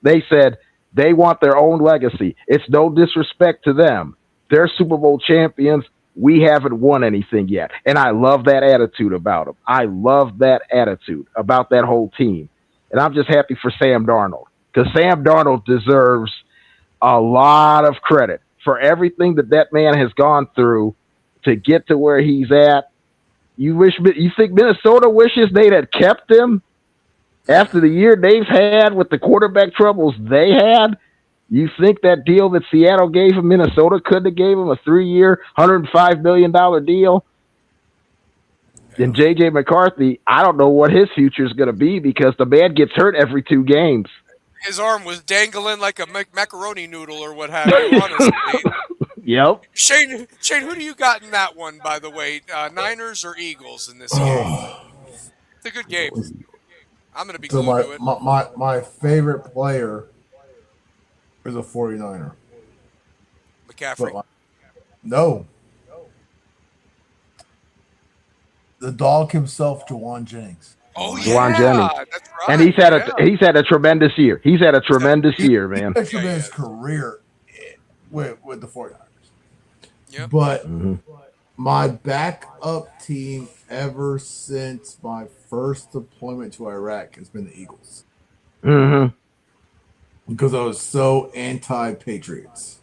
they said they want their own legacy. It's no disrespect to them. They're Super Bowl champions. We haven't won anything yet. And I love that attitude about them. I love that attitude about that whole team. And I'm just happy for Sam Darnold because Sam Darnold deserves a lot of credit for everything that man has gone through to get to where he's at. You think Minnesota wishes they'd have kept him? After the year they've had with the quarterback troubles they had, you think that deal that Seattle gave him, Minnesota couldn't have gave him a 3-year, $105 million deal? And J.J. McCarthy, I don't know what his future is going to be because the man gets hurt every 2 games. His arm was dangling like a macaroni noodle or what have you, honestly. Yep. Shane, who do you got in that one, by the way? Niners or Eagles in this game? It's a good game. I'm going to be glued to it. My favorite player is a 49er. McCaffrey? No. The dog himself, Jawan Jennings. Oh, Jawan Jennings. That's right. And he's had a tremendous year. He's had a tremendous year, man. He's had a tremendous career with the 49ers. Yep. But my backup team ever since my first deployment to Iraq has been the Eagles. Mm-hmm. Because I was so anti-Patriots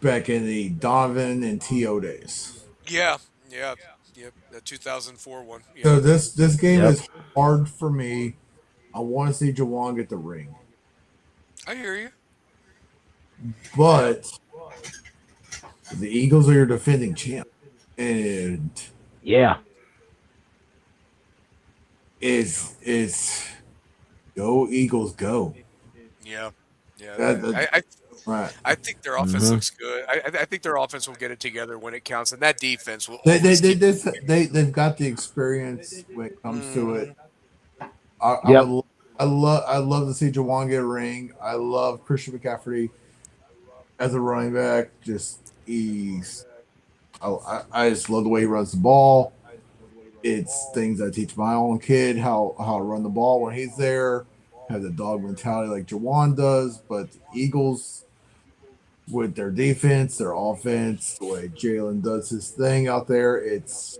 back in the Donovan and T.O. days. Yep. The 2004 one. Yep. So this game is hard for me. I want to see Jawan get the ring. I hear you. But the Eagles are your defending champ. And is go Eagles go. Yeah. Right. I think their offense looks good. I think their offense will get it together when it counts, and that defense will. They've got the experience when it comes to it. I love to see Jawan get a ring. I love Christian McCaffrey as a running back. I just love the way he runs the ball. It's things I teach my own kid how to run the ball when he's there. Have the dog mentality like Jawan does, but the Eagles, with their defense, their offense, the way Jalen does his thing out there, it's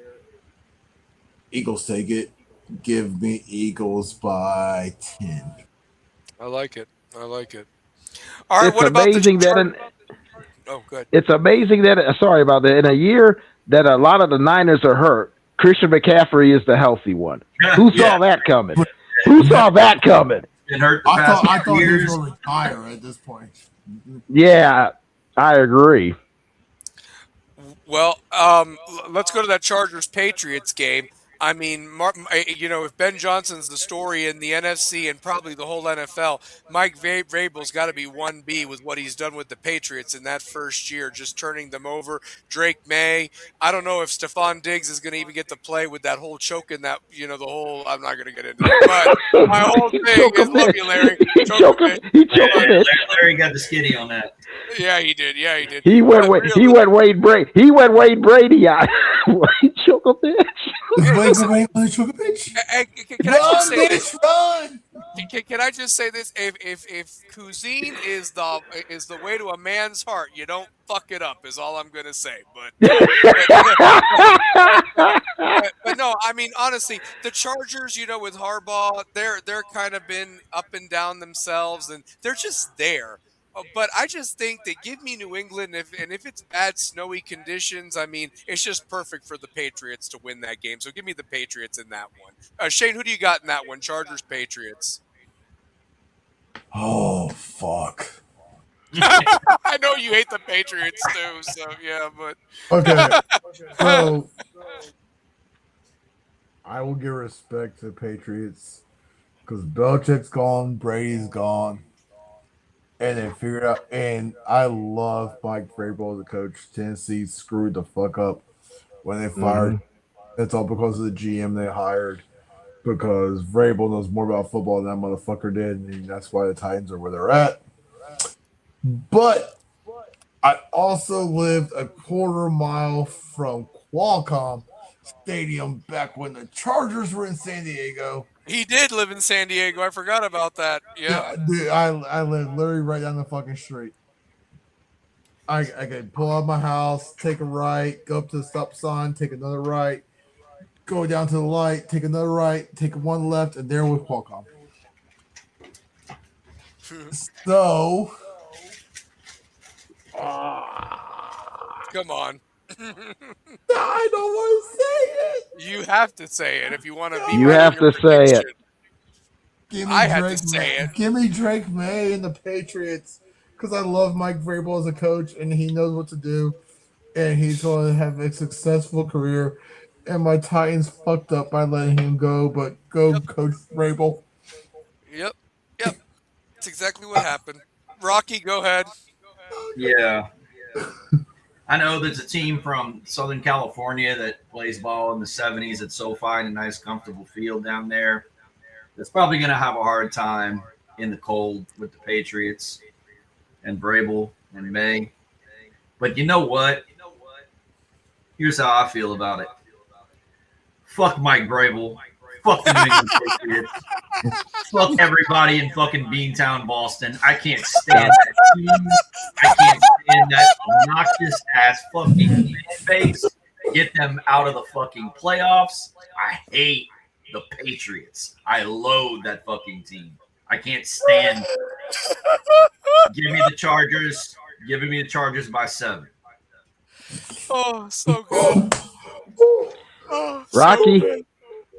Eagles take it. Give me Eagles by 10. I like it. All right, It's what about amazing Oh, good. It's amazing that sorry about that. In a year that a lot of the Niners are hurt, Christian McCaffrey is the healthy one. Who saw that coming? Who saw that coming? Been hurt I thought he was going to retire at this point. Yeah, I agree. Well, let's go to that Chargers-Patriots game. I mean, if Ben Johnson's the story in the NFC and probably the whole NFL, Mike Vrabel's got to be 1B with what he's done with the Patriots in that first year, just turning them over. Drake May, I don't know if Stephon Diggs is going to even get to play with that whole choke in that, the whole, I'm not going to get into that, but my whole thing is, love you, Larry. He choked a bit. Larry got the skinny on that. Yeah, he did. He went Wade Brady. He went Wade Brady. He choked a bitch. Wait, bitch. Can I just say this? Run! Can I just say this? If cuisine is the way to a man's heart, you don't fuck it up. Is all I'm gonna say. But no, I mean honestly, the Chargers, with Harbaugh, they're kind of been up and down themselves, and they're just there. But I just think that give me New England, if it's bad snowy conditions, I mean, it's just perfect for the Patriots to win that game. So give me the Patriots in that one. Shane, who do you got in that one? Chargers, Patriots. Oh, fuck. I know you hate the Patriots too, so yeah, but okay. So I will give respect to the Patriots because Belichick's gone, Brady's gone. And they figured out, and I love Mike Vrabel as a coach. Tennessee screwed the fuck up when they fired. It's all because of the GM they hired. Because Vrabel knows more about football than that motherfucker did, and that's why the Titans are where they're at. But I also lived a quarter mile from Qualcomm Stadium back when the Chargers were in San Diego. He did live in San Diego. I forgot about that. Yeah. Dude, I live literally right down the fucking street. I could pull out my house, take a right, go up to the stop sign, take another right, go down to the light, take another right, take one left, and there with Qualcomm. So, come on. I don't want to say it. You have to say it if you want to be. You have to say it. Give I me had to Drake say May. it. Give me Drake May and the Patriots because I love Mike Vrabel as a coach and he knows what to do and he's going to have a successful career. And my Titans fucked up by letting him go, but go Yep. Coach Vrabel. Yep. Yep. That's exactly what happened. Rocky, go ahead. Yeah. I know there's a team from Southern California that plays ball in the 70s at SoFi in a nice, comfortable field down there. That's probably going to have a hard time in the cold with the Patriots and Vrabel and May. But you know what? Here's how I feel about it. Fuck Mike Vrabel. Fuck the New England Patriots. Fuck everybody in fucking Beantown, Boston. I can't stand that team. I can't stand that obnoxious ass fucking fan base. Get them out of the fucking playoffs. I hate the Patriots. I loathe that fucking team. I can't stand. Give me the Chargers. Giving me the Chargers by 7. Oh, so good. Oh, Rocky, so good.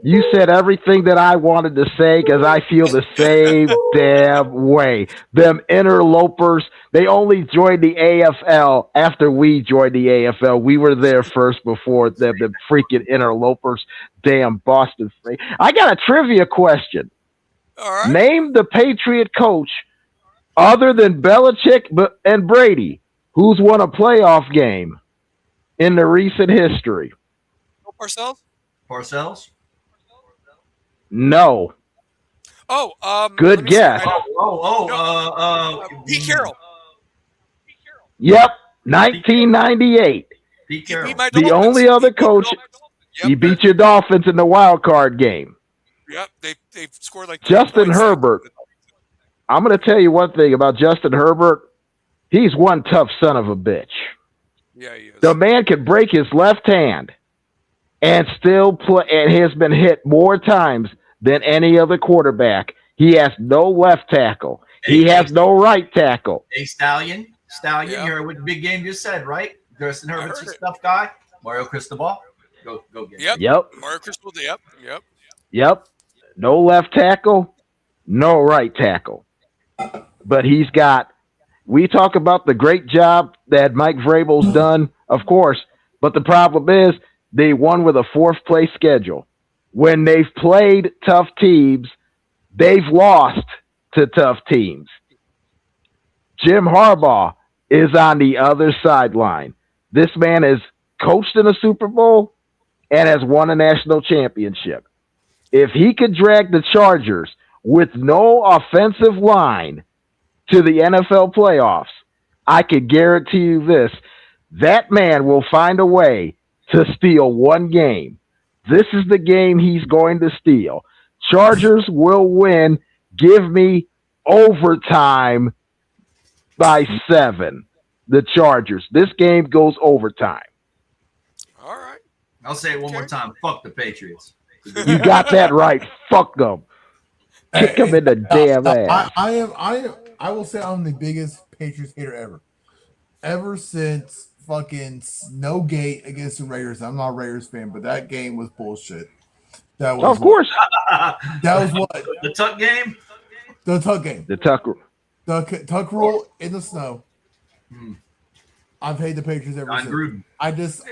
you said everything that I wanted to say because I feel the same damn way. Them interlopers, they only joined the AFL after we joined the AFL. We were there first before them, the freaking interlopers. Damn Boston. I got a trivia question. All right. Name the Patriot coach other than Belichick and Brady who's won a playoff game in the recent history. Parcells? No. Oh, good guess. Pete Carroll. Yep, 1998. Pete Carroll. The only other coach, he beat your Dolphins in the wild card game. Yep, they scored like Justin Herbert. I'm going to tell you one thing about Justin Herbert. He's one tough son of a bitch. Yeah, he is. The man can break his left hand and still play, and has been hit more times than any other quarterback. He has no left tackle. He has no right tackle. Hey, Stallion, you heard what the big game just said, right? Justin Herbert's a tough guy. Mario Cristobal, go get it. Yep. Mario Cristobal, Yep. No left tackle, no right tackle. But he's got, we talk about the great job that Mike Vrabel's done, of course, but the problem is they won with a 4th place schedule. When they've played tough teams, they've lost to tough teams. Jim Harbaugh is on the other sideline. This man has coached in a Super Bowl and has won a national championship. If he could drag the Chargers with no offensive line to the NFL playoffs, I could guarantee you this, that man will find a way to steal one game. This is the game he's going to steal. Chargers will win. Give me overtime by 7. The Chargers. This game goes overtime. All right. I'll say it one more time. Fuck the Patriots. You got that right. Fuck them. Kick them in the damn ass. I will say I'm the biggest Patriots hater ever. Ever since fucking Snowgate against the Raiders. I'm not a Raiders fan, but that game was bullshit. That was of course. That was what? The Tuck game? The Tuck game. The Tuck rule in the snow. I've hated the Patriots ever since.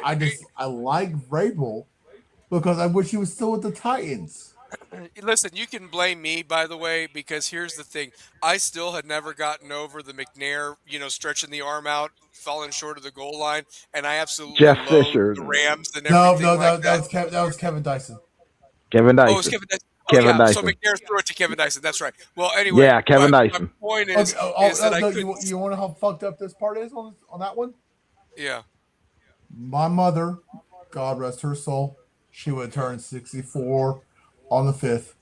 I like Vrabel because I wish he was still with the Titans. Listen, you can blame me, by the way, because here's the thing. I still had never gotten over the McNair, stretching the arm out, falling short of the goal line, and I absolutely Jeff loathe Fisher. the Rams and everything that was Kevin Dyson. Kevin Dyson. Oh, it was Kevin Dyson. Kevin Dyson. So McNair threw it to Kevin Dyson. That's right. Well, anyway. Yeah, Kevin Dyson. My point is, that I couldn't... You want to know how fucked up this part is on that one? Yeah. My mother, God rest her soul, she would turn 64 on the 5th.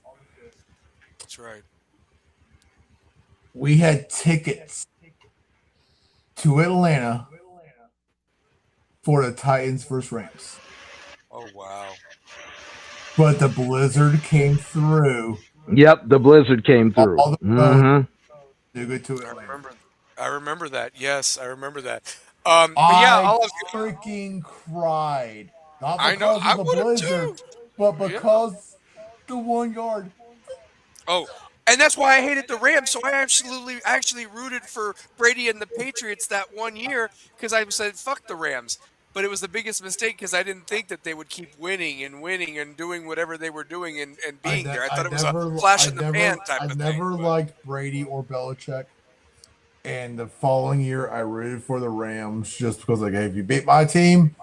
That's right. We had tickets to Atlanta for the Titans versus Rams. Oh, wow. But the blizzard came through. Yep, the blizzard came through. All the mm-hmm. I remember that. Yes, I remember that. I freaking cried. Not because of the blizzard, but because the 1 yard. Oh, And that's why I hated the Rams. So I actually rooted for Brady and the Patriots that one year because I said, fuck the Rams. But it was the biggest mistake because I didn't think that they would keep winning and doing whatever they were doing and being there. I thought it was a flash in the pan type of thing. I never liked Brady or Belichick. And the following year, I rooted for the Rams just because, like, hey, if you beat my team,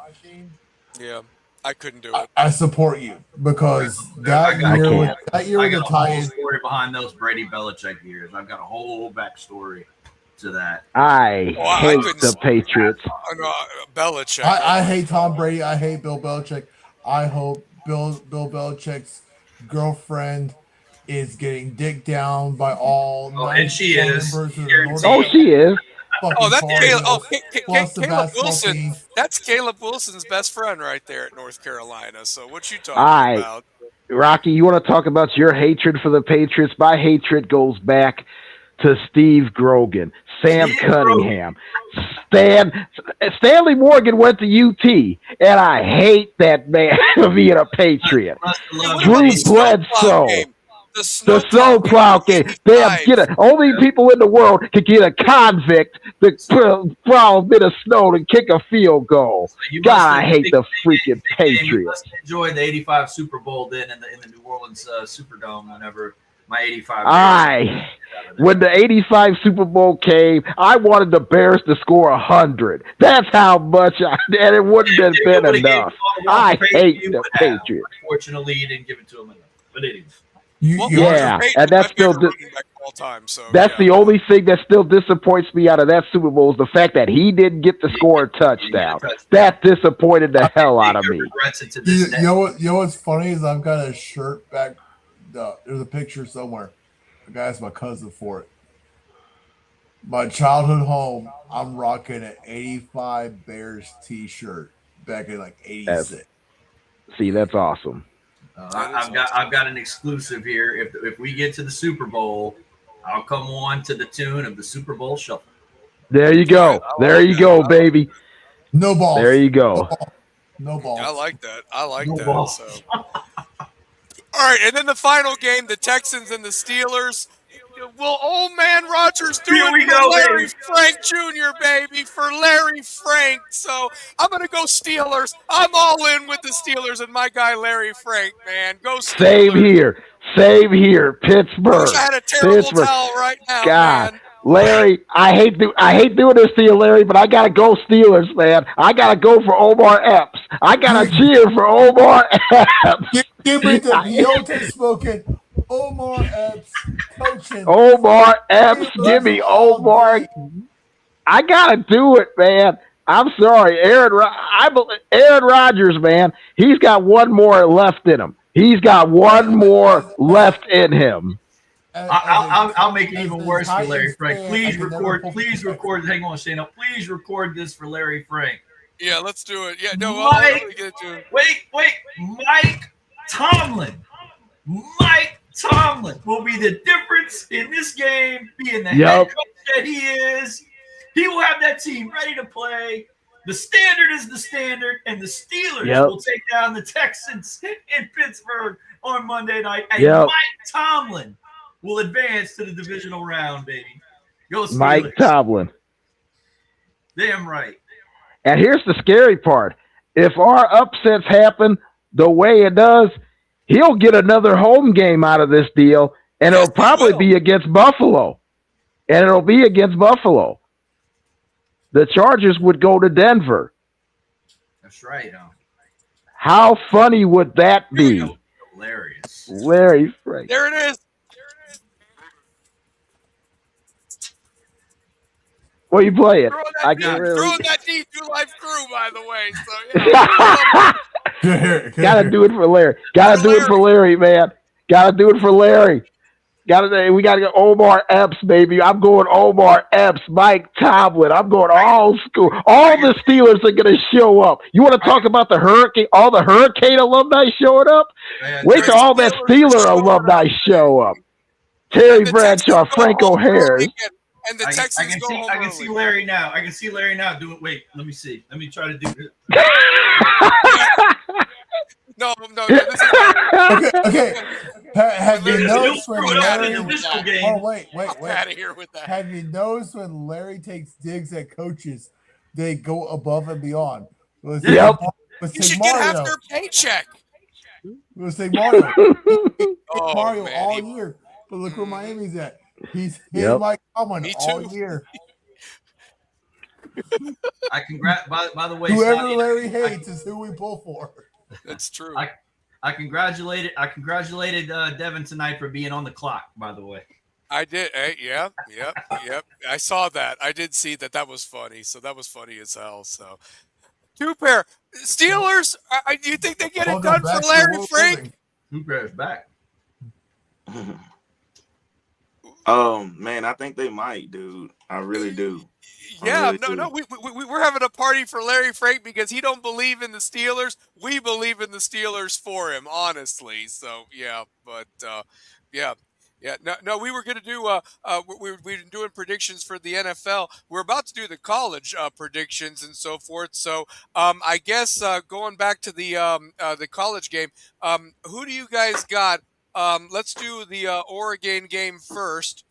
yeah, I couldn't do it. I support you because that year with the Titans. I got a whole story behind those Brady Belichick years. I've got a whole backstory to that. I hate the Patriots. Belichick. I hate Tom Brady. I hate Bill Belichick. I hope Bill Belichick's girlfriend is getting dicked down by all. And she is. Oh, she is. Oh, that's Caleb. Oh, Caleb Wilson. Team. That's Caleb Wilson's best friend right there at North Carolina. So what you talking about? Rocky, you want to talk about your hatred for the Patriots? My hatred goes back to Steve Grogan, Sam Cunningham, Stanley Morgan went to UT, and I hate that man being a Patriot. Drew Bledsoe. The snowplow game. Damn, get it. Only people in the world can get a convict to plow a bit of snow and kick a field goal. God, I hate the freaking Patriots. You must enjoy the '85 Super Bowl then in the New Orleans Superdome whenever my '85. When the '85 Super Bowl came, I wanted the Bears to score 100. That's how much, and it wouldn't have been enough. I hate the Patriots. Unfortunately, you didn't give it to them enough. But anyways. And that's still that's the only thing that still disappoints me out of that Super Bowl is the fact that he didn't get to score a touchdown. That disappointed the hell out of me. You know what's funny is I've got a shirt back. There's a picture somewhere. The guy asked my cousin for it. My childhood home. I'm rocking an '85 Bears T-shirt back in like '86. See, that's awesome. I've got an exclusive here. If we get to the Super Bowl, I'll come on to the tune of the Super Bowl Shuffle. There you go. There you go, baby. No balls. There you go. No balls. I like that. So. All right, and then the final game, the Texans and the Steelers. Will old man Rodgers do it for Larry Frank Jr., baby, for Larry Frank. So I'm going to go Steelers. I'm all in with the Steelers and my guy Larry Frank, man. Go Steelers. Same here. Pittsburgh. I wish I had a terrible towel right now, man. Larry, I hate doing this to you, Larry, but I got to go Steelers, man. I got to go for Omar Epps. I got to cheer for Omar Epps. Give me the Deontay smoking. Omar Epps coaching. Omar Epps, give me Omar. I gotta do it, man. I'm sorry, Aaron Rodgers, man. He's got one more left in him. I'll make it even worse for Larry Frank. Please record. Hang on, Shane. Please record this for Larry Frank. Yeah, let's do it. Yeah, no, wait. Mike Tomlin. Mike Tomlin will be the difference in this game, being the head coach that he is. He will have that team ready to play. The standard is the standard, and the Steelers will take down the Texans in Pittsburgh on Monday night. And Mike Tomlin will advance to the divisional round, baby. Go Steelers. Mike Tomlin. Damn right. And here's the scary part. If our upsets happen the way it does, he'll get another home game out of this deal, and it'll probably be against Buffalo. The Chargers would go to Denver. That's right. How funny would that be? Hilarious. Larry Frank. There it is. What are you playing? Throwing that D2 Life crew, by the way. So, Gotta do it for Larry. Gotta do it for Larry, man. Gotta do it for Larry. We gotta go Omar Epps, baby. I'm going Omar Epps, Mike Tomlin. I'm going all school. All the Steelers are gonna show up. You want to talk about the Hurricane? All the Hurricane alumni showing up. Wait till all that Steeler alumni show up. Terry Bradshaw, Franco Harris. And the Texans go home I can see Larry now. Do it. Wait, let me see. Let me try to do it. No. This is okay. Have you noticed when Larry? Oh, wait. Out of here with that. Have you noticed when Larry takes digs at coaches, they go above and beyond? Let's say Get half their paycheck. Let's say Mario. Mario man, all year. But look where Miami's at. He's hit Mike Tomlin all year. By the way, whoever Scotty, Larry hates is who we pull for. That's true. I congratulated Devin tonight for being on the clock, by the way. I did. Hey, yep. I saw that. I did see that. That was funny. So that was funny as hell. So, two pair Steelers. Do you think they get it done for Larry Frank? Two pairs back. Man, I think they might, dude. I really do. Yeah, we're having a party for Larry Frank because he don't believe in the Steelers. We believe in the Steelers for him, honestly. So yeah, but yeah. No, we were going to do. We've been doing predictions for the NFL. We're about to do the college predictions and so forth. So, I guess going back to the college game, who do you guys got? Let's do the Oregon game first,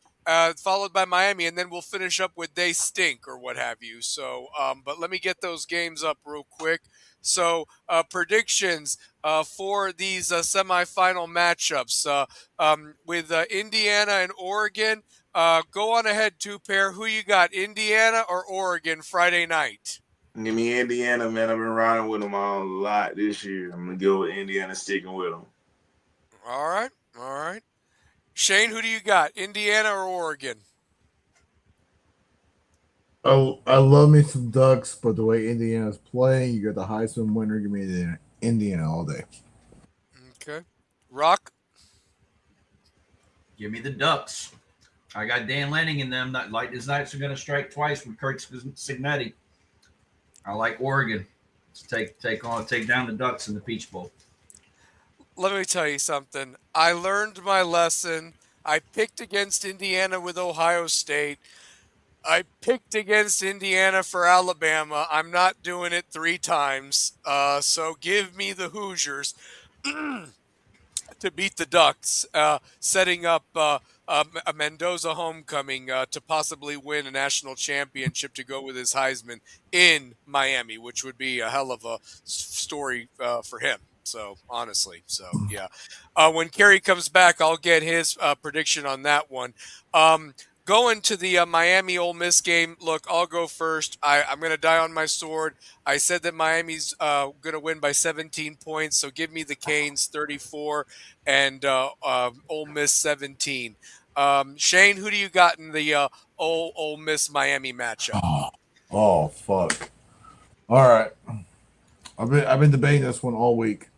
followed by Miami, and then we'll finish up with they stink or what have you. So, but let me get those games up real quick. So, predictions for these semifinal matchups with Indiana and Oregon. Go on ahead, two pair. Who you got, Indiana or Oregon Friday night? Give me Indiana, man. I've been riding with them a lot this year. I'm going to go with Indiana, sticking with them. All right. Shane, who do you got, Indiana or Oregon? Oh, I love me some Ducks, but the way Indiana's playing, you got the Heisman winner. Give me the Indiana all day. Okay. Rock? Give me the Ducks. I got Dan Lanning in them. Not like his Knights are going to strike twice with Kurt Signetti. I like Oregon to take down the Ducks in the Peach Bowl. Let me tell you something. I learned my lesson. I picked against Indiana with Ohio State. I picked against Indiana for Alabama. I'm not doing it 3 times. So give me the Hoosiers to beat the Ducks, setting up a Mendoza homecoming to possibly win a national championship to go with his Heisman in Miami, which would be a hell of a story for him. So honestly, yeah. When Kerry comes back, I'll get his prediction on that one. Going to the Miami Ole Miss game, look, I'll go first. I'm going to die on my sword. I said that Miami's going to win by 17 points, so give me the Canes 34 and Ole Miss 17. Shane, who do you got in the Ole Miss Miami matchup? Oh, fuck. All right. I've been debating this one all week.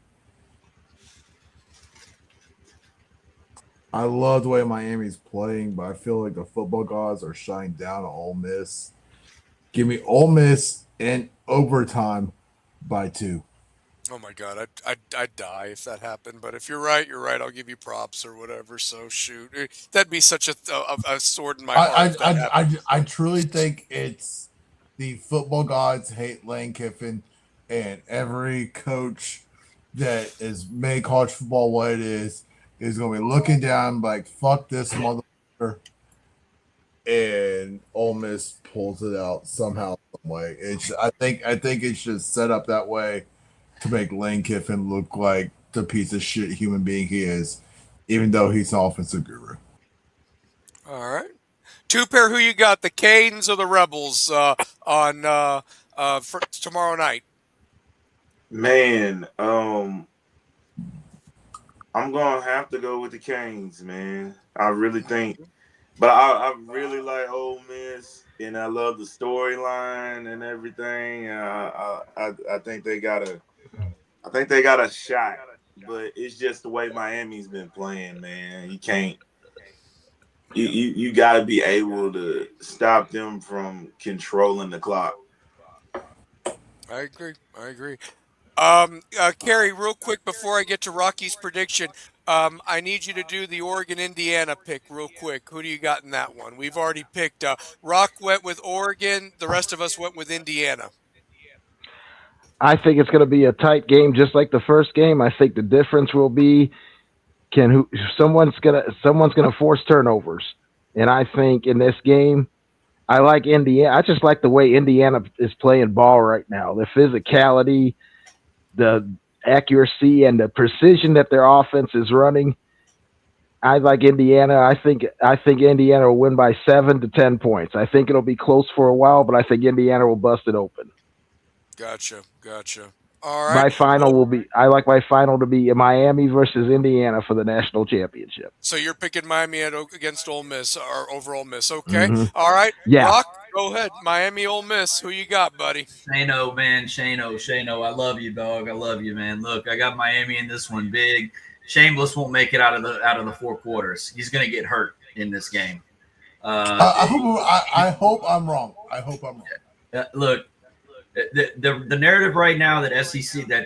I love the way Miami's playing, but I feel like the football gods are shining down on Ole Miss. Give me Ole Miss in overtime by 2. Oh my God, I'd die if that happened. But if you're right, you're right. I'll give you props or whatever. So shoot, that'd be such a sword in my heart. I truly think it's the football gods hate Lane Kiffin, and every coach that is made college football what it is going to be looking down like, fuck this motherfucker. And Ole Miss pulls it out somehow, some way. I think it's just set up that way to make Lane Kiffin look like the piece of shit human being he is, even though he's an offensive guru. All right. Two pair, who you got, the Canes or the Rebels on for tomorrow night? Man, I'm going to have to go with the Canes, man. I really think. But I really like Ole Miss, and I love the storyline and everything. I think they got a shot, but it's just the way Miami's been playing, man. You can't. You got to be able to stop them from controlling the clock. I agree. Kerry, real quick before I get to Rocky's prediction, I need you to do the Oregon-Indiana pick real quick. Who do you got in that one? We've already picked. Rock went with Oregon. The rest of us went with Indiana. I think it's going to be a tight game, just like the first game. I think the difference will be someone's gonna force turnovers, and I think in this game, I like Indiana. I just like the way Indiana is playing ball right now. The physicality, the accuracy, and the precision that their offense is running. I like Indiana. I think Indiana will win by 7 to 10 points. I think it'll be close for a while, but I think Indiana will bust it open. Gotcha. All right. I like my final to be Miami versus Indiana for the national championship. So you're picking Miami against Ole Miss or over Ole Miss. Okay. Mm-hmm. All right. Yeah. Rock, go ahead. Miami, Ole Miss. Who you got, buddy? Shano, man. Shano. I love you, dog. I love you, man. Look, I got Miami in this one big. Shameless won't make it out of the 4 quarters. He's going to get hurt in this game. I hope I'm wrong. Look, the narrative right now that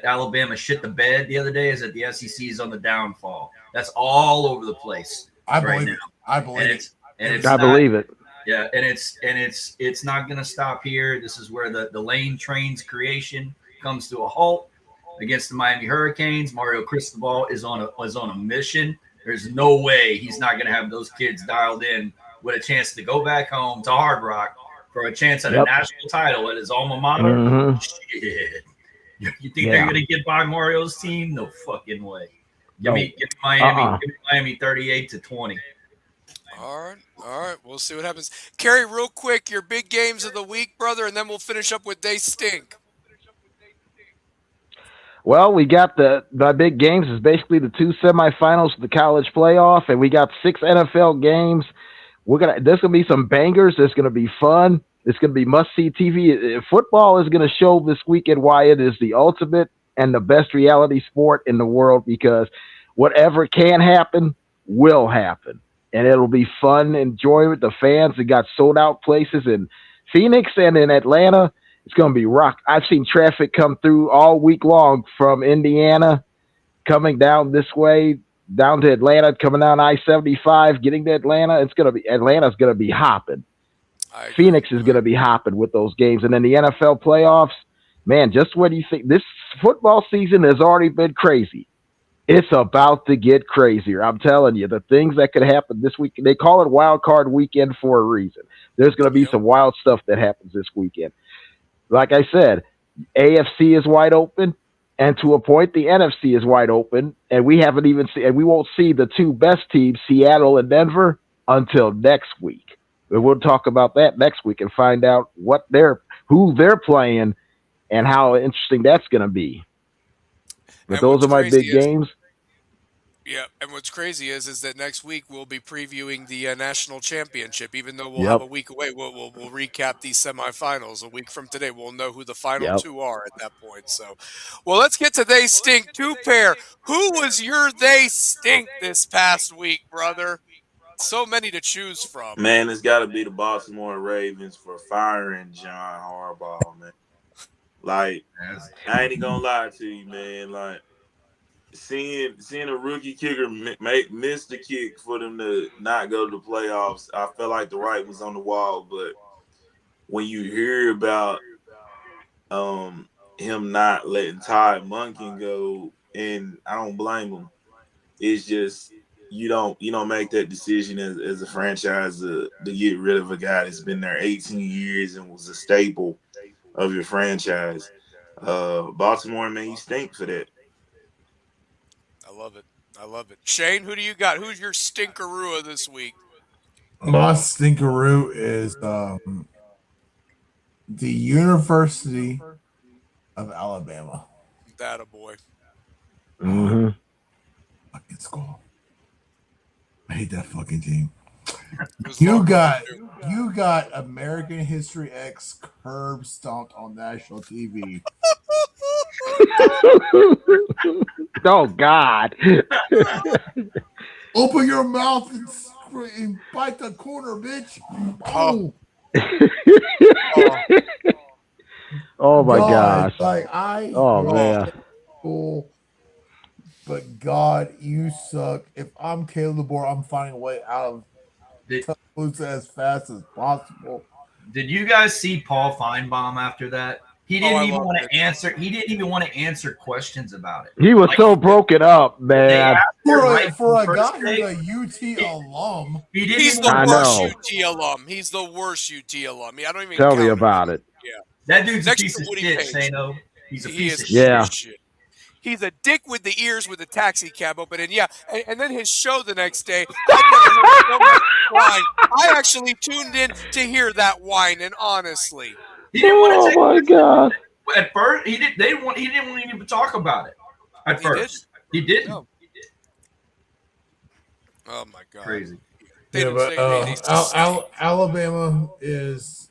Alabama shit the bed the other day is that the SEC is on the downfall. That's all over the place. I believe it. I believe it. Yeah, and it's not going to stop here. This is where the lane train's creation comes to a halt against the Miami Hurricanes. Mario Cristobal is on a mission. There's no way he's not going to have those kids dialed in with a chance to go back home to Hard Rock for a chance at a national title at his alma mater. Mm-hmm. Shit. You think they're going to get by Mario's team? No fucking way. Give me Miami 38-20. All right. We'll see what happens. Kerry, real quick, your big games of the week, brother, and then we'll finish up with They Stink. Well, we got the big games is basically the 2 semifinals of the college playoff, and we got 6 NFL games. There's gonna be some bangers. There's gonna be fun. It's gonna be must-see TV. Football is gonna show this weekend why it is the ultimate and the best reality sport in the world, because whatever can happen will happen, and it'll be fun, enjoyment. The fans, they got sold-out places in Phoenix and in Atlanta. It's going to be rock. I've seen traffic come through all week long from Indiana, coming down this way, down to Atlanta, coming down I-75, getting to Atlanta. Atlanta's going to be hopping. Phoenix is going to be hopping with those games. And then the NFL playoffs, man, just what do you think? This football season has already been crazy. It's about to get crazier. I'm telling you, the things that could happen this week, they call it wild card weekend for a reason. There's going to be some wild stuff that happens this weekend. Like I said, AFC is wide open, and to a point, the NFC is wide open, and we won't see the 2 best teams, Seattle and Denver, until next week. We'll talk about that next week and find out who they're playing and how interesting that's going to be. But those are my big games. Yeah, and what's crazy is that next week we'll be previewing the national championship. Even though we'll have a week away, we'll recap these semifinals a week from today. We'll know who the final 2 are at that point. So, well, let's get to They Stink 2-pair. Who was your They Stink this past week, brother? So many to choose from. Man, it's got to be the Baltimore Ravens for firing John Harbaugh, man. Like, I ain't gonna lie to you, man. Like, seeing a rookie kicker miss the kick for them to not go to the playoffs, I felt like the writing was on the wall. But when you hear about him not letting Todd Monken go, and I don't blame him, it's just you don't make that decision as a franchise to get rid of a guy that's been there 18 years and was a staple of your franchise. Baltimore, man, you stink for that. I love it. Shane, who do you got? Who's your stinkeroo this week? My stinkeroo is the University of Alabama. That a boy. Mm-hmm. Fucking school. I hate that fucking team. You got American History X curb stomped on national TV. Oh God! Open your mouth and bite the corner, bitch. Oh. Oh my gosh! Like man. Cool. But God, you suck. If I'm Caleb DeBoer, I'm finding a way out of Tuscaloosa as fast as possible. Did you guys see Paul Feinbaum after that? He didn't even want to answer. He didn't even want to answer questions about it. He was so broken up, man. For a guy who's a UT alum, he's the worst UT alum. He's the worst UT alum. I don't even tell me about it. Yeah, that dude's a piece of shit, Shano. He's a piece of shit. He's a dick with the ears with the taxi cab open, and and then his show the next day. I've never heard so much whine. I actually tuned in to hear that whine, and honestly, he didn't want to. Oh my god! At first, he didn't. He didn't want to even talk about it. At first, he didn't. No. Oh my god! Crazy. Alabama is,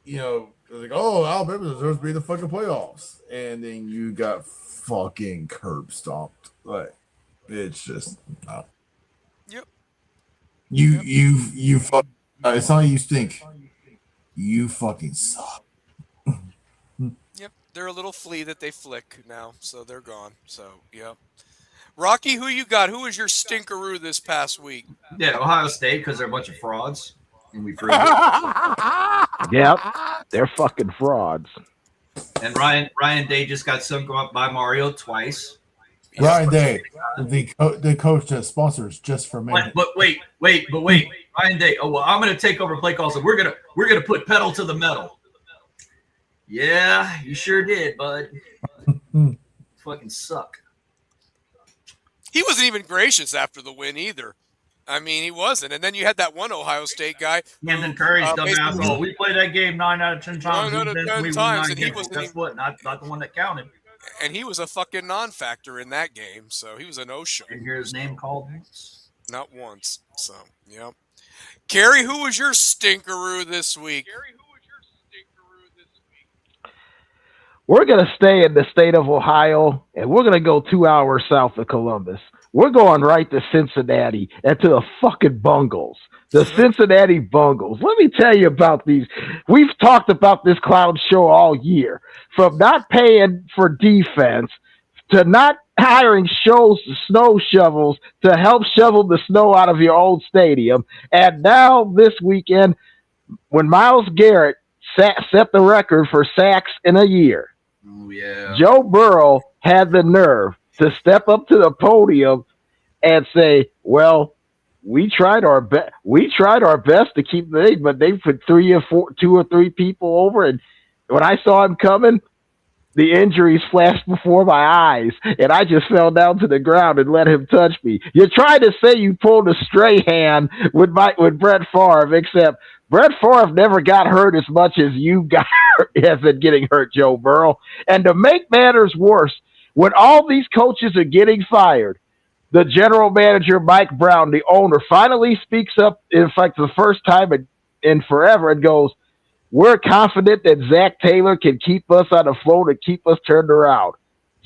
like, oh, Alabama deserves to be in the fucking playoffs, and then you got fucking curb stomped. Like, it's just no. Yep. You fuck. It's not you stink. You fucking suck. Yep, they're a little flea that they flick now, so they're gone. So, yep. Rocky, who you got? Who was your stinkeroo this past week? Yeah, Ohio State, because they're a bunch of frauds, and we proved it. Yep, they're fucking frauds. And Ryan Day just got sunk up by Mario twice. Ryan Day, the coach that sponsors Just for Me. But wait, Ryan Day. Oh well, I'm gonna take over play calls, and we're gonna put pedal to the metal. Yeah, you sure did, bud. Fucking suck. He wasn't even gracious after the win either. I mean, he wasn't. And then you had that one Ohio State guy. And then Curry's dumbass. Oh, we played that game 9 out of 10 times. 9 out of 10 times, and he wasn't. Guess what? Not the one that counted. And he was a fucking non-factor in that game, so he was a no-show. Didn't hear his name called once. Not once. So, yep. Kerry, who was your stinkeroo this week? We're going to stay in the state of Ohio, and we're going to go 2 hours south of Columbus. We're going right to Cincinnati and to the fucking Bungles. The Cincinnati Bungles. Let me tell you about these. We've talked about this clown show all year. From not paying for defense to not hiring snow shovels to help shovel the snow out of your old stadium. And now this weekend, when Myles Garrett set the record for sacks in a year, Joe Burrow had the nerve to step up to the podium and say, well, we tried our best. We tried our best to keep the lead, but they put 2 or 3 people over. And when I saw him coming, the injuries flashed before my eyes, and I just fell down to the ground and let him touch me. You're trying to say you pulled a stray hand with Brett Favre, except Brett Favre never got hurt as much as you got as in getting hurt, Joe Burrow. And to make matters worse, when all these coaches are getting fired, the general manager, Mike Brown, the owner, finally speaks up, in fact, the first time in forever, and goes, we're confident that Zach Taylor can keep us on the floor and keep us turned around.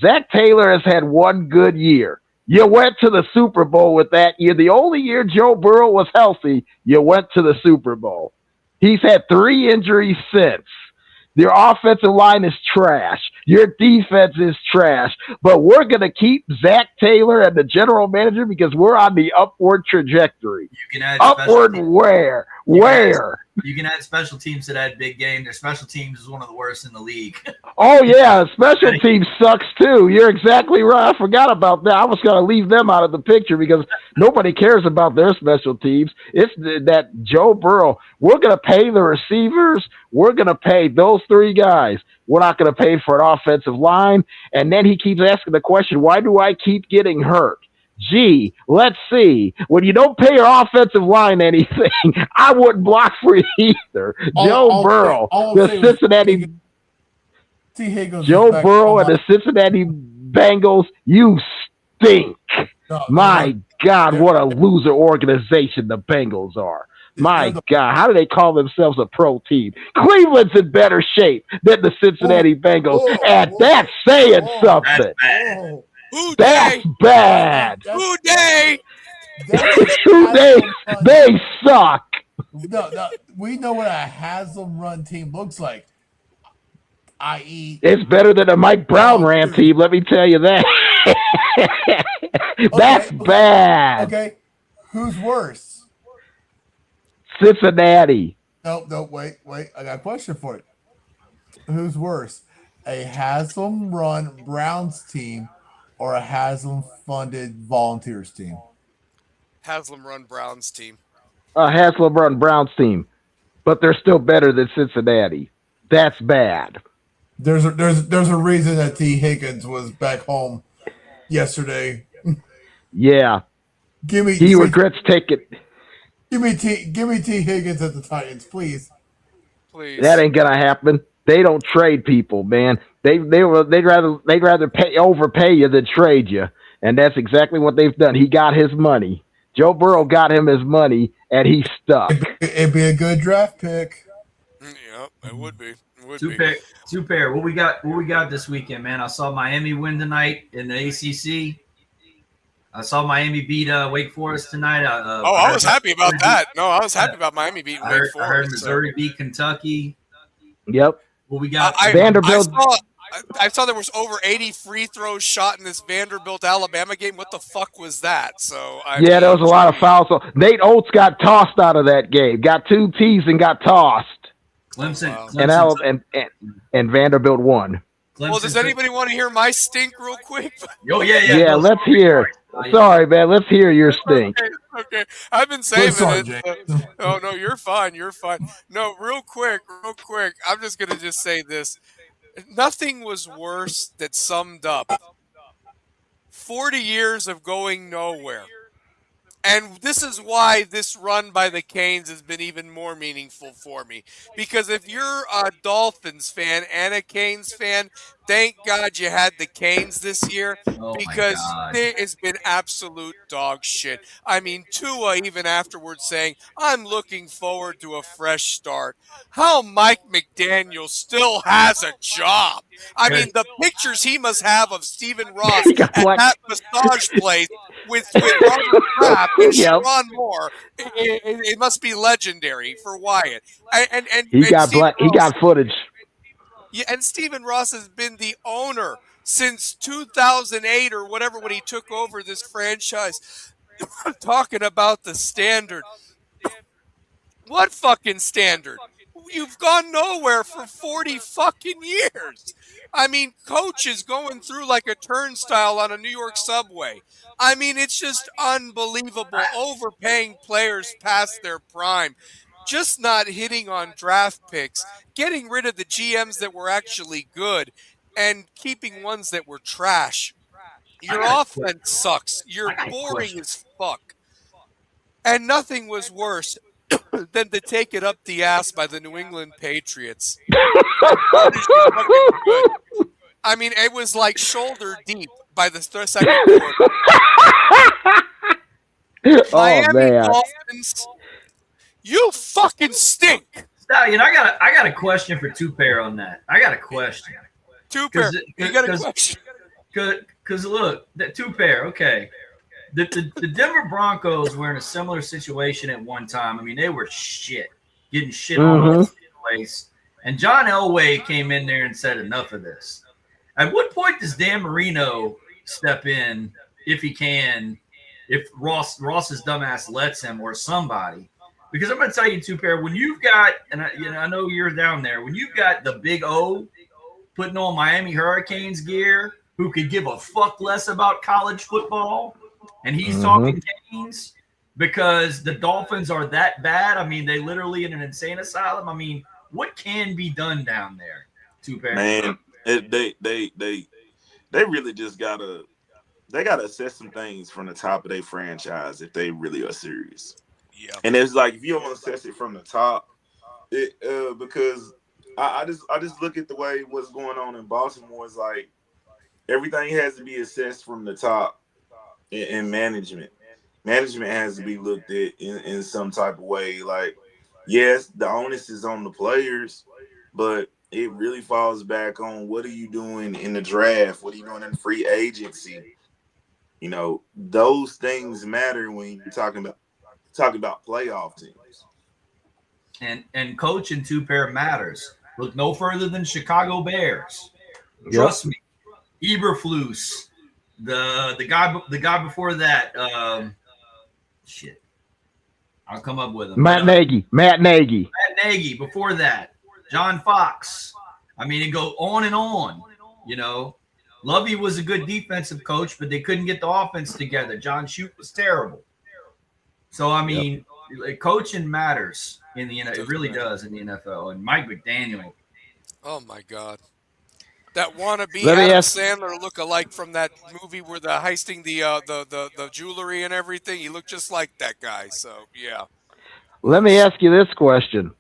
Zach Taylor has had one good year. You went to the Super Bowl with that year. The only year Joe Burrow was healthy, you went to the Super Bowl. He's had 3 injuries since. Your offensive line is trash. Your defense is trash. But we're going to keep Zach Taylor and the general manager because we're on the upward trajectory. You can add upward where? Where? You can add special teams that had big game. Their special teams is one of the worst in the league. Oh, yeah. Special teams sucks, too. You're exactly right. I forgot about that. I was going to leave them out of the picture because nobody cares about their special teams. It's that Joe Burrow. We're going to pay the receivers. We're going to pay those 3 guys. We're not going to pay for an offensive line. And then he keeps asking the question, why do I keep getting hurt? Gee, let's see. When you don't pay your offensive line anything, I wouldn't block for you either. Joe Burrow, the Cincinnati Joe Burrow and the Cincinnati Bengals, you stink. My God, what a loser organization the Bengals are. My God, how do they call themselves a pro team? Cleveland's in better shape than the Cincinnati Bengals, and that's saying something. That's bad. Who they? They suck. No, we know what a Haslam run team looks like. I.e., it's better than a Mike Brown ran team. Let me tell you that. That's bad. Okay, who's worse? Cincinnati. No, wait. I got a question for you. Who's worse, a Haslam-run Browns team or a Haslam-funded Volunteers team? Haslam run Browns team. Haslam run Browns team, but they're still better than Cincinnati. That's bad. There's a reason that T. Higgins was back home yesterday. Yeah, Give me he regrets taking. Give me T. Higgins at the Titans, please. Please. That ain't gonna happen. They don't trade people, man. They'd rather overpay you than trade you, and that's exactly what they've done. He got his money. Joe Burrow got him his money, and he's stuck. It'd be a good draft pick. Yeah, it would be. It would Two pair. What we got this weekend, man? I saw Miami win tonight in the ACC. I saw Miami beat Wake Forest tonight. I was happy about that. No, I was happy about Miami beating Wake Forest. I heard Missouri beat Kentucky. Yep. Well, we got Vanderbilt. I saw there was over 80 free throws shot in this Vanderbilt-Alabama game. What the fuck was that? So there was a lot of fouls. So Nate Oates got tossed out of that game. Got 2 T's and got tossed. Clemson. And Vanderbilt won. Well, does anybody want to hear my stink real quick? Oh, yeah. Yeah, let's hear. Sorry, man. Let's hear your stink. Okay. I've been saving it. Oh, no, you're fine. You're fine. No, real quick. I'm just going to just say this. Nothing was worse that summed up 40 years of going nowhere. And this is why this run by the Canes has been even more meaningful for me. Because if you're a Dolphins fan and a Canes fan, thank God you had the Canes this year, because it's been absolute dog shit. I mean, Tua even afterwards saying, I'm looking forward to a fresh start. How Mike McDaniel still has a job. I mean, the pictures he must have of Stephen Ross at that massage place with Robert Kraft and Sharon Moore, it must be legendary for Wyatt. He got footage. Yeah, and Stephen Ross has been the owner since 2008 or whatever when he took over this franchise. Talking about the standard. What fucking standard? You've gone nowhere for 40 fucking years. I mean, Coach is going through like a turnstile on a New York subway. I mean, it's just unbelievable. Overpaying players past their prime. Just not hitting on draft picks. Getting rid of the GMs that were actually good and keeping ones that were trash. Your offense sucks. You're boring as fuck. And nothing was worse than to take it up the ass by the New England Patriots. I mean, it was like shoulder deep by the second quarter. Miami Dolphins, you fucking stink. Stallion, I got a question for Two Pair on that. I got a question. Two Pair, you got a question? Because look, that Two Pair, okay. The Denver Broncos were in a similar situation at one time. I mean, they were getting shit all over the place. And John Elway came in there and said, enough of this. At what point does Dan Marino step in, if he can, if Ross's dumbass lets him, or somebody? Because I'm going to tell you, Two Pair, when you've got, and I know you're down there, when you've got the big O putting on Miami Hurricanes gear, who could give a fuck less about college football, and he's talking Canes because the Dolphins are that bad. I mean, they literally in an insane asylum. I mean, what can be done down there? Two Pair. Man, they really just gotta assess some things from the top of their franchise if they really are serious. Yeah. And it's like, if you don't assess it from the top, because I just look at the way what's going on in Baltimore. It's like everything has to be assessed from the top. In management has to be looked at in some type of way. Like, yes, the onus is on the players, but it really falls back on what are you doing in the draft? What are you doing in free agency? You know, those things matter when you're talking about playoff teams. And coaching Two Pair matters. Look no further than Chicago Bears. Trust me, Eberflus. The guy before that, I'll come up with him. Matt Nagy. Matt Nagy before that. John Fox. I mean, it go on and on. You know, Lovey was a good defensive coach, but they couldn't get the offense together. John Shute was terrible. So I mean, coaching matters in the NFL. It really does in the NFL. And Mike McDaniel. Oh my God. That wannabe Adam Sandler look-alike from that movie where they're heisting the jewelry and everything. He looked just like that guy. So yeah. Let me ask you this question: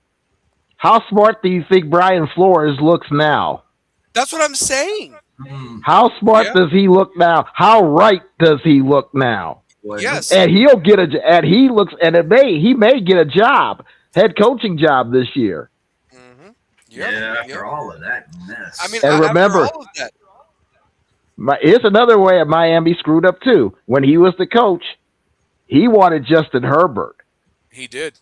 how smart do you think Brian Flores looks now? That's what I'm saying. How smart does he look now? How right does he look now? Yes. And he'll get he may get a job, head coaching job this year. After all of that mess. I mean, and remember, all of that. Here's another way Miami screwed up too. When he was the coach, he wanted Justin Herbert. He did.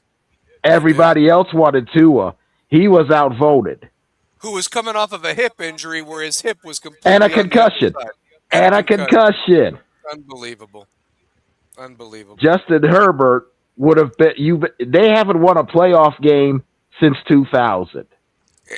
Everybody else wanted Tua. He was outvoted. Who was coming off of a hip injury where his hip was completely and a concussion. Unbelievable. Justin Herbert would have been. They haven't won a playoff game since 2000.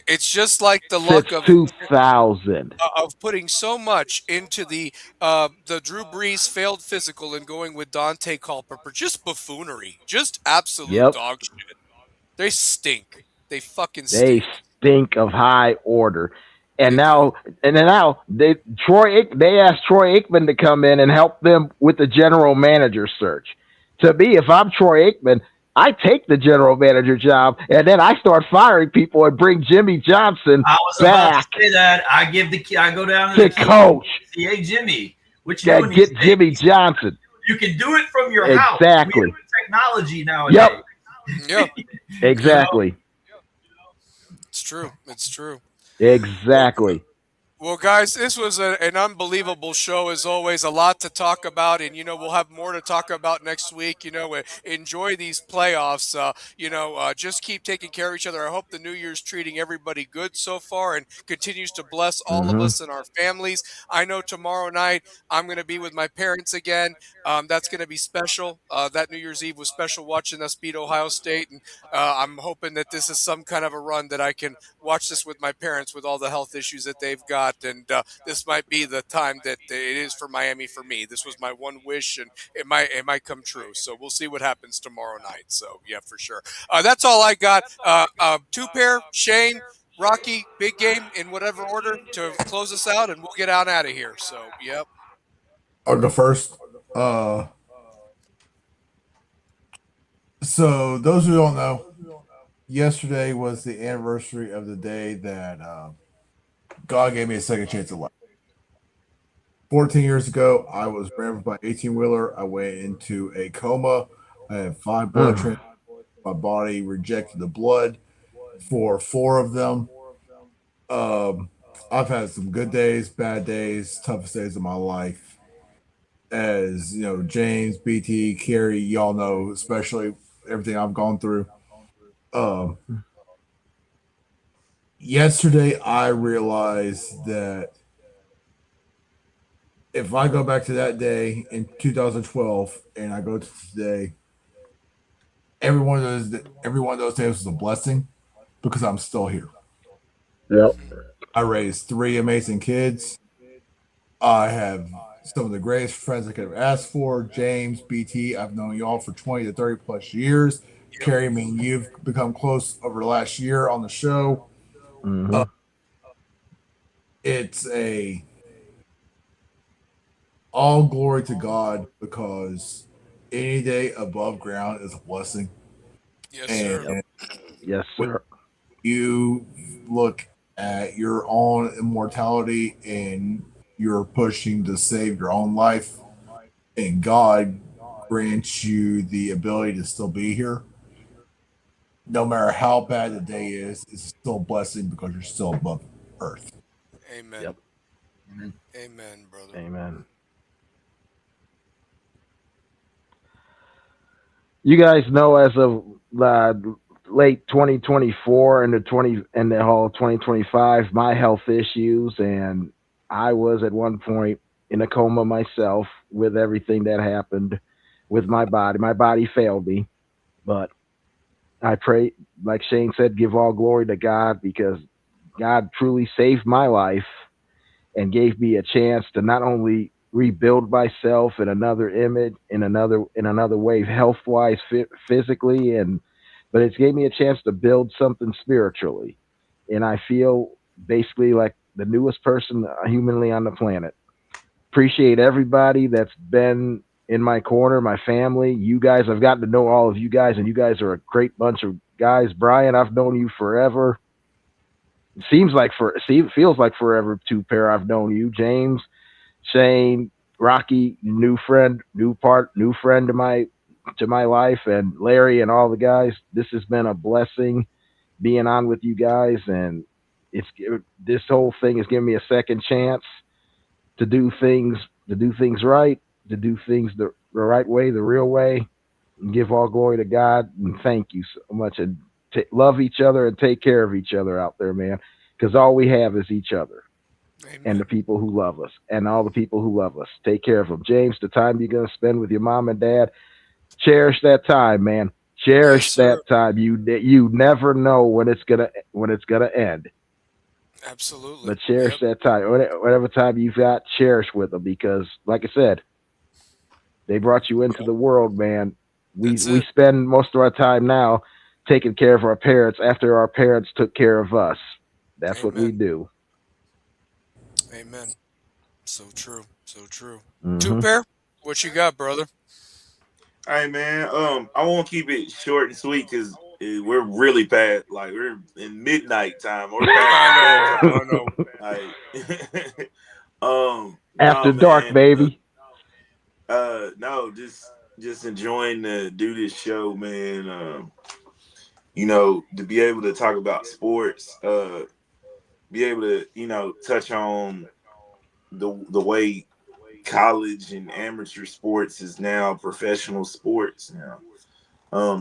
It's just like the luck of 2000 of putting so much into the Drew Brees failed physical and going with Dante Culpepper. Just buffoonery. Just absolute dog shit. They stink. They fucking stink. They stink of high order. And now they asked Troy Aikman to come in and help them with the general manager search. To me, if I'm Troy Aikman, I take the general manager job, and then I start firing people and bring Jimmy Johnson I was back. About to say that. I go down to coach. Hey, Jimmy, what you doing? Get Jimmy Johnson. You can do it from your house. Exactly. Technology nowadays. Yep. Exactly. It's true. Exactly. Well, guys, this was an unbelievable show as always. A lot to talk about, and we'll have more to talk about next week. Enjoy these playoffs. Just keep taking care of each other. I hope the New Year's treating everybody good so far and continues to bless all of us and our families. I know tomorrow night I'm going to be with my parents again. That's going to be special. That New Year's Eve was special watching us beat Ohio State, and I'm hoping that this is some kind of a run that I can watch this with my parents with all the health issues that they've got. And this might be the time that it is for Miami for me. This was my one wish, and it might come true. So we'll see what happens tomorrow night. So yeah, for sure. That's all I got. Two pair, Shane, Rocky, big game in whatever order to close us out, and we'll get out of here. So yep. I'll go first. So those who don't know, yesterday was the anniversary of the day that God gave me a second chance at life. 14 years ago, I was ran by 18-wheeler. I went into a coma. I had 5 blood transfusions. My body rejected the blood for 4 of them. I've had some good days, bad days, toughest days of my life. As you know, James, BT, Kerry, y'all know, especially everything I've gone through. Yesterday, I realized that if I go back to that day in 2012 and I go to today, every one of those days was a blessing because I'm still here. Yep. I raised 3 amazing kids. I have some of the greatest friends I could have asked for. James, BT, I've known y'all for 20 to 30 plus years. Kerry, me and you've become close over the last year on the show. It's all glory to God because any day above ground is a blessing. Yes, sir. Yes, sir. You look at your own immortality and you're pushing to save your own life, and God grants you the ability to still be here. No matter how bad the day is, it's still a blessing because you're still above earth. Amen. Yep. Amen, brother. Amen. You guys know, as of late 2024 and the whole 2025, my health issues, and I was at one point in a coma myself with everything that happened with my body. My body failed me, but I pray, like Shane said, give all glory to God, because God truly saved my life and gave me a chance to not only rebuild myself in another image, in another way, health wise, physically, but it's gave me a chance to build something spiritually, and I feel basically like the newest person humanly on the planet. Appreciate everybody that's been in my corner, my family, you guys. I've gotten to know all of you guys, and you guys are a great bunch of guys. Brian, I've known you forever. Feels like forever. Two pair, I've known you. James, Shane, Rocky, new friend to my life, and Larry and all the guys. This has been a blessing being on with you guys, and this whole thing has given me a second chance to do things right, to do things the right way, the real way, and give all glory to God. And thank you so much, and love each other and take care of each other out there, man, because all we have is each other. Amen. And the people who love us, and all the people who love us. Take care of them. James, the time you're going to spend with your mom and dad, cherish that time, man. Cherish that time. You never know when it's gonna end. Absolutely. But cherish that time. Whatever time you've got, cherish with them, because, like I said, they brought you into the world, man. We spend most of our time now taking care of our parents after our parents took care of us. That's what we do. Amen. So true. So true. Mm-hmm. Two pair, what you got, brother? Hey, man. I won't keep it short and sweet because we're really past, like, we're in midnight time. We're past I know. After dark, baby. No, just enjoying to do this show, man. To be able to talk about sports, be able to, touch on the way college and amateur sports is now professional sports now.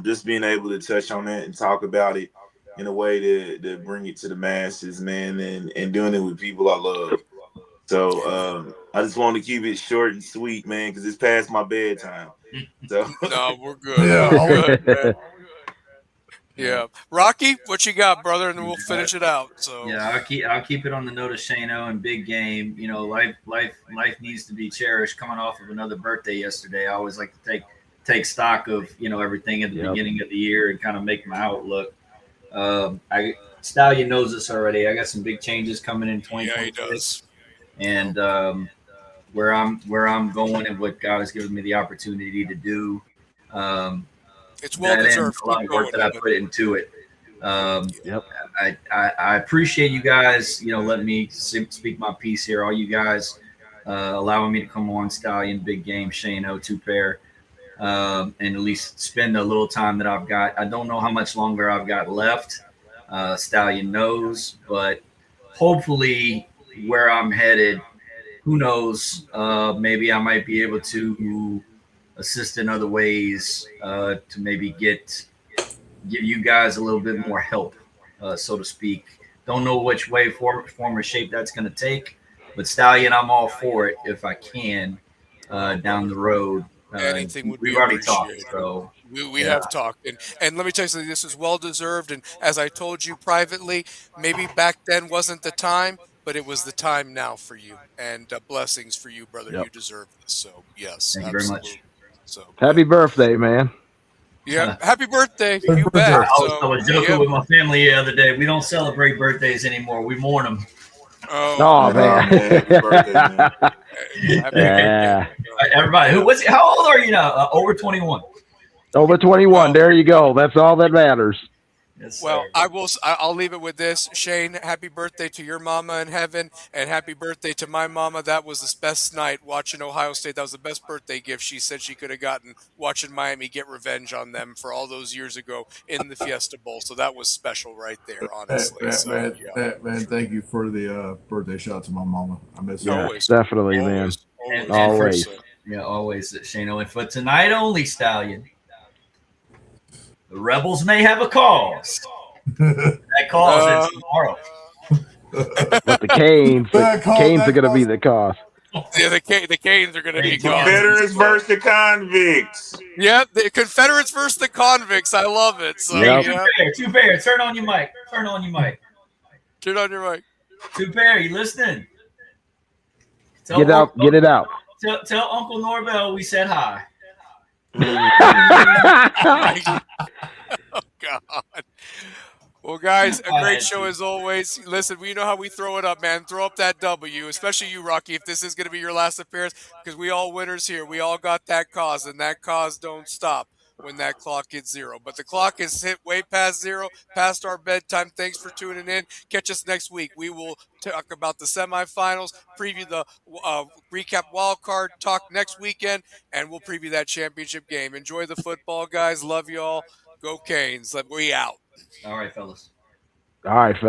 Just being able to touch on that and talk about it in a way to bring it to the masses, man, and doing it with people I love. So I just want to keep it short and sweet, man, because it's past my bedtime. So no, we're good. Yeah, we're good, man. Yeah, Rocky, what you got, brother? And then we'll finish it out. So yeah, I'll keep it on the note of Shano and big game. Life needs to be cherished. Coming off of another birthday yesterday, I always like to take stock of everything at the beginning of the year and kind of make my outlook. Stallion knows this already. I got some big changes coming in 2026. Yeah, he does. And where I'm going and what God has given me the opportunity to do. It's well deserved. A lot of work that I put into it. I appreciate you guys, letting me speak my piece here. All you guys allowing me to come on, Stallion, big game, Shano, two pair, and at least spend a little time that I've got. I don't know how much longer I've got left. Stallion knows, but hopefully where I'm headed, who knows? Maybe I might be able to assist in other ways to maybe give you guys a little bit more help, so to speak. Don't know which way, form or shape that's going to take, but Stallion, I'm all for it if I can down the road. Anything would we've be already appreciated. Talked, so we have talked, and let me tell you something. This is well deserved, and as I told you privately, maybe back then wasn't the time, but it was the time now for you, and blessings for you, brother. You deserve this. So yes, thank you very much. So happy birthday, man. Yeah, happy birthday. You bet. I was joking with my family the other day. We don't celebrate birthdays anymore. We mourn them. Oh man. Happy birthday, man. Yeah. Everybody, how old are you now? Over 21. Over 21. There you go. That's all that matters. Yes, well, I'll leave it with this. Shane, happy birthday to your mama in heaven, and happy birthday to my mama. That was the best night watching Ohio State. That was the best birthday gift she said she could have gotten, watching Miami get revenge on them for all those years ago in the Fiesta Bowl. So that was special right there, honestly. Man, thank you for the birthday shout to my mama. I miss her. Always. Definitely, man. Always. Always, Shano. And for tonight only, Stallion, the Rebels may have a cause. That cause is tomorrow. But the Canes are going to be the cause. Yeah, the Canes are going to be Confederates versus the convicts. Yeah, the Confederates versus the convicts. I love it. So, Two pair. Turn on your mic. Turn on your mic. Two Pair, you listening? Get it out. Tell Uncle Norvell we said hi. Oh, God. Well, guys, a great show as always. Listen, we know how we throw it up, man. Throw up that W, especially you, Rocky, if this is going to be your last appearance, because we all winners here. We all got that cause, and that cause don't stop when that clock hits 0. But the clock is hit way past 0, past our bedtime. Thanks for tuning in. Catch us next week. We will talk about the semifinals, preview the recap wild card, talk next weekend, and we'll preview that championship game. Enjoy the football, guys. Love you all. Go Canes. We out. All right, fellas. All right, fellas.